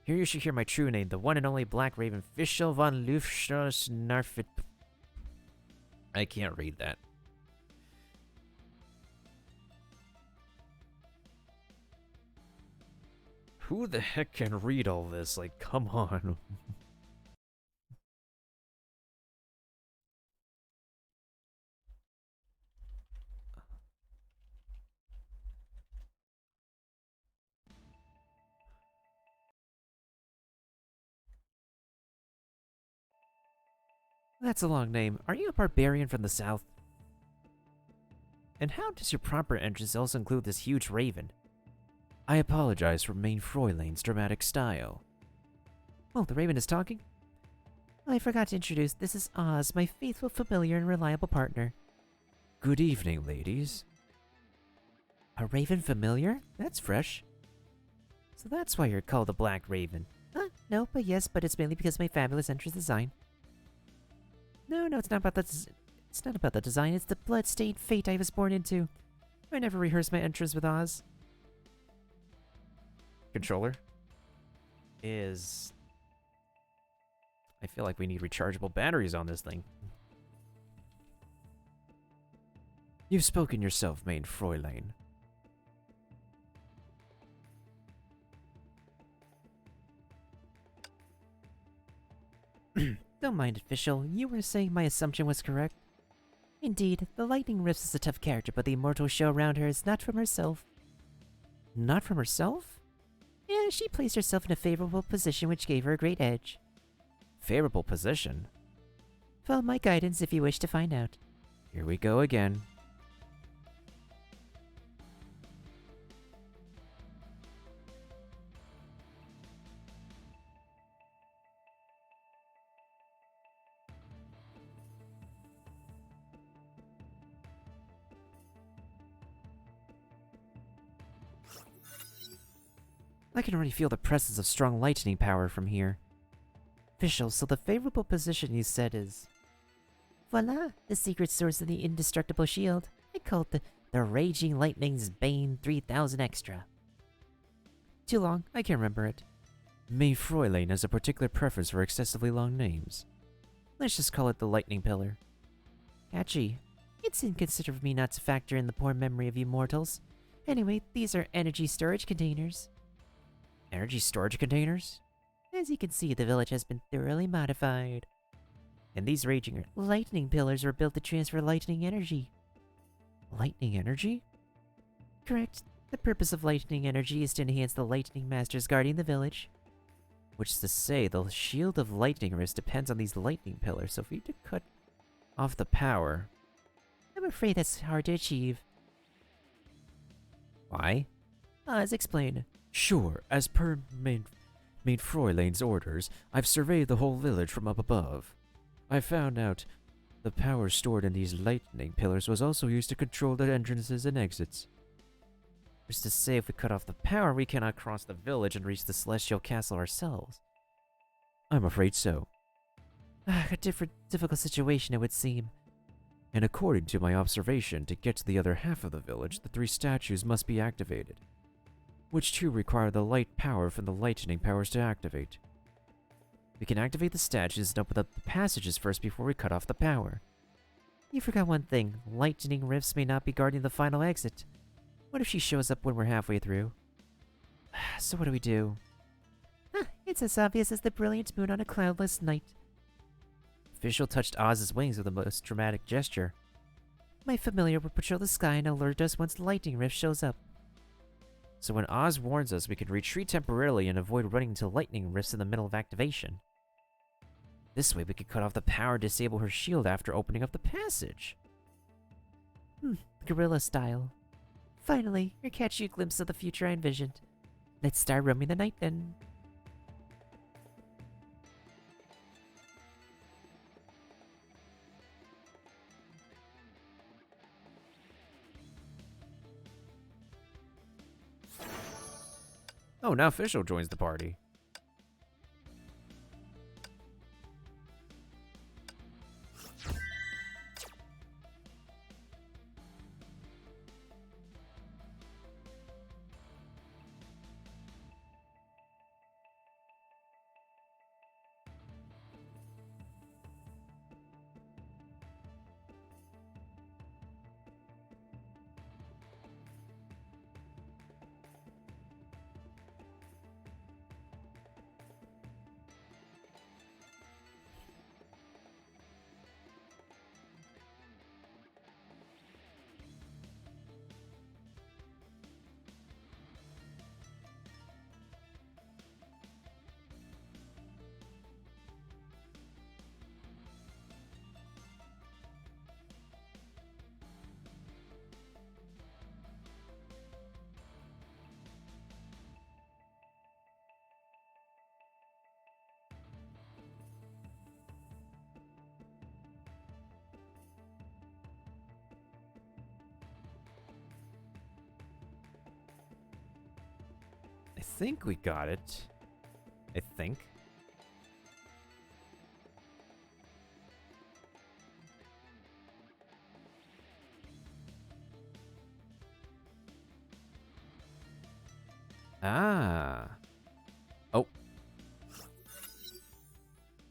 Here you should hear my true name, the one and only Black Raven, Fischl von Lufschnarfit. I can't read that. Who the heck can read all this? Like, come on. That's a long name. Are you a barbarian from the south? And how does your proper entrance also include this huge raven? I apologize for main Fräulein's dramatic style. Oh, the raven is talking? I forgot to introduce. This is Oz, my faithful, familiar, and reliable partner. Good evening, ladies. A raven familiar? That's fresh. So that's why you're called the Black Raven. No, but yes, but it's mainly because of my fabulous entrance design. No, it's not about it's not about the design, it's the blood-stained fate I was born into. I never rehearsed my entrance with Oz. Controller is... I feel like we need rechargeable batteries on this thing. You've spoken yourself, main Fräulein. Don't mind it, Fischl. You were saying my assumption was correct. Indeed, the Lightning Rifts is a tough character, but the immortal show around her is not from herself. Not from herself? Yeah, she placed herself in a favorable position which gave her a great edge. Favorable position? Follow my guidance if you wish to find out. Here we go again. I can already feel the presence of strong lightning power from here. Fischl, so the favorable position you said is... Voila, the secret source of the indestructible shield. I call it the Raging Lightning's Bane 3000 Extra. Too long, I can't remember it. May Fräulein has a particular preference for excessively long names. Let's just call it the Lightning Pillar. Catchy. It's inconsiderate of me not to factor in the poor memory of you mortals. Anyway, these are energy storage containers. Energy storage containers? As you can see, the village has been thoroughly modified. And these raging lightning pillars were built to transfer lightning energy. Lightning energy? Correct. The purpose of lightning energy is to enhance the lightning masters guarding the village. Which is to say, the shield of lightning wrist depends on these lightning pillars, so if we need to cut off the power... I'm afraid that's hard to achieve. Why? As explained. Sure, as per main Fräulein's orders, I've surveyed the whole village from up above. I found out the power stored in these lightning pillars was also used to control the entrances and exits. Which is to say, if we cut off the power, we cannot cross the village and reach the Celestial Castle ourselves. I'm afraid so. A difficult situation, it would seem. And according to my observation, to get to the other half of the village, the 3 statues must be activated. which two require the light power from the lightning powers to activate. We can activate the statues and open up the passages first before we cut off the power. You forgot one thing. Lightning rifts may not be guarding the final exit. What if she shows up when we're halfway through? So what do we do? It's as obvious as the brilliant moon on a cloudless night. Official touched Oz's wings with a most dramatic gesture. My familiar will patrol the sky and alert us once the lightning rift shows up. So when Oz warns us, we can retreat temporarily and avoid running into lightning rifts in the middle of activation. This way we could cut off the power and disable her shield after opening up the passage. Guerrilla style. Finally, you're catching a glimpse of the future I envisioned. Let's start roaming the night then. Oh, now Official joins the party. I think we got it. I think. Ah. Oh.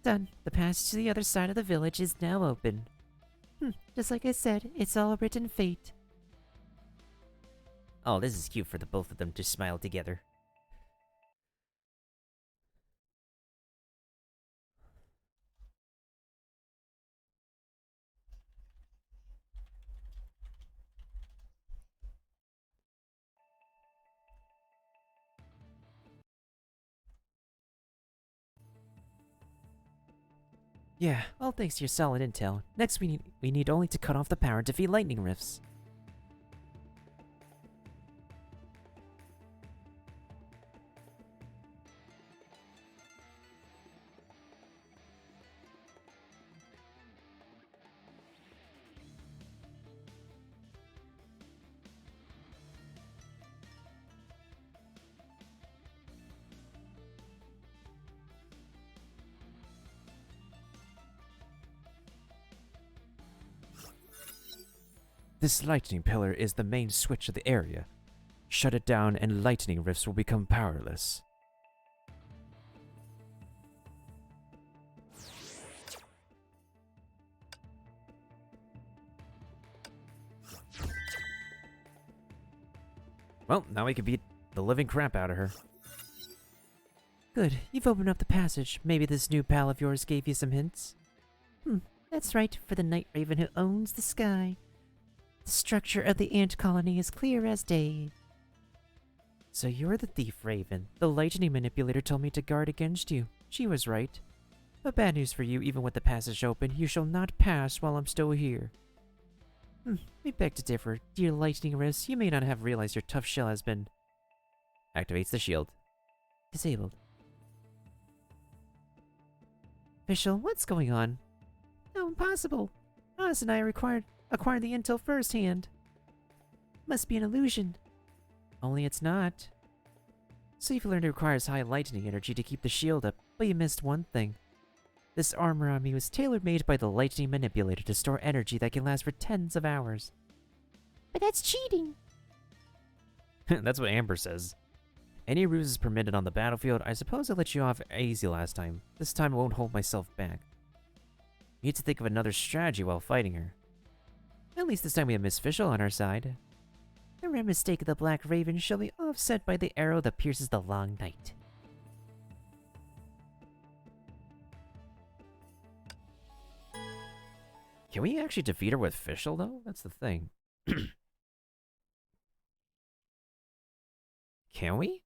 Done. The passage to the other side of the village is now open. Just like I said, it's all written fate. Oh, this is cute for the both of them to smile together. Yeah, all thanks to your solid intel. Next we need only to cut off the power and defeat lightning rifts. This lightning pillar is the main switch of the area. Shut it down and lightning rifts will become powerless. Well, now we can beat the living crap out of her. Good, you've opened up the passage. Maybe this new pal of yours gave you some hints? That's right, for the night raven who owns the sky. The structure of the ant colony is clear as day. So you're the thief, Raven. The lightning manipulator told me to guard against you. She was right. But bad news for you, even with the passage open, you shall not pass while I'm still here. We beg to differ. Dear lightning rifts, you may not have realized your tough shell has been Activates the shield. disabled. Official, what's going on? No, impossible. Oz and I acquired the intel firsthand. Must be an illusion. Only it's not. Safe learned it requires high lightning energy to keep the shield up, but you missed one thing. This armor on me was tailor-made by the lightning manipulator to store energy that can last for tens of hours. But that's cheating! That's what Amber says. Any ruse is permitted on the battlefield. I suppose I let you off easy last time. This time I won't hold myself back. We need to think of another strategy while fighting her. At least this time we have Miss Fischl on our side. The rare mistake of the Black Raven shall be offset by the arrow that pierces the long night. Can we actually defeat her with Fischl, though? That's the thing. Can we?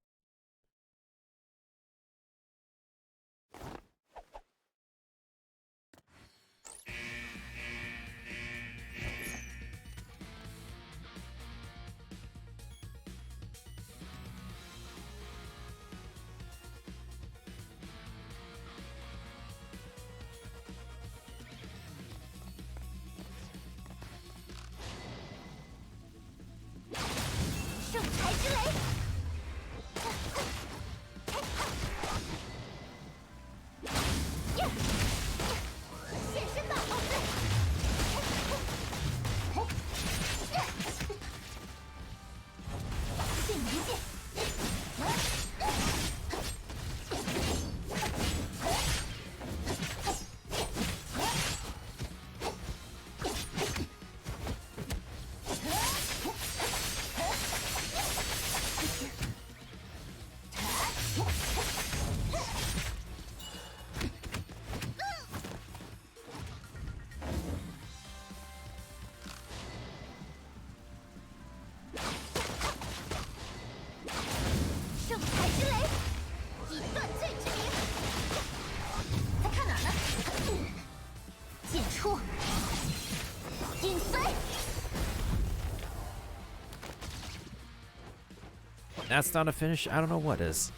That's not a finish. I don't know what is.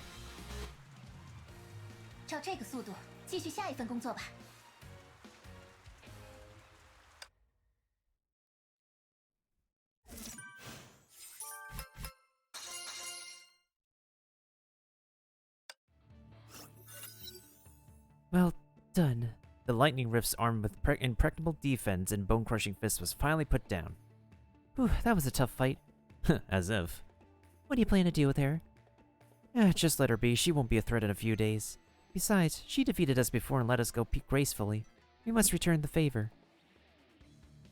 照这个速度，继续下一份工作吧。Well done. The Lightning Rift's armed with impregnable defense and bone-crushing fist was finally put down. Whew, that was a tough fight. As if. What do you plan to do with her? Just let her be. She won't be a threat in a few days. Besides, she defeated us before and let us go gracefully. We must return the favor.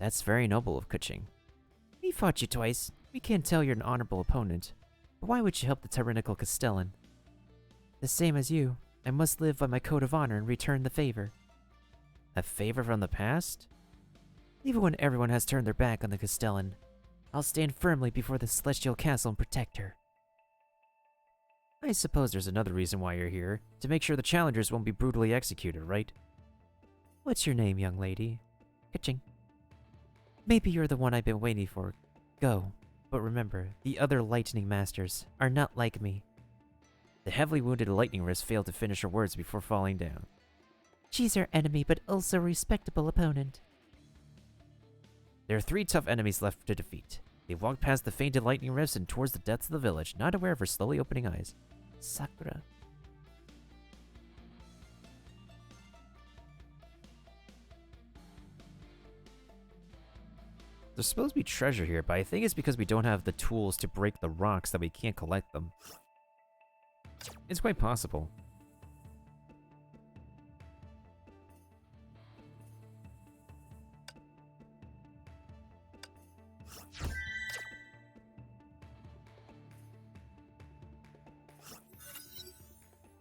That's very noble of Kuching. We fought you twice. We can't tell you're an honorable opponent. But why would you help the tyrannical Castellan? The same as you. I must live by my code of honor and return the favor. A favor from the past? Even when everyone has turned their back on the Castellan, I'll stand firmly before the Celestial Castle and protect her. I suppose there's another reason why you're here, to make sure the challengers won't be brutally executed, right? What's your name, young lady? Kuching. Maybe you're the one I've been waiting for. Go. But remember, the other Lightning Masters are not like me. The heavily wounded Lightning Wrist failed to finish her words before falling down. She's our enemy, but also a respectable opponent. There are 3 tough enemies left to defeat. They walked past the fainted Lightning Rifts and towards the depths of the village, not aware of her slowly opening eyes. Sakura. There's supposed to be treasure here, but I think it's because we don't have the tools to break the rocks that we can't collect them. It's quite possible.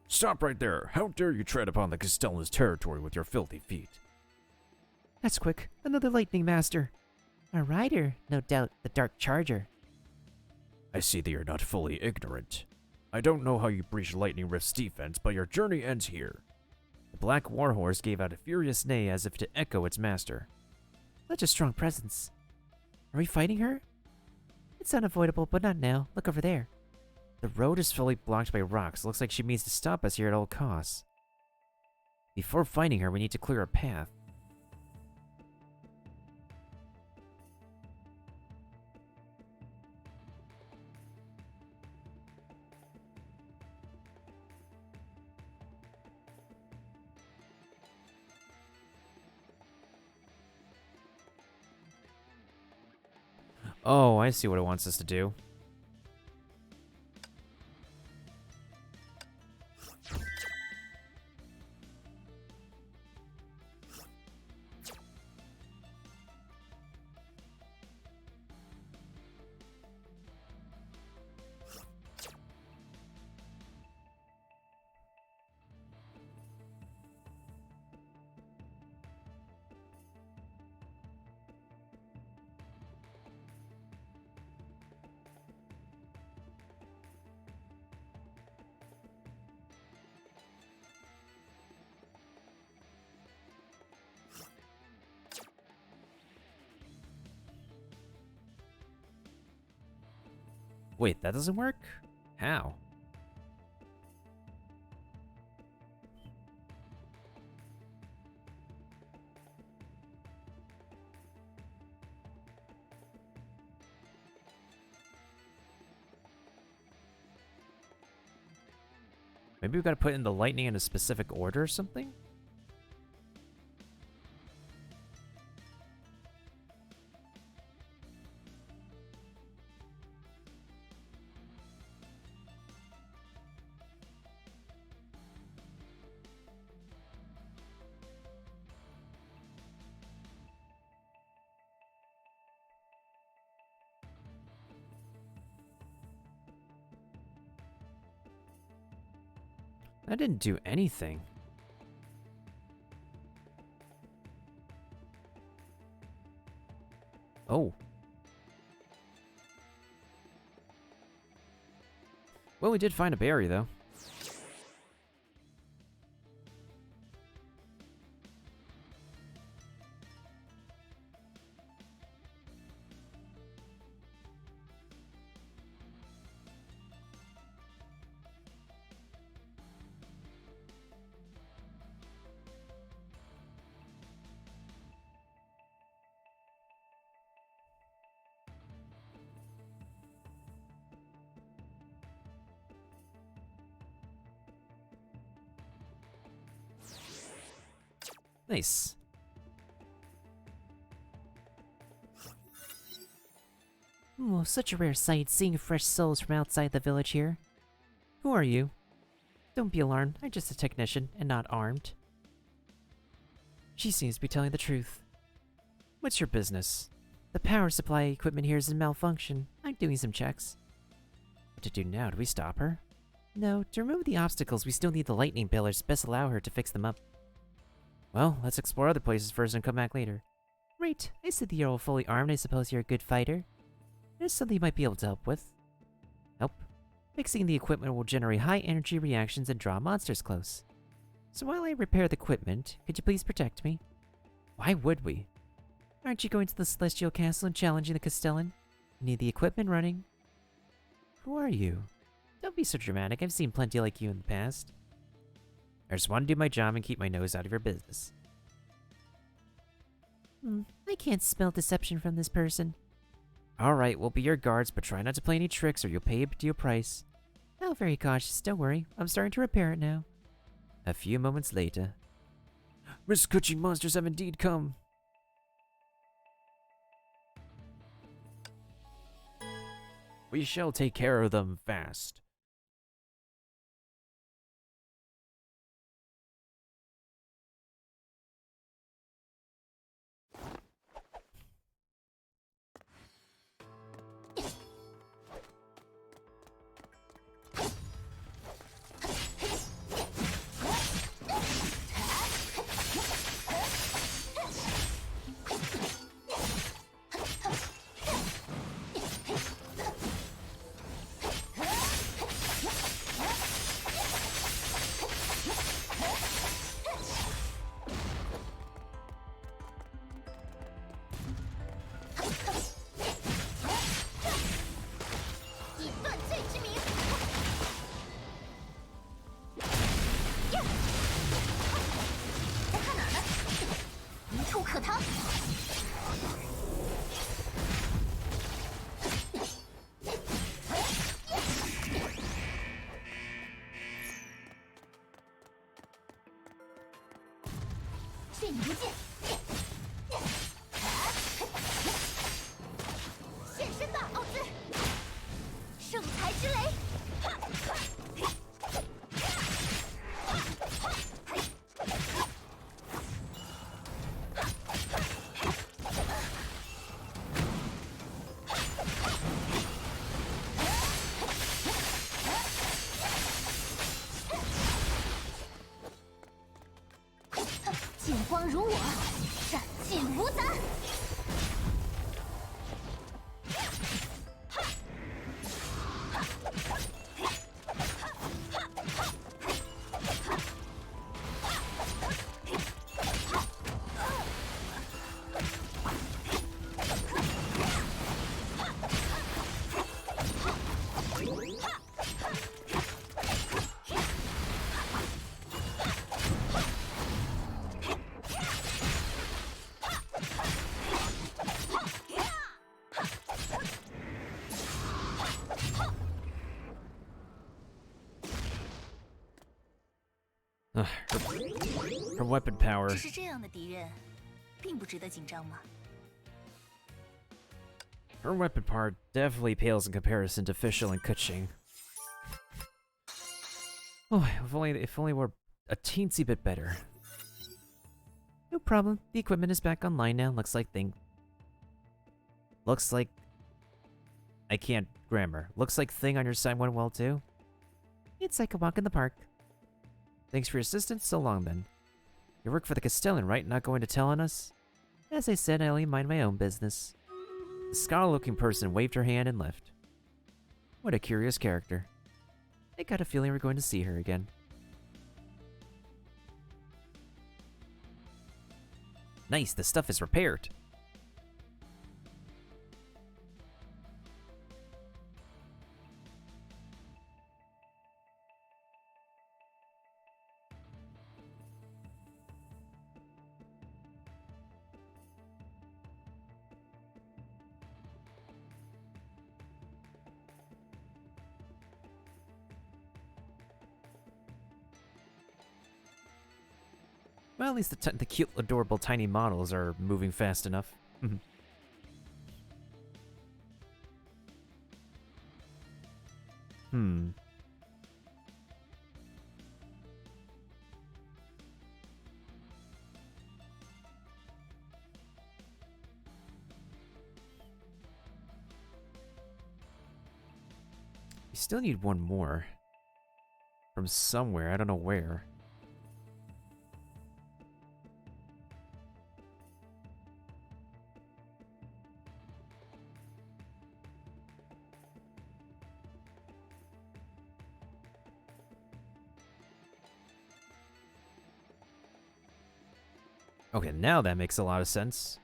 Stop right there. How dare you tread upon the Castellan's territory with your filthy feet? That's quick. Another Lightning Master. A rider, no doubt, the Dark Charger. I see that you're not fully ignorant. I don't know how you breached Lightning Rift's defense, but your journey ends here. The Black Warhorse gave out a furious neigh as if to echo its master. Such a strong presence. Are we fighting her? It's unavoidable, but not now. Look over there. The road is fully blocked by rocks. Looks like she means to stop us here at all costs. Before fighting her, we need to clear a path. Oh, I see what it wants us to do. Wait, that doesn't work? How? Maybe we've got to put in the lightning in a specific order or something? That didn't do anything. Oh. Well, we did find a berry, though. Nice. Oh, such a rare sight, seeing fresh souls from outside the village here. Who are you? Don't be alarmed, I'm just a technician, and not armed. She seems to be telling the truth. What's your business? The power supply equipment here is in malfunction. I'm doing some checks. What to do now? Do we stop her? No, to remove the obstacles, we still need the lightning pillars. Best allow her to fix them up. Well, let's explore other places first and come back later. Right, I see that you're all fully armed. I suppose you're a good fighter. There's something you might be able to help with. Help? Fixing the equipment will generate high energy reactions and draw monsters close. So while I repair the equipment, could you please protect me? Why would we? Aren't you going to the Celestial Castle and challenging the Castellan? You need the equipment running. Who are you? Don't be so dramatic. I've seen plenty like you in the past. I just want to do my job and keep my nose out of your business. I can't smell deception from this person. Alright, we'll be your guards, but try not to play any tricks or you'll pay your price. Oh, very cautious. Don't worry. I'm starting to repair it now. A few moments later. Risk-coaching monsters have indeed come. We shall take care of them fast. Her weapon power. 只是这样的敌人，并不值得紧张吗？ Her weapon power definitely pales in comparison to Fischl and Kuching. Oh, if only we're a teensy bit better. No problem. The equipment is back online now. Looks like I can't grammar. Looks like thing on your side went well too. It's like a walk in the park. Thanks for your assistance. So long then. You work for the Castellan, right? Not going to tell on us? As I said, I only mind my own business. The scholar-looking person waved her hand and left. What a curious character. I got a feeling we're going to see her again. Nice, the stuff is repaired. Well, at least the cute, adorable, tiny models are moving fast enough. Hmm. We still need one more. From somewhere, I don't know where. Okay, now that makes a lot of sense.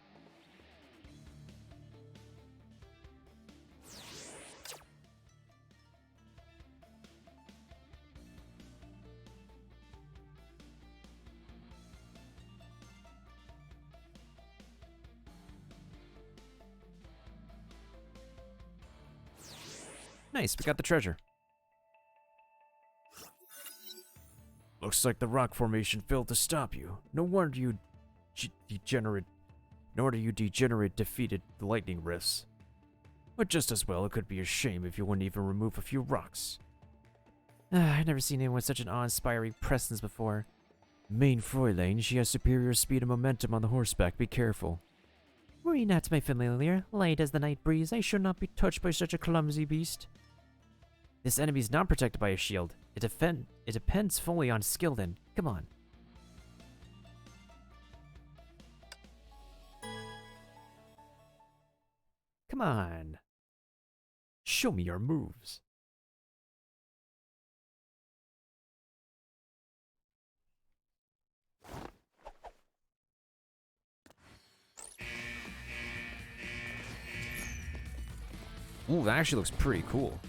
Nice, we got the treasure. Looks like the rock formation failed to stop you. No wonder you degenerate defeated the lightning rifts. But just as well, it could be a shame if you wouldn't even remove a few rocks. I've never seen anyone with such an awe-inspiring presence before. Main Fräulein, she has superior speed and momentum on the horseback. Be careful. Worry not, my familiar. Light as the night breeze, I shall not be touched by such a clumsy beast. This enemy is not protected by a shield. It depends fully on skill then. Come on. Come on. Show me your moves. Ooh, that actually looks pretty cool.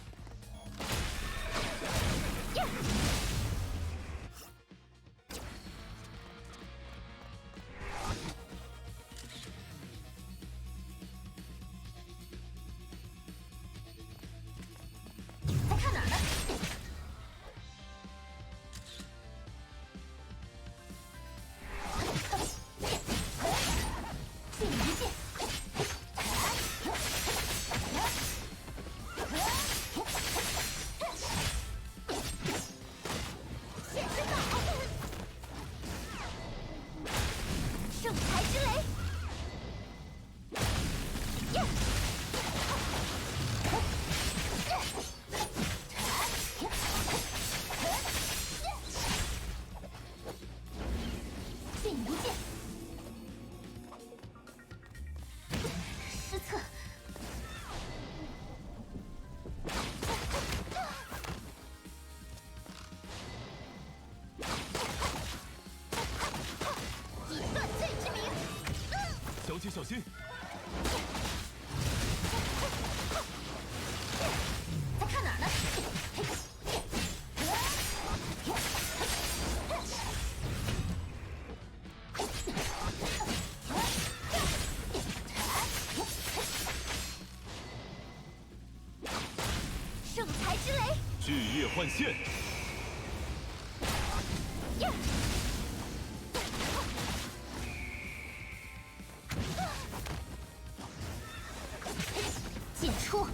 演出，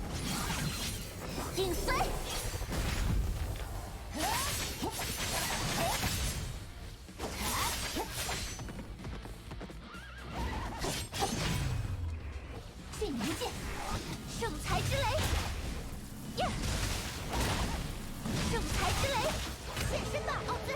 紧随。眩一剑，圣才之雷，呀！圣才之雷，现身吧，奥兹！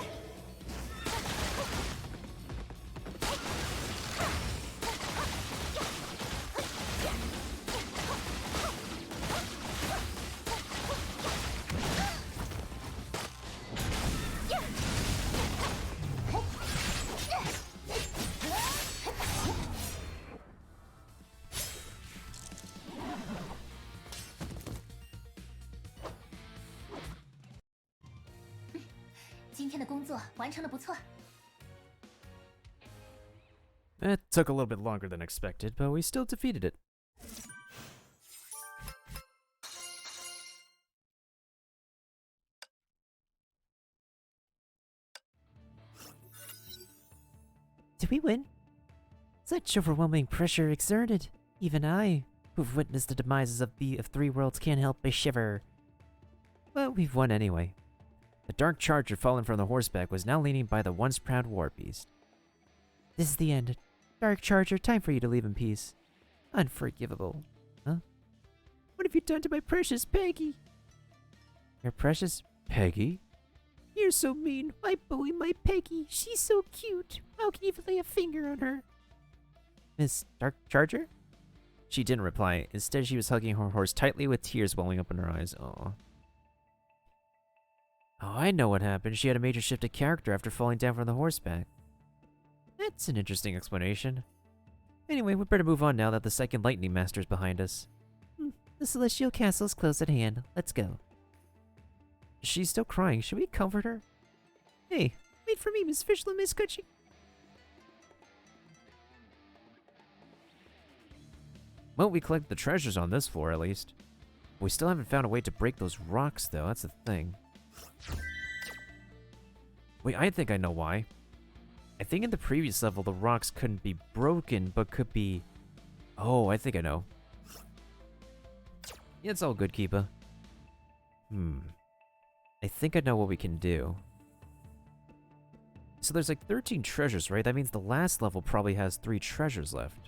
今天的工作完成的不错。 It took a little bit longer than expected, but we still defeated it. Did we win? Such overwhelming pressure exerted. Even I, who've witnessed the demises of three worlds, can't help but shiver. But we've won anyway. The dark charger fallen from the horseback was now leaning by the once proud war beast. This is the end. Dark Charger, time for you to leave in peace. Unforgivable. Huh? What have you done to my precious Peggy? Your precious Peggy? You're so mean. Why bully my Peggy? She's so cute. How can you even lay a finger on her? Miss Dark Charger? She didn't reply. Instead, she was hugging her horse tightly with tears welling up in her eyes. Aw. Oh, I know what happened. She had a major shift of character after falling down from the horseback. That's an interesting explanation. Anyway, we better move on now that the second Lightning Master is behind us. The Celestial Castle is close at hand. Let's go. She's still crying. Should we comfort her? Hey, wait for me, Miss Fischler, Miss Gucci. Well, we collected the treasures on this floor, at least. We still haven't found a way to break those rocks, though. That's the thing. Wait, I think I know why. I think in the previous level, the rocks couldn't be broken, but could be... Oh, I think I know. Yeah, it's all good, Kiba. I think I know what we can do. So there's like 13 treasures, right? That means the last level probably has 3 treasures left.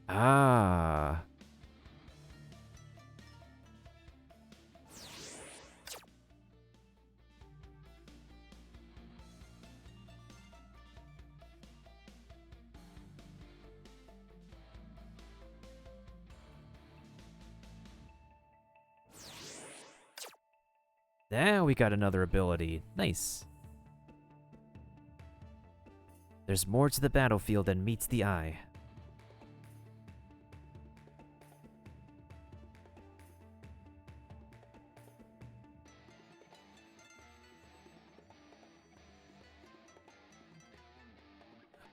Ah. Now we got another ability. Nice. There's more to the battlefield than meets the eye.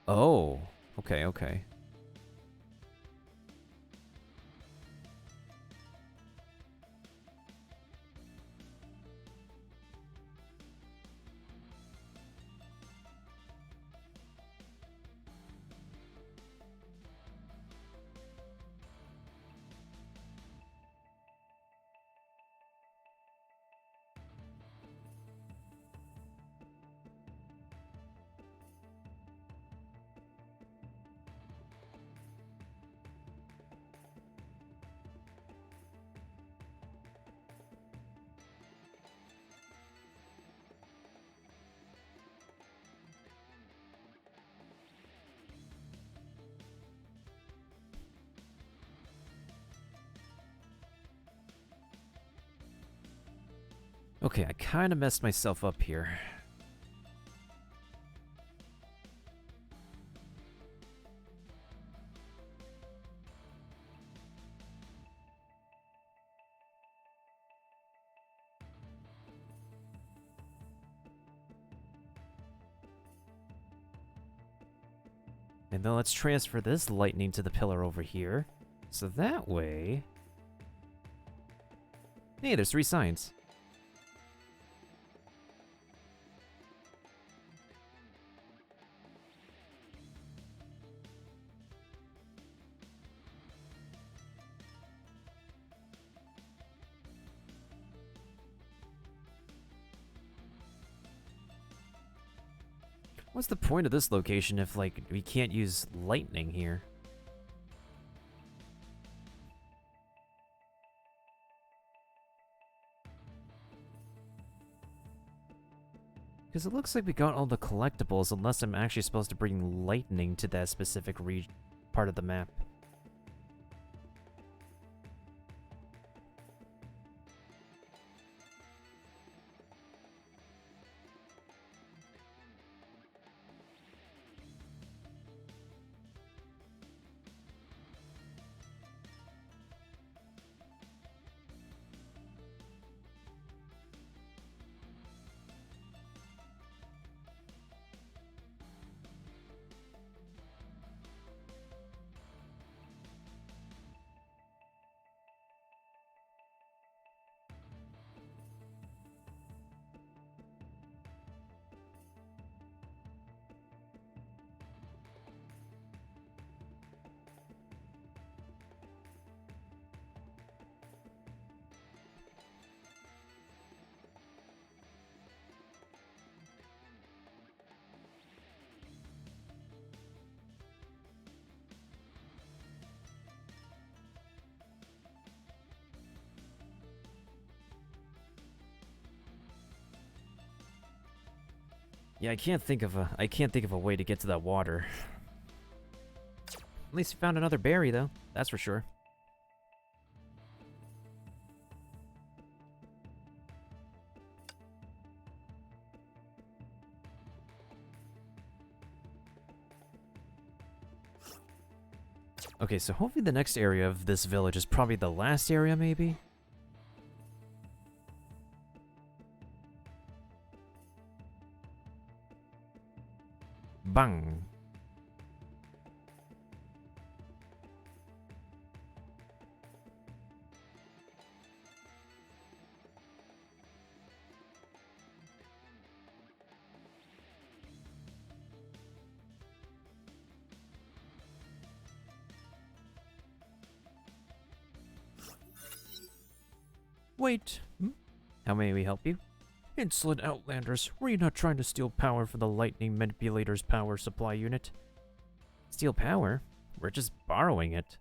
Oh, okay, okay. Okay, I kind of messed myself up here. And then let's transfer this lightning to the pillar over here. So that way... Hey, there's 3 signs. What's the point of this location if, like, we can't use lightning here? Because it looks like we got all the collectibles unless I'm actually supposed to bring lightning to that specific part of the map. Yeah, I can't think of a way to get to that water. At least we found another berry though, that's for sure. Okay, so hopefully the next area of this village is probably the last area, maybe? Bang. Wait. How may we help you? Insolent Outlanders, were you not trying to steal power from the Lightning Manipulator's power supply unit? Steal power? We're just borrowing it.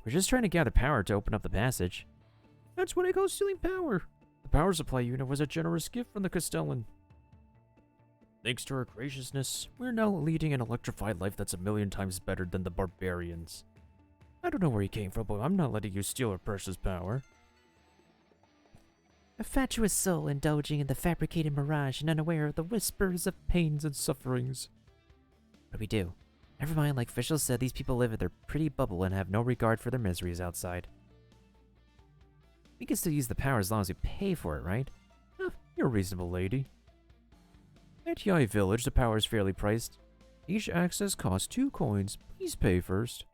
We're just trying to gather power to open up the passage. That's what I call stealing power. The power supply unit was a generous gift from the Castellan. Thanks to her graciousness, we're now leading an electrified life that's 1,000,000 times better than the barbarians. I don't know where he came from, but I'm not letting you steal our precious power. A fatuous soul indulging in the fabricated mirage and unaware of the whispers of pains and sufferings. What do we do? Never mind, like officials said, these people live in their pretty bubble and have no regard for their miseries outside. We can still use the power as long as we pay for it, right? Oh, you're a reasonable lady. At Yai Village, the power is fairly priced. Each access costs 2 coins. Please pay first.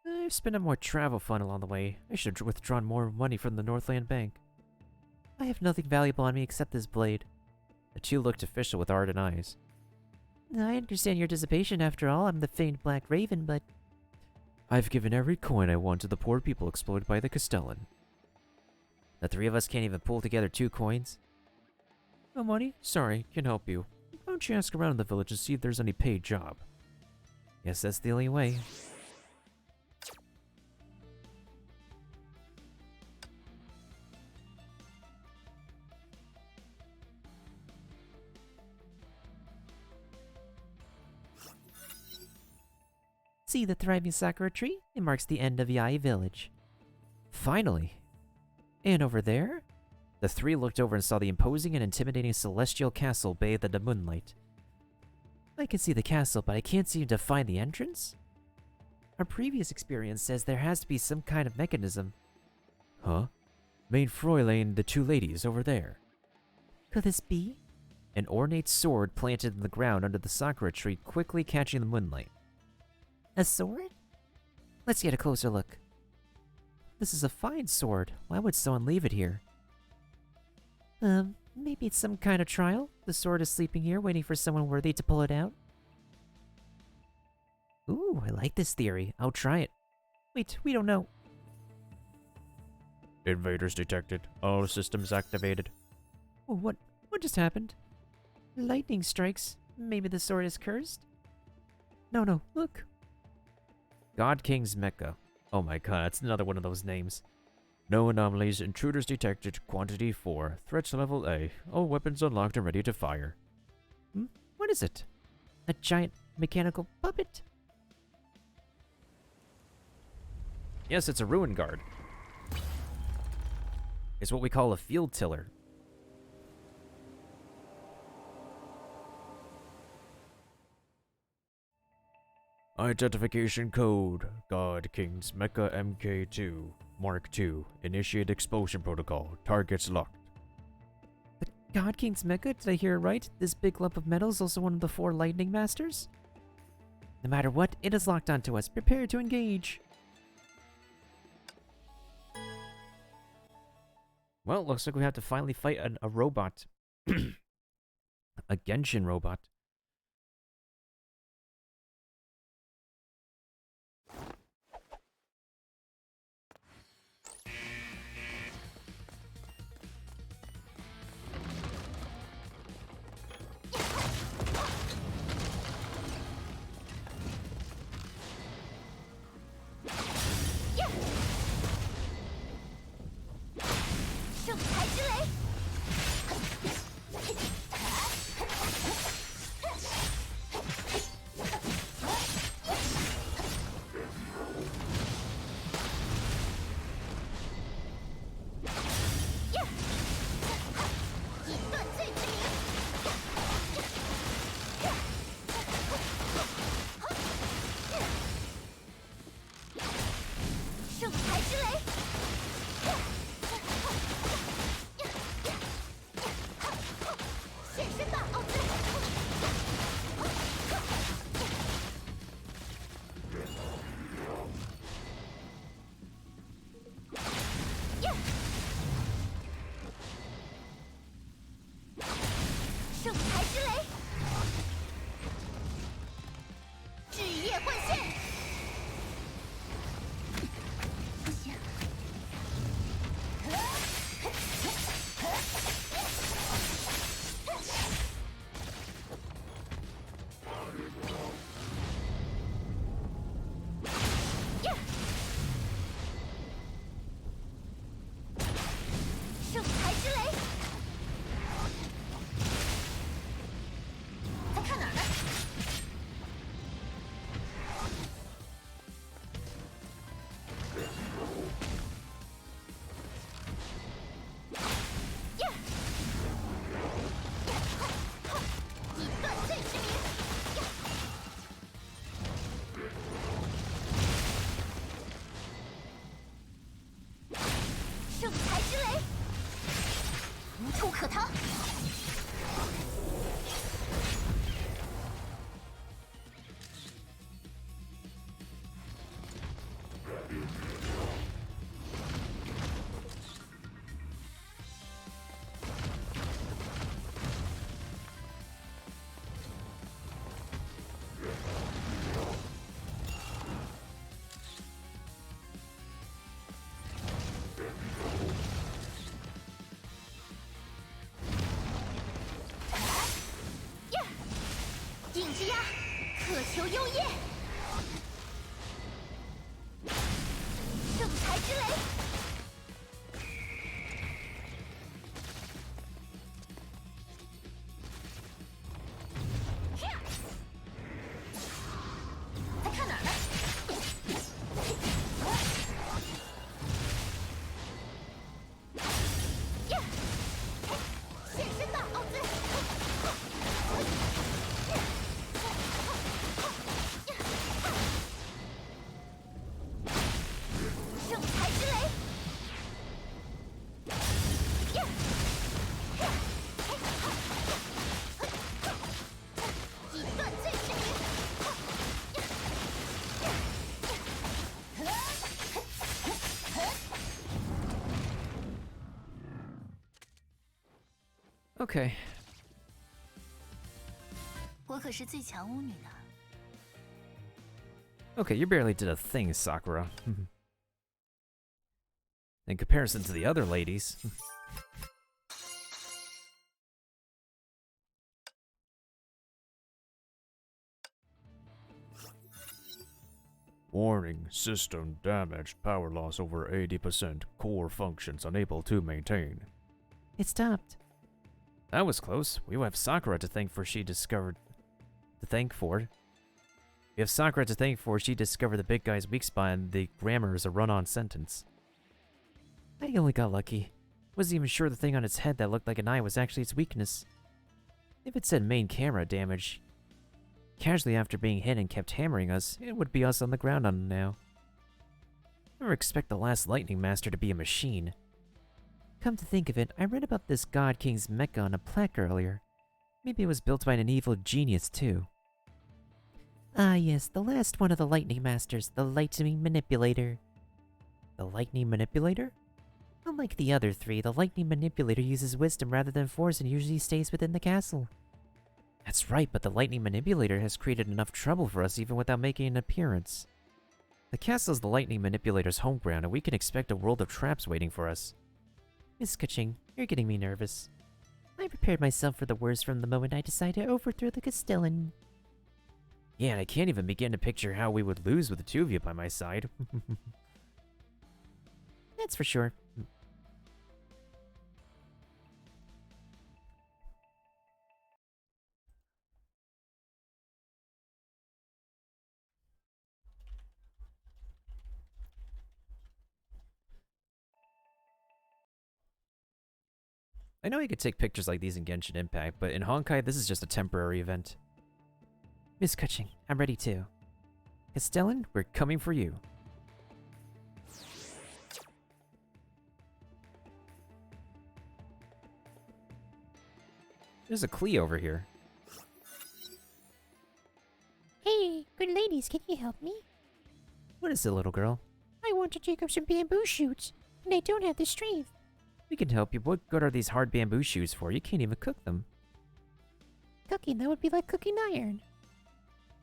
I've spent up more travel fund along the way. I should have withdrawn more money from the Northland Bank. I have nothing valuable on me except this blade. The two looked official with ardent eyes. I understand your dissipation after all. I'm the famed Black Raven, but... I've given every coin I want to the poor people exploited by the Castellan. The 3 of us can't even pull together 2 coins? No money? Sorry, can't help you. Why don't you ask around in the village and see if there's any paid job? Guess that's the only way. See the thriving sakura tree? It marks the end of Yai Village. Finally! And over there? The 3 looked over and saw the imposing and intimidating celestial castle bathed in the moonlight. I can see the castle, but I can't seem to find the entrance. Our previous experience says there has to be some kind of mechanism. Huh? Main Fräulein and the 2 ladies over there. Could this be? An ornate sword planted in the ground under the sakura tree, quickly catching the moonlight. A sword? Let's get a closer look. This is a fine sword. Why would someone leave it here? Maybe it's some kind of trial. The sword is sleeping here, waiting for someone worthy to pull it out. Ooh, I like this theory. I'll try it. Wait, we don't know. Invaders detected. All systems activated. Oh, what just happened? Lightning strikes. Maybe the sword is cursed? No, look. God King's Mecha. Oh my god, that's another one of those names. No anomalies. Intruders detected. Quantity 4. Threats level A. All weapons unlocked and ready to fire. What is it? A giant mechanical puppet? Yes, it's a ruin guard. It's what we call a field tiller. Identification code. God King's Mecha MK2. Mark II. Initiate expulsion protocol. Targets locked. The God King's Mecha? Did I hear it right? This big lump of metal is also one of the 4 lightning masters? No matter what, it is locked onto us. Prepare to engage. Well, looks like we have to finally fight a robot. A Genshin robot. Okay. 我可是最强巫女呢。 Okay, you barely did a thing, Sakura. In comparison to the other ladies. Warning, system damaged, power loss over 80%, core functions unable to maintain. It stopped. That was close. We have Sakura to thank for she discovered... To thank for... We have Sakura to thank for she discovered the big guy's weak spot and the grammar is a run-on sentence. I only got lucky. Wasn't even sure the thing on its head that looked like an eye was actually its weakness. If it said main camera damage, casually after being hit and kept hammering us, it would be us on the ground on now. Never expect the last Lightning Master to be a machine. Come to think of it, I read about this God King's mecha on a plaque earlier. Maybe it was built by an evil genius too. Ah yes, the last one of the Lightning Masters, the Lightning Manipulator. The Lightning Manipulator? Unlike the other three, the Lightning Manipulator uses wisdom rather than force and usually stays within the castle. That's right, but the Lightning Manipulator has created enough trouble for us even without making an appearance. The castle is the Lightning Manipulator's home ground, and we can expect a world of traps waiting for us. Miss Kaching, you're getting me nervous. I prepared myself for the worst from the moment I decided to overthrow the Castellan. Yeah, and I can't even begin to picture how we would lose with the two of you by my side. That's for sure. I know you could take pictures like these in Genshin Impact, but in Honkai, this is just a temporary event. Miss Kaching, I'm ready too. Castellan, we're coming for you. There's a Klee over here. Hey, good ladies, can you help me? What is it, little girl? I want to dig up some bamboo shoots, and I don't have the strength. We can help you. What good are these hard bamboo shoots for? You can't even cook them. Cooking, that would be like cooking iron.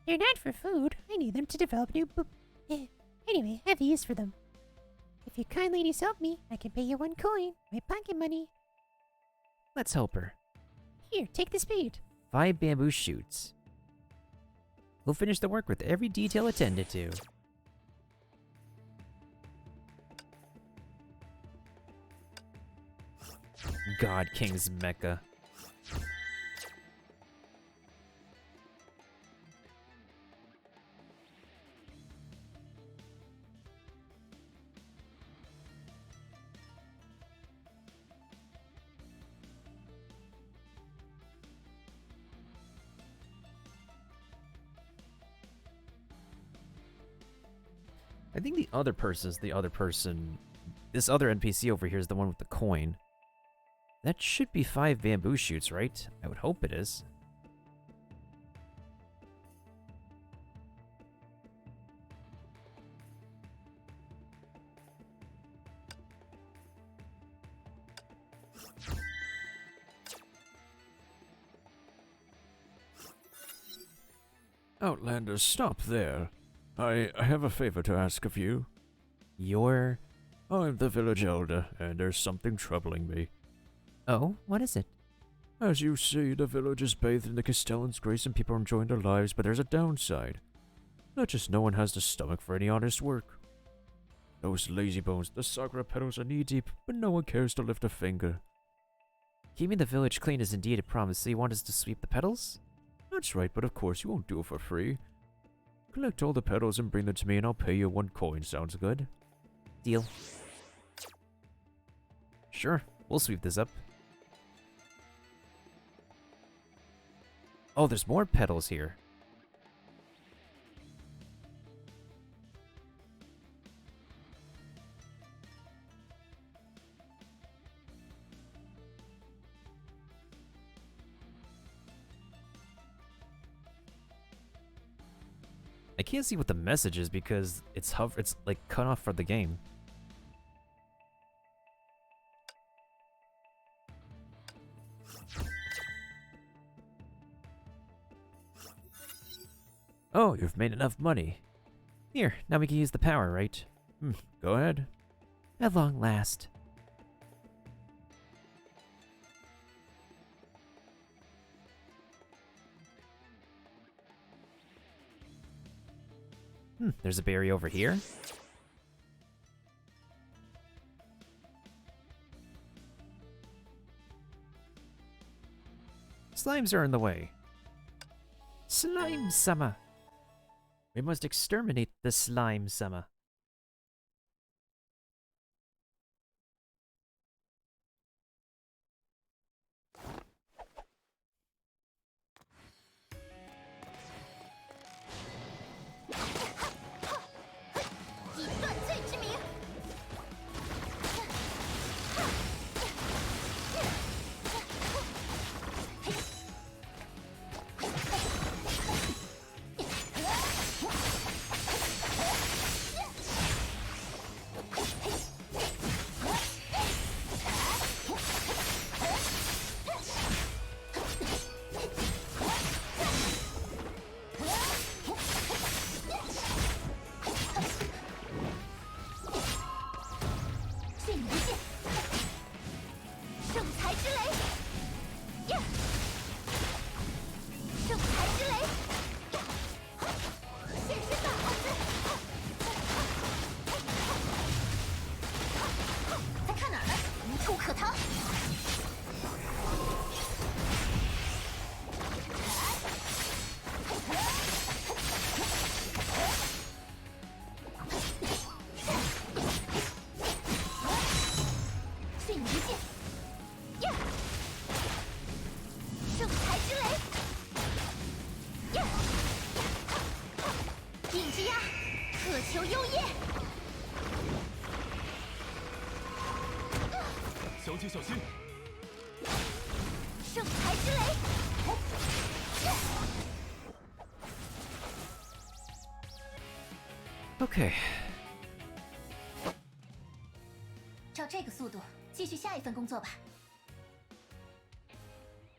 They're not for food. I need them to develop new Anyway, I have use for them. If you kind ladies help me, I can pay you 1 coin, my pocket money. Let's help her. Here, take the spade. 5 bamboo shoots. We'll finish the work with every detail attended to. God King's Mecha. I think the other person is the other person. This other NPC over here is the one with the coin. That should be 5 bamboo shoots, right? I would hope it is. Outlander, stop there. I have a favor to ask of you. You're... I'm the village elder, and there's something troubling me. Oh, what is it? As you see, the village is bathed in the Castellan's grace and people are enjoying their lives, but there's a downside. Not just no one has the stomach for any honest work. Those lazy bones, the Sakura petals are knee-deep, but no one cares to lift a finger. Keeping the village clean is indeed a promise, so you want us to sweep the petals? That's right, but of course you won't do it for free. Collect all the petals and bring them to me and I'll pay you 1 coin, sounds good? Deal. Sure, we'll sweep this up. Oh, there's more petals here. I can't see what the message is because it's like cut off for the game. Oh, you've made enough money. Here, now we can use the power, right? Go ahead. At long last. There's a berry over here. Slimes are in the way. Slime summer. We must exterminate the slime summer. Okay. 照这个速度，继续下一份工作吧。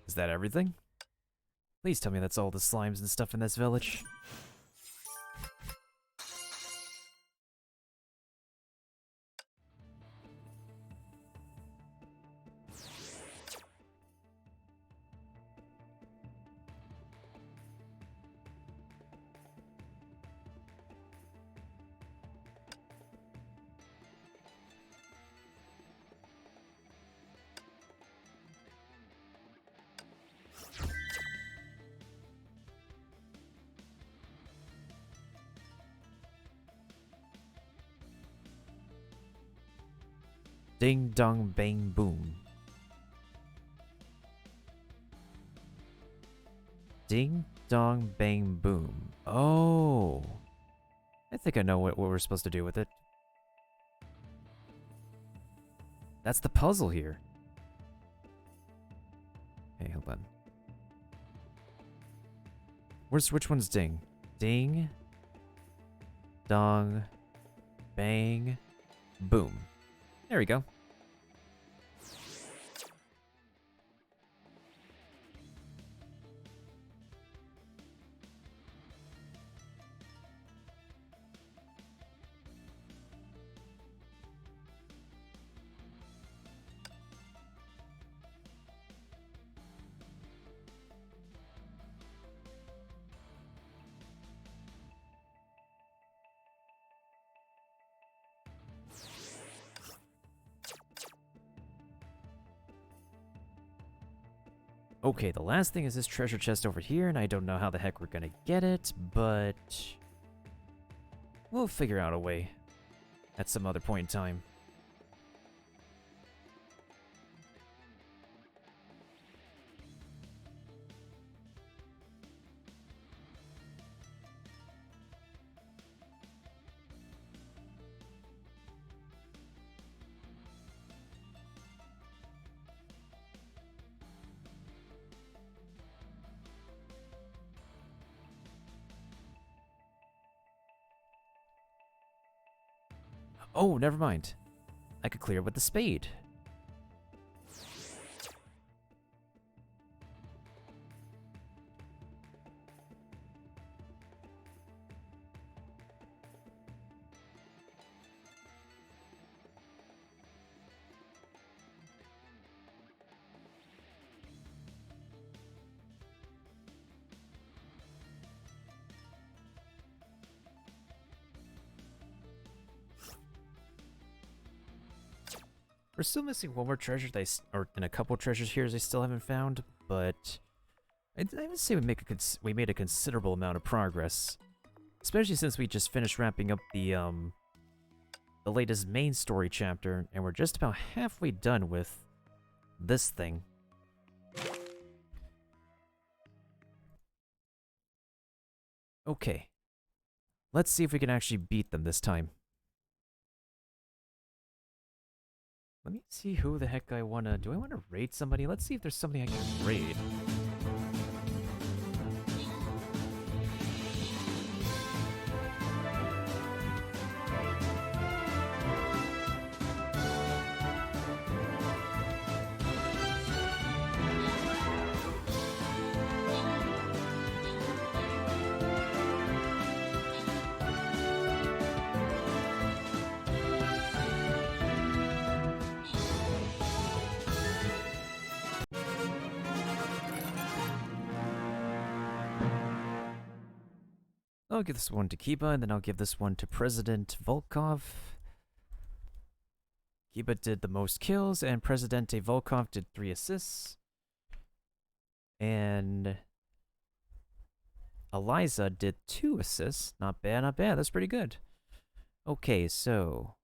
Is that everything? Please tell me that's all the slimes and stuff in this village. Ding dong bang boom. Ding dong bang boom. Oh. I think I know what we're supposed to do with it. That's the puzzle here. Hey, hold on. Which one's ding? Ding. Dong. Bang. Boom. There we go. Okay, the last thing is this treasure chest over here, and I don't know how the heck we're gonna get it, but we'll figure out a way at some other point in time. Oh, never mind. I could clear with the spade. We're still missing one more treasure or and a couple treasures here I still haven't found, but I would say we made a considerable amount of progress, especially since we just finished wrapping up the latest main story chapter, and we're just about halfway done with this thing. Okay, let's see if we can actually beat them this time. Let me see who the heck I wanna... Do I wanna raid somebody? Let's see if there's somebody I can raid. I'll give this one to Kiba, and then I'll give this one to President Volkov. Kiba did the most kills, and Presidente Volkov did 3 assists. And Eliza did 2 assists. Not bad, not bad. That's pretty good. Okay, so...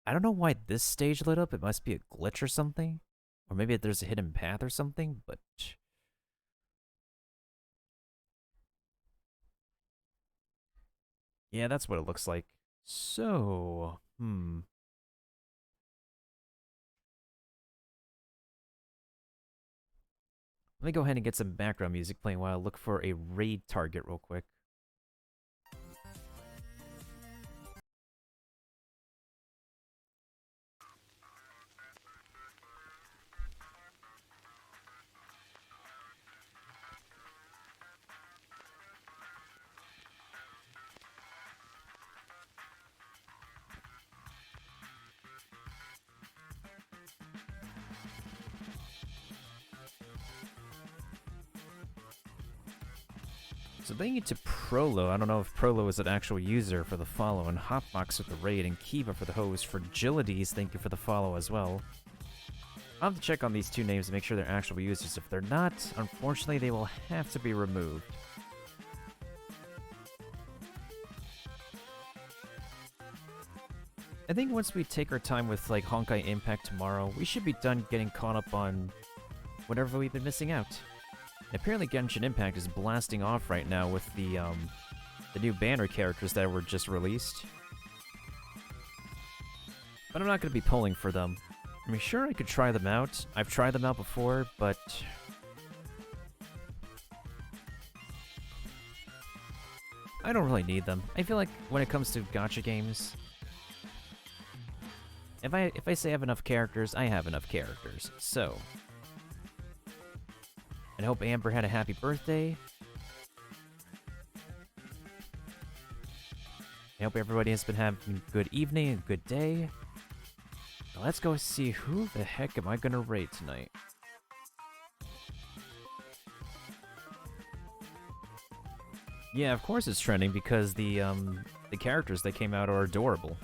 I don't know why this stage lit up. It must be a glitch or something. Or maybe there's a hidden path or something, but... Yeah, that's what it looks like. So, Let me go ahead and get some background music playing while I look for a raid target real quick. So thank you to Prolo. I don't know if Prolo is an actual user for the follow, and Hotbox with the raid, and Kiva for the host. Fragilities, thank you for the follow as well. I'll have to check on these 2 names to make sure they're actual users. If they're not, unfortunately, they will have to be removed. I think once we take our time with, like, Honkai Impact tomorrow, we should be done getting caught up on whatever we've been missing out. Apparently Genshin Impact is blasting off right now with the new banner characters that were just released. But I'm not going to be pulling for them. I mean, sure, I could try them out. I've tried them out before, but... I don't really need them. I feel like when it comes to gacha games... If I say I have enough characters, I have enough characters. So... I hope Amber had a happy birthday. I hope everybody has been having a good evening and good day. Now let's go see who the heck am I gonna raid tonight. Yeah, of course it's trending because the characters that came out are adorable.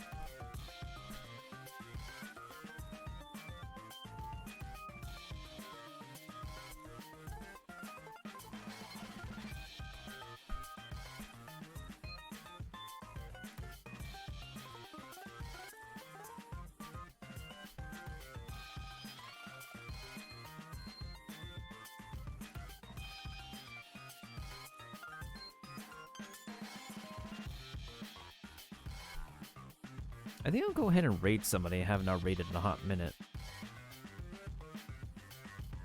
I think I'll go ahead and raid somebody I have not raided in a hot minute.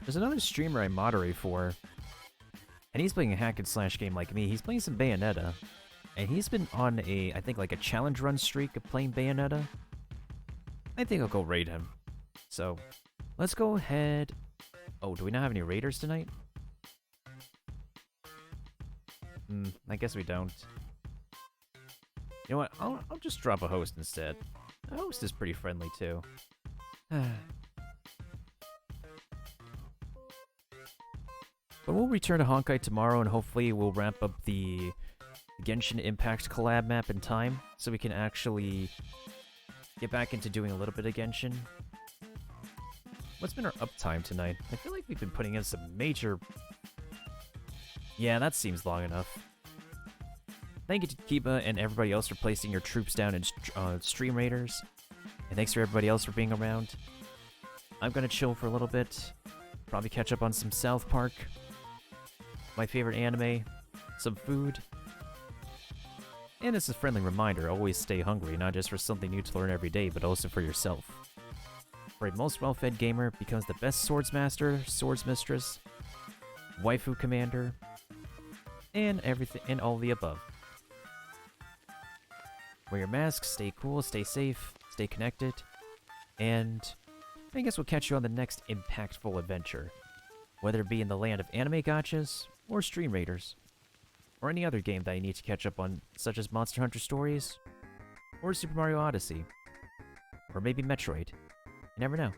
There's another streamer I moderate for, and he's playing a hack and slash game like me. He's playing some Bayonetta, and he's been on I think like a challenge run streak of playing Bayonetta. I think I'll go raid him. So, let's go ahead. Oh, do we not have any raiders tonight? I guess we don't. You know what? I'll just drop a host instead. The host is pretty friendly too. But we'll return to Honkai tomorrow, and hopefully we'll wrap up the Genshin Impact collab map in time, so we can actually get back into doing a little bit of Genshin. What's been our uptime tonight? I feel like we've been putting in some major... Yeah, that seems long enough. Thank you to Kiba and everybody else for placing your troops down in Stream Raiders. And thanks for everybody else for being around. I'm gonna chill for a little bit. Probably catch up on some South Park. My favorite anime. Some food. And as a friendly reminder, always stay hungry, not just for something new to learn every day, but also for yourself. For a most well-fed gamer becomes the best swordsmaster, swordsmistress, waifu commander, and everything, and all the above. Wear your masks, stay cool, stay safe, stay connected, and I guess we'll catch you on the next impactful adventure, whether it be in the land of anime gachas, or Stream Raiders, or any other game that you need to catch up on, such as Monster Hunter Stories, or Super Mario Odyssey, or maybe Metroid. You never know.